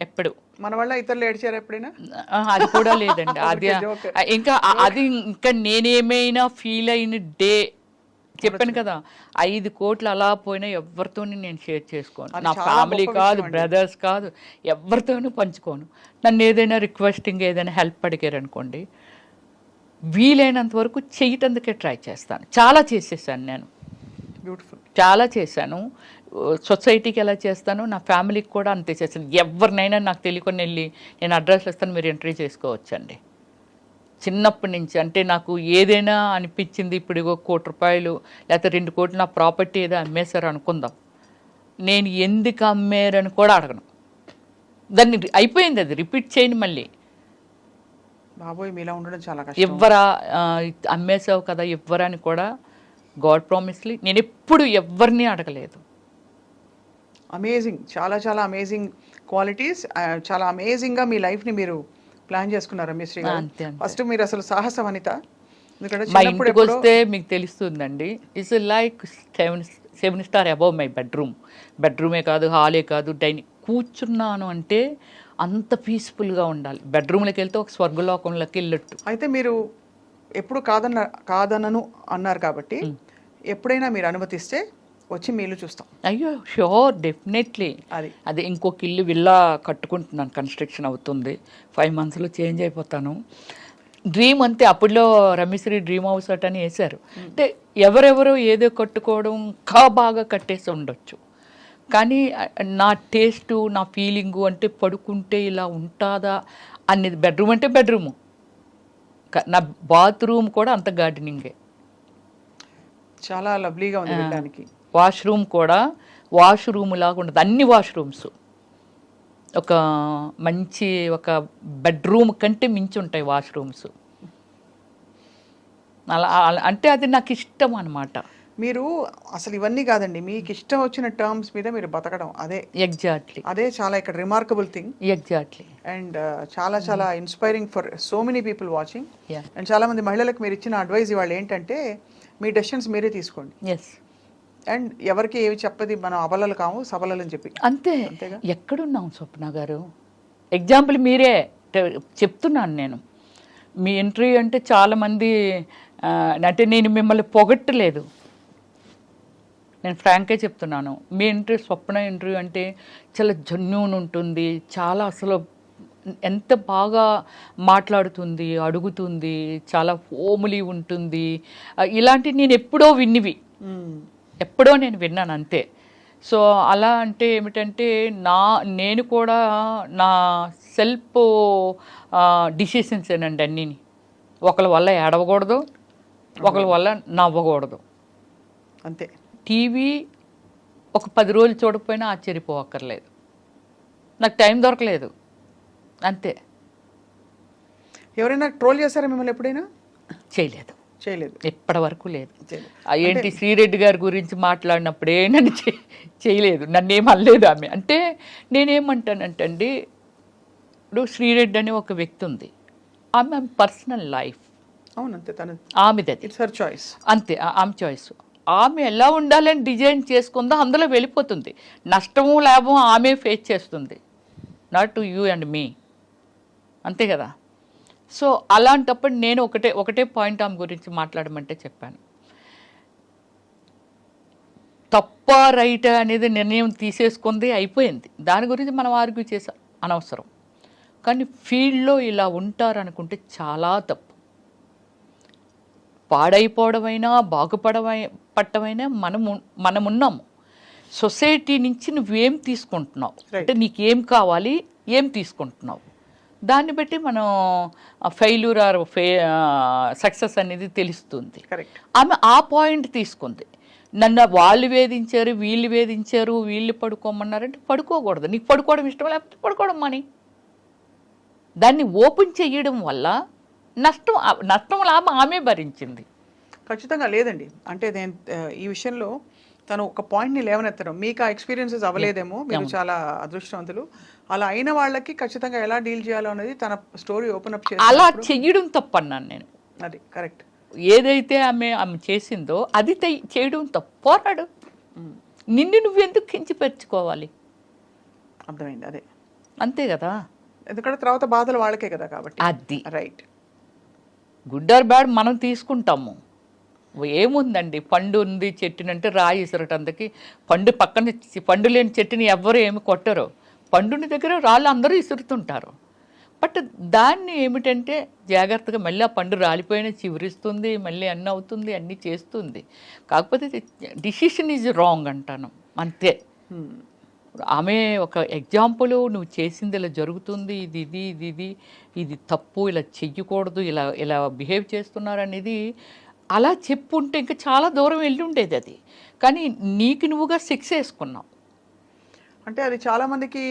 ఎప్పుడు. మన వల్ల ఇతరులు ఏడ్చారా ఎప్పుడైనా? అది కూడా లేదండి. అది ఇంకా నేనేమైనా ఫీల్ అయిన డే చెప్పాను కదా, 5 కోట్లు అలా పోయినా ఎవరితోని నేను షేర్ చేసుకోను. నా ఫ్యామిలీ కాదు, బ్రదర్స్ కాదు, ఎవరితోనూ పంచుకోను. నన్ను ఏదైనా రిక్వెస్టింగ్ ఏదైనా హెల్ప్ అడిగారు అనుకోండి, వీలైనంత వరకు చేయటానికే ట్రై చేస్తాను. చాలా చేసేసాను నేను, బ్యూటిఫుల్, చాలా చేశాను. సొసైటీకి ఎలా చేస్తాను, నా ఫ్యామిలీకి కూడా అంతే చేస్తాను. ఎవరినైనా నాకు తెలియకుండా వెళ్ళి నేను అడ్రస్ ఇస్తాను, మీరు ఎంట్రీ చేసుకోవచ్చండి. చిన్నప్పటి నుంచి అంటే నాకు ఏదైనా అనిపించింది, ఇప్పుడు ₹1 కోటి లేకపోతే 2 కోట్లు నా ప్రాపర్టీ ఏదో అమ్మేశారు అనుకుందాం, నేను ఎందుకు అమ్మారని కూడా అడగను. దాన్ని అయిపోయింది, అది రిపీట్ చేయను మళ్ళీ. బాబోయ్, మీలా ఉండడం చాలా కష్టం. ఎవ్వరా అమ్మేసావు కదా ఎవ్వరని కూడా, గాడ్ ప్రామిస్లీ నేను ఎప్పుడు ఎవరిని అడగలేదు. అమేజింగ్, చాలా చాలా అమేజింగ్ క్వాలిటీస్. చాలా అమేజింగ్గా మీ లైఫ్ని మీరు ప్లాన్ చేసుకున్నారు రమ్యశ్రీ గారు. ఫస్ట్ మీరు అసలు సాహస వనిత. ఎందుకంటే మా ఇంటికి వస్తే మీకు తెలుస్తుందండి, it's like 7 star above my బెడ్రూమే కాదు, హాలే కాదు, డైనింగ్. కూర్చున్నాను అంటే అంత పీస్ఫుల్గా ఉండాలి. బెడ్రూమ్లోకి వెళ్తే ఒక స్వర్గలోకంలోకి వెళ్ళట్టు. అయితే మీరు ఎప్పుడు కాదనను అన్నారు కాబట్టి ఎప్పుడైనా మీరు అనుమతిస్తే వచ్చి మీ ఇల్లు చూస్తాం. అయ్యో షూర్, డెఫినెట్లీ. అదే ఇంకొక ఇల్లు విల్లా కట్టుకుంటున్నాను, కన్స్ట్రక్షన్ అవుతుంది. 5 monthsలో చేంజ్ అయిపోతాను. డ్రీమ్ అంతే. అప్పుడులో రమ్యశ్రీ డ్రీమ్ హౌస్ అని వేశారు. అంటే ఎవరెవరో ఏదో కట్టుకోవడం ఇంకా బాగా కట్టేసి ఉండొచ్చు, కానీ నా టేస్టు, నా ఫీలింగు అంటే పడుకుంటే ఇలా ఉంటుందా అనేది. బెడ్రూమ్ అంటే బెడ్రూము, నా బాత్రూమ్ కూడా అంత గార్డెనింగే. చాలా లవ్లీగా ఉంది వినడానికి. వాష్రూమ్ కూడా వాష్రూమ్ లాగా ఉండదు, అన్ని వాష్రూమ్స్ ఒక మంచి ఒక బెడ్రూమ్ కంటే మించి ఉంటాయి వాష్రూమ్స్. అంటే అది నాకు ఇష్టం అనమాట. మీరు అసలు ఇవన్నీ కాదండి, మీకు ఇష్టం వచ్చిన టర్మ్స్ మీద మీరు బతకడం, ఎగ్జాక్ట్లీ అదే చాలా ఇక్కడ రిమార్కబుల్ థింగ్. ఎగ్జాక్ట్లీ. అండ్ చాలా చాలా inspiring for so many people watching. Yeah. And చాలా మంది మహిళలకు మీరు ఇచ్చిన అడ్వైజ్ ఇవాళ ఏంటంటే మీ డెసిషన్స్ మీరే తీసుకోండి. ఎస్. అండ్ ఎవరికి ఏవి చెప్పది, మనం అబలలు కాము సబలలు అని చెప్పి. అంతే. అంతేగా? ఎక్కడున్నాం స్వప్న గారు? ఎగ్జాంపుల్ మీరే చెప్తున్నాను నేను. మీ ఇంటర్వ్యూ అంటే చాలామంది అంటే నేను మిమ్మల్ని పొగట్టలేదు, నేను ఫ్రాంక్గా చెప్తున్నాను. మీ ఇంటర్వ్యూ స్వప్న ఇంటర్వ్యూ అంటే చాలా జెన్యూన్ ఉంటుంది, చాలా అసలు ఎంత బాగా మాట్లాడుతుంది, అడుగుతుంది, చాలా హోమ్లీ ఉంటుంది. ఇలాంటి నేను ఎప్పుడో విన్నివి, ఎప్పుడో నేను విన్నాను అంతే. సో అలా అంటే ఏమిటంటే నేను కూడా నా సెల్ఫ్ డిసిషన్స్ ఏనండి అన్నీని. ఒకరి వల్ల ఏడవకూడదు, ఒకరి వల్ల నవ్వకూడదు, అంతే. టీవీ ఒక 10 రోజులు చూడకపోయినా ఆశ్చర్యపోవక్కర్లేదు, నాకు టైం దొరకలేదు అంతే. ఎవరైనా ట్రోల్ చేశారా మిమ్మల్ని ఎప్పుడైనా? చేయలేదు, చేయలేదు, ఇప్పటి వరకు లేదు. ఏంటి శ్రీరెడ్డి గారి గురించి మాట్లాడినప్పుడే నన్ను చేయలేదు, నన్ను ఏమనలేదు ఆమె. అంటే నేనేమంటానంటే అండి, ఇప్పుడు శ్రీరెడ్డి అనే ఒక వ్యక్తి ఉంది, ఆమె పర్సనల్ లైఫ్, అవునంతే, తన ఆమెది, ఇట్స్ హర్ చాయిస్, అంతే, ఆమె చాయిస్. ఆమె ఎలా ఉండాలని డిజైన్ చేసుకుందో అందులో వెళ్ళిపోతుంది, నష్టము లాభం ఆమె ఫేస్ చేస్తుంది, నాట్ టు యూ అండ్ మీ, అంతే కదా. సో అలాంటప్పుడు నేను ఒకటే పాయింట్ ఆమె గురించి మాట్లాడమంటే చెప్పాను. తప్ప రైట్ అనేది నిర్ణయం తీసేసుకుంది, అయిపోయింది, దాని గురించి మనం ఆర్గ్యూ చేసాం, అనవసరం. కానీ ఫీల్డ్లో ఇలా ఉంటారనుకుంటే చాలా తప్పు. పాడైపోవడమైనా బాగుపడమైనా మనమున్నాము. సొసైటీ నుంచి నువ్వేం తీసుకుంటున్నావు, అంటే నీకేం కావాలి, ఏం తీసుకుంటున్నావు, దాన్ని బట్టి మనం ఫెయిల్యూర్ ఆర్ సక్సెస్ అనేది తెలుస్తుంది. ఆమె ఆ పాయింట్ తీసుకుంది. నన్ను వాళ్ళు వేధించారు, వీళ్ళు పడుకోమన్నారంటే పడుకోకూడదు. నీకు పడుకోవడం ఇష్టం లేకపోతే పడుకోవడం మాని. దాన్ని ఓపెన్ చేయడం వల్ల నష్టం లాభం ఆమె భరించింది. ఖచ్చితంగా లేదండి. అంటే నేను ఈ విషయంలో తను ఒక పాయింట్ని లేవనెత్తడం, మీకు ఆ ఎక్స్పీరియన్సెస్ అవ్వలేదేమో, మీరు చాలా అదృష్టవంతులు. అలా అయిన వాళ్ళకి ఖచ్చితంగా ఎలా డీల్ చేయాలో అనేది తన స్టోరీ ఓపెన్ అప్ చేసి అలా చెయ్యడం తప్పన్నాను నేను. అది కరెక్ట్. ఏదైతే ఆమె చేసిందో అది చేయడం తప్పు. పోరాడు, నిన్ను నువ్వెందుకు కించిపెచ్చుకోవాలి, అర్థమైంది. అదే, అంతే కదా. ఎందుకంటే తర్వాత బాధలు వాళ్ళకే కదా, కాబట్టి అది రైట్. గుడ్ ఆర్ బ్యాడ్ మనం తీసుకుంటాము. ఏముందండి, పండు ఉంది చెట్టునంటే రాయి ఇసరటందుకి, పండు లేని చెట్టుని ఎవ్వరు ఏమి కొట్టరు, పండుని దగ్గర రాళ్ళు అందరూ ఇసురుతుంటారు. బట్ దాన్ని ఏమిటంటే జాగ్రత్తగా మళ్ళీ ఆ పండు రాలిపోయినా చివరిస్తుంది, మళ్ళీ అన్నీ అవుతుంది, అన్నీ చేస్తుంది. కాకపోతే డిసిషన్ ఈజ్ రాంగ్ అంటాను, అంతే. ఆమె ఒక ఎగ్జాంపుల్, నువ్వు చేసింది ఇలా జరుగుతుంది, ఇది తప్పు, ఇలా చెయ్యకూడదు, ఇలా బిహేవ్ చేస్తున్నారు అనేది అలా చెప్పుంటే ఇంకా చాలా దూరం వెళ్ళి ఉండేది అది. కానీ నీకు నువ్వుగా శిక్ష వేసుకున్నావు. అంటే అది చాలా మందికి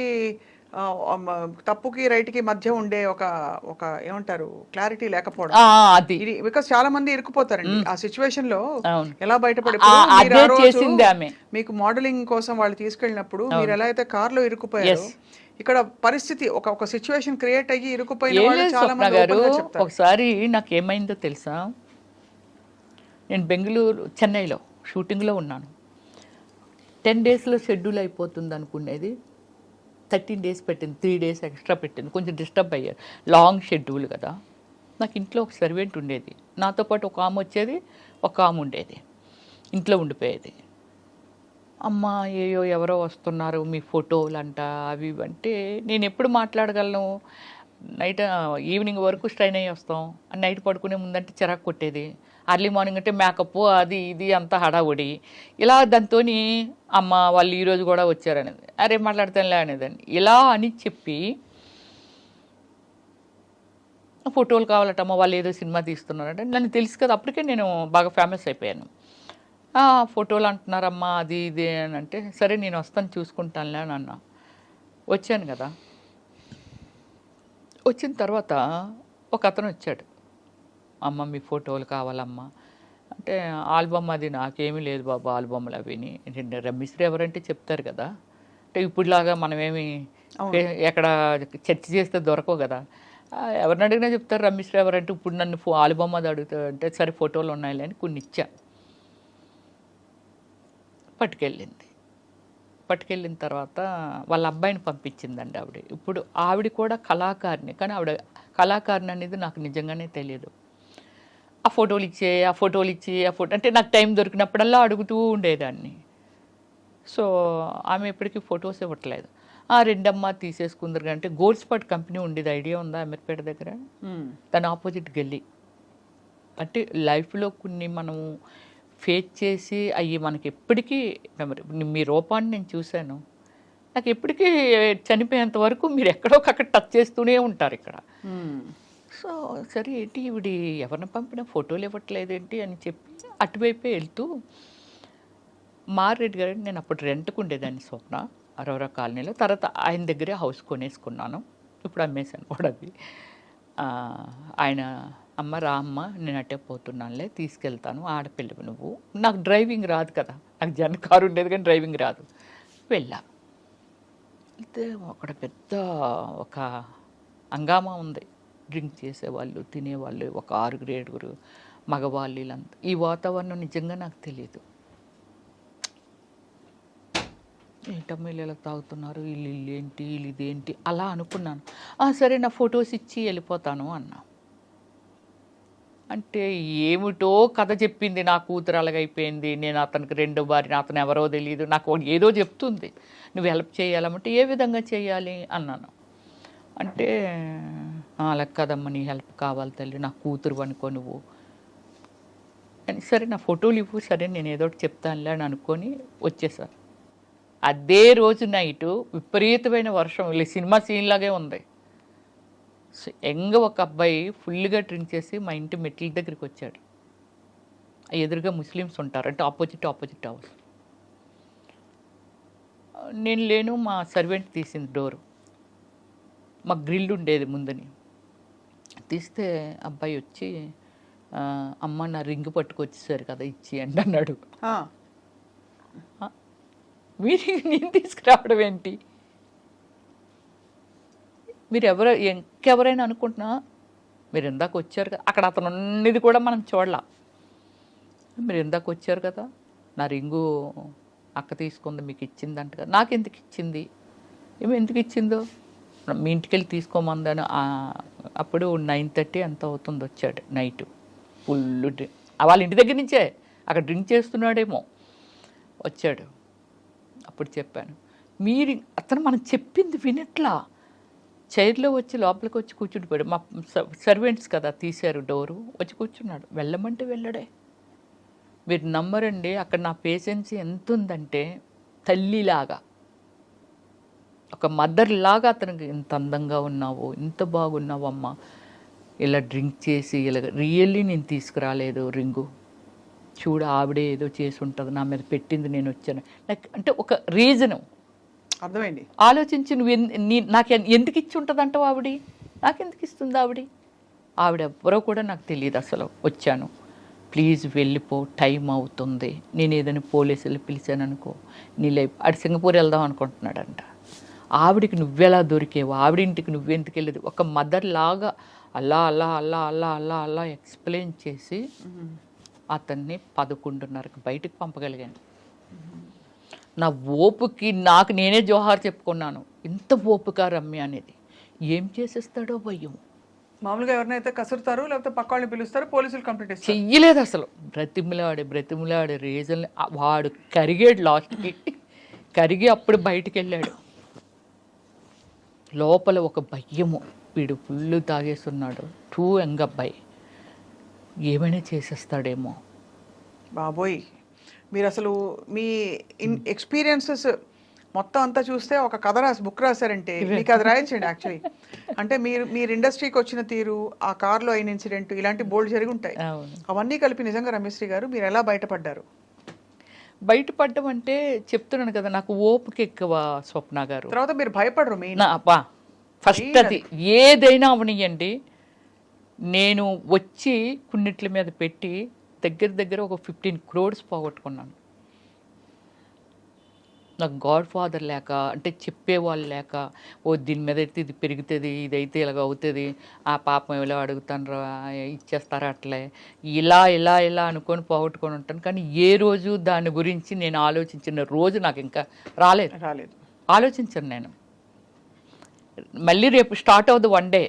తప్పుకి రైట్కి మధ్య ఉండే ఒక ఏమంటారు క్లారిటీ లేకపోవడం. అది బికాస్ చాలా మంది ఇరుక్కుపోతారండి ఆ సిచ్యువేషన్ లో. ఎలా బయటపడి చేసింది ఆమె. మీకు మోడలింగ్ కోసం వాళ్ళు తీసుకెళ్ళినప్పుడు మీరు ఎలా అయితే కార్ లో ఇరుక్కుపోయారు, ఇక్కడ పరిస్థితి ఒక సిచ్యువేషన్ క్రియేట్ అయ్యి ఇరుక్కుపోయిన వాళ్ళు చాలా మంది చెప్తారు. ఒకసారి నాకు ఏమైందో తెలుసా, నేను చెన్నైలో షూటింగ్లో ఉన్నాను. 10 డేస్లో షెడ్యూల్ అయిపోతుంది అనుకునేది 13 డేస్ పెట్టింది, 3 డేస్ ఎక్స్ట్రా పెట్టింది. కొంచెం డిస్టర్బ్ అయ్యారు, లాంగ్ షెడ్యూల్ కదా. నాకు ఇంట్లో ఒక సర్వెంట్ ఉండేది, నాతో పాటు ఒక ఆమె వచ్చేది, ఒక ఆమె ఉండేది, ఇంట్లో ఉండిపోయేది. అమ్మ ఎవరో వస్తున్నారు, మీ ఫోటోలు అంట అవి అంటే నేను ఎప్పుడు మాట్లాడగలను, నైట్ ఈవినింగ్ వరకు స్ట్రైన్ అయ్యి వస్తాం, నైట్ పడుకునే ముందంటే చిరాకు కొట్టేది, అర్లీ మార్నింగ్ అంటే మేకప్ అది ఇది అంతా హడావుడి. ఇలా దాంతో అమ్మ వాళ్ళు ఈరోజు కూడా వచ్చారనేది, అరే మాట్లాడతానులే అనేదాన్ని. ఇలా అని చెప్పి ఫోటోలు కావాలటమ్మ, వాళ్ళు ఏదో సినిమా తీస్తున్నారంటే, నన్ను తెలుసు కదా, అప్పటికే నేను బాగా ఫేమస్ అయిపోయాను. ఫోటోలు అంటున్నారమ్మా అది ఇది అని అంటే, సరే నేను వస్తాను చూసుకుంటానులే అని అన్నా. వచ్చాను కదా, వచ్చిన తర్వాత ఒక అతను వచ్చాడు, అమ్మ మీ ఫోటోలు కావాలమ్మా అంటే, ఆల్బమ్ అది నాకేమీ లేదు బాబు ఆల్బమ్లు అవిని. రమ్మిశ్రీ ఎవరంటే చెప్తారు కదా, అంటే ఇప్పుడులాగా మనమేమి ఎక్కడ చర్చ చేస్తే దొరకవు కదా, ఎవరిని అడిగినా చెప్తారు రమ్మిశ్రీ ఎవరంటే. ఇప్పుడు నన్ను ఆల్బమ్ అది అడుగుతా అంటే, సరే ఫోటోలు ఉన్నాయిలే అని కొన్ని ఇచ్చా. పట్టుకెళ్ళిన తర్వాత వాళ్ళ అబ్బాయిని పంపించిందండి ఆవిడ. ఇప్పుడు ఆవిడ కూడా కళాకారిణి, కానీ ఆవిడ కళాకారిణి అనేది నాకు నిజంగానే తెలియదు. ఆ ఫోటోలు ఇచ్చి అంటే నాకు టైం దొరికినప్పుడల్లా అడుగుతూ ఉండేదాన్ని. సో ఆమె ఎప్పటికీ ఫొటోస్ ఇవ్వట్లేదు. రెండమ్మ తీసేసుకుందరు అంటే, గోల్డ్ స్పాట్ కంపెనీ ఉండేది, ఐడియా ఉందా అమీర్పేట దగ్గర? దాని ఆపోజిట్ గల్లీ. అంటే లైఫ్లో కొన్ని మనము ఫేస్ చేసి అవి మనకి ఎప్పటికీ మెమరీ. మీ రూపాన్ని నేను చూశాను, నాకు ఎప్పటికీ చనిపోయేంత వరకు మీరు ఎక్కడో అక్కడ టచ్ చేస్తూనే ఉంటారు ఇక్కడ. సో సరే ఏంటి ఇవిడి ఎవరిని పంపినా ఫోటోలు ఇవ్వట్లేదేంటి అని చెప్పి అటువైపే వెళ్తూ, మారెడ్డి గారు, నేను అప్పుడు రెంట్కు ఉండేదాన్ని స్వప్న అరోరా కాలనీలో. తర్వాత ఆయన దగ్గరే హౌస్ కొనేసుకున్నాను, ఇప్పుడు అమ్మేశాను కూడా అది. ఆయన, అమ్మ రా అమ్మ నేను అట్టే పోతున్నానులే, తీసుకెళ్తాను, ఆడపిల్లవి నువ్వు, నాకు డ్రైవింగ్ రాదు కదా, నాకు జన్ కారు ఉండేది కానీ డ్రైవింగ్ రాదు. వెళ్ళా, అయితే అక్కడ పెద్ద ఒక హంగామా ఉంది, డ్రింక్ చేసేవాళ్ళు తినేవాళ్ళు ఒక 6-7 మగవాళ్ళు వీళ్ళంతా. ఈ వాతావరణం నిజంగా నాకు తెలియదు. ఏంటమ్మా వీళ్ళు ఎలా తాగుతున్నారు, వీళ్ళు ఏంటి వీళ్ళు ఇదేంటి అలా అనుకున్నాను. సరే నా ఫొటోస్ ఇచ్చి వెళ్ళిపోతాను అన్నా. అంటే ఏమిటో కథ చెప్పింది, నా కూతురు అలాగైపోయింది, నేను అతనికి 2వ భార్య, అతను ఎవరో తెలియదు, నాకు ఏదో చెప్తుంది, నువ్వు హెల్ప్ చేయాలంటే ఏ విధంగా చేయాలి అన్నాను. అంటే అలా కదమ్మా నీ హెల్ప్ కావాలి తల్లి, నా కూతురు అనుకో నువ్వు అని. సరే నా ఫోటోలు ఇవ్వు, సరే నేను ఏదో ఒకటి చెప్తానులే అని అనుకొని వచ్చేసాను. అదే రోజు నైటు విపరీతమైన వర్షం, సినిమా సీన్ లాగే ఉంది. ఒక అబ్బాయి ఫుల్గా డ్రింక్ చేసి మా ఇంటి మెట్ల దగ్గరికి వచ్చాడు. ఎదురుగా ముస్లిమ్స్ ఉంటారు, అంటే ఆపోజిట్ హౌస్. నేను లేను, మా సర్వెంట్ తీసింది డోరు, మాకు గ్రిల్ ఉండేది ముందని. తీస్తే అబ్బాయి వచ్చి, అమ్మ నా రింగ్ పట్టుకొచ్చేసారు కదా ఇచ్చి అండి అన్నాడు. మీరు నేను తీసుకురావడం ఏంటి, మీరు ఇంకెవరైనా అనుకుంటున్నా, మీరు ఇందాక వచ్చారు కదా, అక్కడ అతను ఉన్నది కూడా మనం చూడలా, మీరు ఇందాక వచ్చారు కదా, నా రింగు అక్క తీసుకుంది మీకు ఇచ్చిందంట కదా, నాకు ఎందుకు ఇచ్చింది, ఎందుకు ఇచ్చిందో, మీ ఇంటికి వెళ్ళి తీసుకోమందని. అప్పుడు 9:30 ఎంత అవుతుంది వచ్చాడు నైట్, ఫుల్ డ్రింక్, వాళ్ళ ఇంటి దగ్గర నుంచే అక్కడ డ్రింక్ చేస్తున్నాడేమో వచ్చాడు. అప్పుడు చెప్పాను, మీరు అతను మనం చెప్పింది వినట్లా, చైర్లో వచ్చి లోపలికి వచ్చి కూర్చుండిపోయాడు. మా సర్వెంట్స్ కదా తీశారు డోరు, వచ్చి కూర్చున్నాడు. వెళ్ళమంటే వెళ్ళడే. మీరు నమ్మరండి, అక్కడ నా పేషెన్స్ ఎంత ఉందంటే, తల్లిలాగా ఒక మదర్ లాగా అతనికి, ఇంత అందంగా ఉన్నావు, ఇంత బాగున్నావు అమ్మ, ఇలా డ్రింక్ చేసి ఇలా రియల్లీ నేను తీసుకురాలేదు రింగు, చూడ ఆవిడే ఏదో చేసి ఉంటుంది, నా మీద పెట్టింది, నేను వచ్చాను. నాకు అంటే ఒక రీజను అర్థమైంది. ఆలోచించి నాకు ఎందుకు ఇచ్చి ఉంటుంది అంటావు, నాకెందుకు ఇస్తుంది ఆవిడ ఎవరో కూడా నాకు తెలియదు అసలు. వచ్చాను, ప్లీజ్ వెళ్ళిపో, టైం అవుతుంది, నేను ఏదైనా పోలీసులు పిలిచాను అనుకో నీ లైఫ్. అటు సింగపూర్ వెళ్దాం అనుకుంటున్నాడంట. ఆవిడికి నువ్వెలా దొరికేవు, ఆవిడింటికి నువ్వెందుకు వెళ్ళేది, ఒక మదర్ లాగా అలా అలా అలా అలా అలా అలా ఎక్స్ప్లెయిన్ చేసి అతన్ని 11:30కి బయటకు పంపగలిగాను. నా ఓపుకి నాకు నేనే జోహార్ చెప్పుకున్నాను, ఇంత ఓపుక రమ్య అనేది. ఏం చేసేస్తాడో భయం. మామూలుగా ఎవరినైతే కసురుతారు, లేకపోతే పక్క వాళ్ళని పిలుస్తారు, పోలీసులు కంప్లీట్ చేస్తారు. చెయ్యలేదు అసలు. బ్రతిమిలాడే రీజన్ వాడు కరిగాడు, లాస్ట్కి కరిగి అప్పుడు బయటికి వెళ్ళాడు. లోపల ఒక భయము, వీడు ఫుల్ తాగేస్తున్నాడు, టూ యంగ్ అబ్బాయి, ఏమైనా చేసేస్తాడేమో. బాబోయ్, మీరు అసలు మీ ఎక్స్పీరియన్సెస్ మొత్తం అంతా చూస్తే ఒక కథ బుక్ రాశారంటే మీకు అది రాయించండి యాక్చువల్లీ. అంటే మీరు ఇండస్ట్రీకి వచ్చిన తీరు, ఆ కార్లో అయిన ఇన్సిడెంట్, ఇలాంటి బోల్డ్ జరిగి ఉంటాయి. అవన్నీ కలిపి నిజంగా రమ్యశ్రీ గారు మీరు ఎలా బయటపడ్డారు? బయటపడడం అంటే చెప్తున్నాను కదా, నాకు ఓపిక ఎక్కువ స్వప్న గారు. తర్వాత మీరు భయపడరు మెయిన్. ఫస్ట్ అది ఏదైనా అవనియండి, నేను వచ్చి కొన్నిట్ల మీద పెట్టి దగ్గర ఒక 15 crores పోగొట్టుకున్నాను. నాకు గాడ్ ఫాదర్ లేక, అంటే చెప్పేవాళ్ళు లేక, ఓ దీని మీద అయితే ఇది పెరుగుతుంది, ఇదైతే ఇలాగ అవుతుంది, ఆ పాపం ఇలా అడుగుతాను ఇచ్చేస్తారా అట్లే, ఇలా ఇలా ఇలా అనుకొని పోగొట్టుకొని ఉంటాను. కానీ ఏ రోజు దాని గురించి నేను ఆలోచించిన రోజు నాకు ఇంకా రాలేదు. ఆలోచించను నేను. మళ్ళీ రేపు స్టార్ట్ అవుతుంది వన్ డే,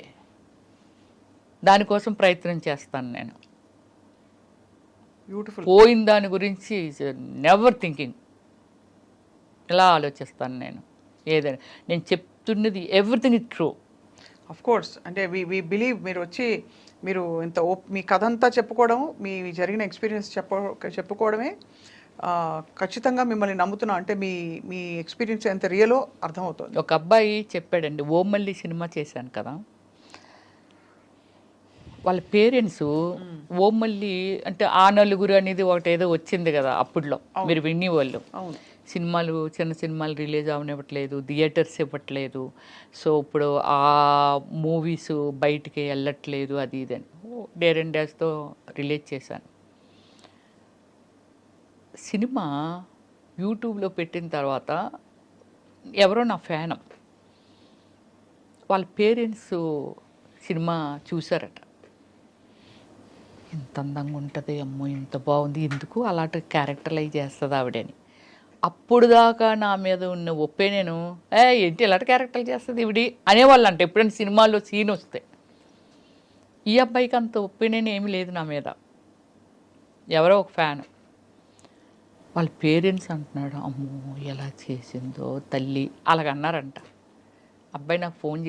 దానికోసం ప్రయత్నం చేస్తాను నేను. బ్యూటిఫుల్. పోయిన దాని గురించి నెవర్ థింకింగ్, ఇలా ఆలోచిస్తాను నేను. ఏదైనా నేను చెప్తున్నది everything is true. Of course. అంటే వి బిలీవ్ మీరు వచ్చి మీరు ఇంత మీ కథ అంతా చెప్పుకోవడం, మీ జరిగిన ఎక్స్పీరియన్స్ చెప్పుకోవడమే ఖచ్చితంగా మిమ్మల్ని నమ్ముతున్నా. అంటే మీ ఎక్స్పీరియన్స్ ఎంత రియలో అర్థమవుతుంది. ఒక అబ్బాయి చెప్పాడండి, ఓమల్లి సినిమా చేశాను కదా, వాళ్ళ పేరెంట్స్ ఓమల్లి అంటే ఆ నలుగురు అనేది ఒకటి ఏదో వచ్చింది కదా అప్పుడులో, మీరు వినేవాళ్ళు. సినిమాలు, చిన్న సినిమాలు రిలీజ్ అవనివ్వట్లేదు, థియేటర్స్ ఇవ్వట్లేదు, సో ఇప్పుడు ఆ మూవీస్ బయటికి వెళ్ళట్లేదు, అది ఇది అని డేర్ అండ్ డాష్తో రిలీజ్ చేశాను. సినిమా యూట్యూబ్లో పెట్టిన తర్వాత ఎవరో నా ఫ్యాన్, వాళ్ళ పేరెంట్స్ సినిమా చూసారట. ఇంత అందంగా ఉంటుంది, అమ్మో ఇంత బాగుంది, ఎందుకు అలాంటి క్యారెక్టర్లైజ్ చేస్తుంది ఆవిడని. అప్పుడు దాకా నా మీద ఉన్న ఒపీనియన్, ఏంటి ఇలాంటి క్యారెక్టర్లు చేస్తుంది ఇవిడి అనేవాళ్ళు. అంటే ఎప్పుడైనా సినిమాల్లో సీన్ వస్తే, ఈ అబ్బాయికి అంత ఒపీనియన్ ఏమీ లేదు నా మీద. ఎవరో ఒక ఫ్యాన్, వాళ్ళ పేరెంట్స్ అంటున్నాడు, అమ్మో ఎలా చేసిందో తల్లి అలాగన్నారంట. అబ్బాయి నాకు ఫోన్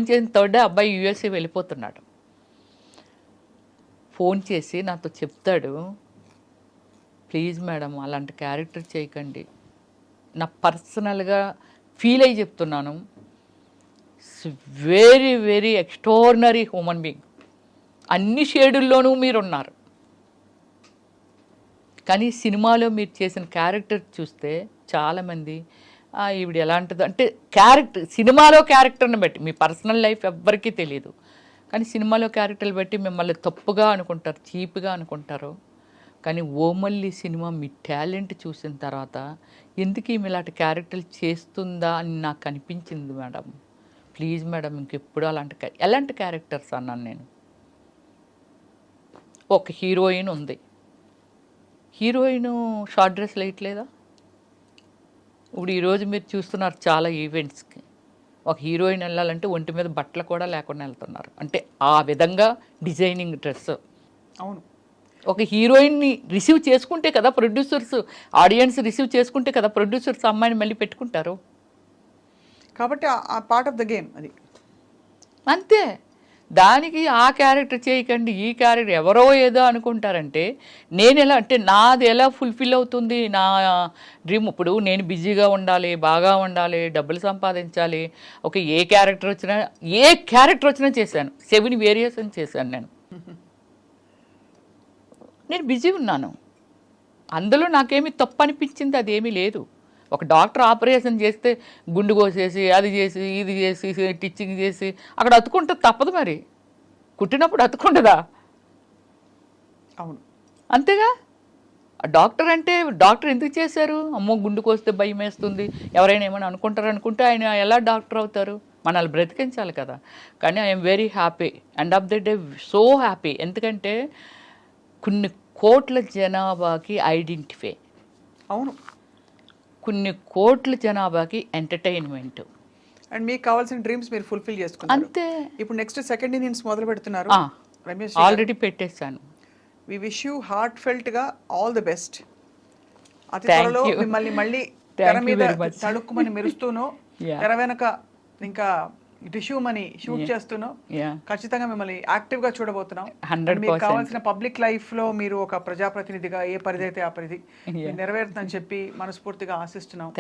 చేసిన థర్డ్ డే అబ్బాయి యూఎస్ఏ వెళ్ళిపోతున్నాడు. ఫోన్ చేసి నాతో చెప్తాడు, ప్లీజ్ మేడం అలాంటి క్యారెక్టర్ చేయకండి, నా పర్సనల్గా ఫీల్ అయ్యి చెప్తున్నాను, very very extraordinary human being, అన్ని షేడుల్లోనూ మీరున్నారు, కానీ సినిమాలో మీరు చేసిన క్యారెక్టర్ చూస్తే చాలామంది ఈవిడ ఎలాంటిదో అంటే సినిమాలో క్యారెక్టర్ని బట్టి, మీ పర్సనల్ లైఫ్ ఎవ్వరికీ తెలియదు, కానీ సినిమాలో క్యారెక్టర్లు బట్టి మిమ్మల్ని తప్పుగా అనుకుంటారు, చీప్గా అనుకుంటారు. కానీ ఓమల్లి సినిమా మీ టాలెంట్ చూసిన తర్వాత ఎందుకు ఈమె ఇలాంటి క్యారెక్టర్లు చేస్తుందా అని నాకు అనిపించింది మేడం. ప్లీజ్ మేడం ఇంకెప్పుడు ఎలాంటి క్యారెక్టర్స్ అన్నాను నేను. ఒక హీరోయిన్ ఉంది, హీరోయిన్ షార్ట్ డ్రెస్ వేయట్లేదా? ఇప్పుడు ఈరోజు మీరు చూస్తున్నారు చాలా ఈవెంట్స్కి, ఒక హీరోయిన్ వెళ్ళాలంటే ఒంటి మీద బట్టలు కూడా లేకుండా వెళ్తున్నారు, అంటే ఆ విధంగా డిజైనింగ్ డ్రెస్. అవును. ఒక హీరోయిన్ని రిసీవ్ చేసుకుంటే కదా ప్రొడ్యూసర్స్, ఆడియన్స్ రిసీవ్ చేసుకుంటే కదా ప్రొడ్యూసర్స్ అమ్మాయిని మళ్ళీ పెట్టుకుంటారు. కాబట్టి ఆ పార్ట్ ఆఫ్ ద గేమ్ అది అంతే. దానికి ఆ క్యారెక్టర్ చేయకండి, ఈ క్యారెక్టర్ ఎవరో ఏదో అనుకుంటారంటే నేను ఎలా, అంటే నాది ఎలా ఫుల్ఫిల్ అవుతుంది నా డ్రీమ్. ఇప్పుడు నేను బిజీగా ఉండాలి, బాగా ఉండాలి, డబ్బులు సంపాదించాలి, ఓకే ఏ క్యారెక్టర్ వచ్చినా చేశాను. 7 వేరియేషన్ చేశాను నేను బిజీ ఉన్నాను, అందులో నాకేమీ తప్పు అనిపించింది అదేమీ లేదు. ఒక డాక్టర్ ఆపరేషన్ చేస్తే గుండు కోసేసి అది చేసి ఇది చేసి టిచ్చింగ్ చేసి అక్కడ అతుకుంటే తప్పదు, మరి కుట్టినప్పుడు అతుకుంటుందా? అవును అంతేగా. డాక్టర్ అంటే డాక్టర్ ఎందుకు చేశారు? అమ్మో గుండు కోస్తే భయం వేస్తుంది, ఎవరైనా ఏమైనా అనుకుంటారు అనుకుంటే ఆయన ఎలా డాక్టర్ అవుతారు? మనల్ని బ్రతికించాలి కదా. కానీ I'm very happy, end of the day so happy. ఎందుకంటే కొన్ని కోట్ల జనాభాకి ఐడెంటిఫై, అవును, కొన్ని కోట్ల జనాభాకి ఎంటర్టైన్మెంట్, అండ్ మీకు కావాల్సిన డ్రీమ్స్ మీరు ఫుల్ఫిల్ చేసుకున్నారు అంతే. ఇప్పుడు నెక్స్ట్ సెకండ్ ఇన్నింగ్స్ మొదలు పెడుతున్నారు. రమేష్ ఆల్రెడీ పెట్టేశాను. వి విష్ యూ హార్ట్ ఫెల్ట్ గా ఆల్ ది బెస్ట్. అతి త్వరలో మిమ్మల్ని మళ్ళీ తెర మీద తడుక్కుమని మెరుస్తూనో, తెర వెనక ఇంకా టిష్యూ మనీ షూట్ చేస్తూనో ఖచ్చితంగా మిమ్మల్ని యాక్టివ్ గా చూడబోతున్నాం. మీకు కావాల్సిన పబ్లిక్ లైఫ్ లో మీరు ఒక ప్రజాప్రతినిధిగా ఏ పరిధి అయితే ఆ పరిధి నెరవేరుతుందని చెప్పి మనస్ఫూర్తిగా ఆశిస్తున్నాం.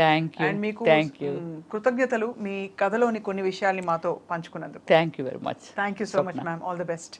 అండ్ మీకు కృతజ్ఞతలు మీ కథలోని కొన్ని విషయాల్ని మాతో పంచుకున్నందుకు. Thank you very much. Thank you so much ma'am. All the best.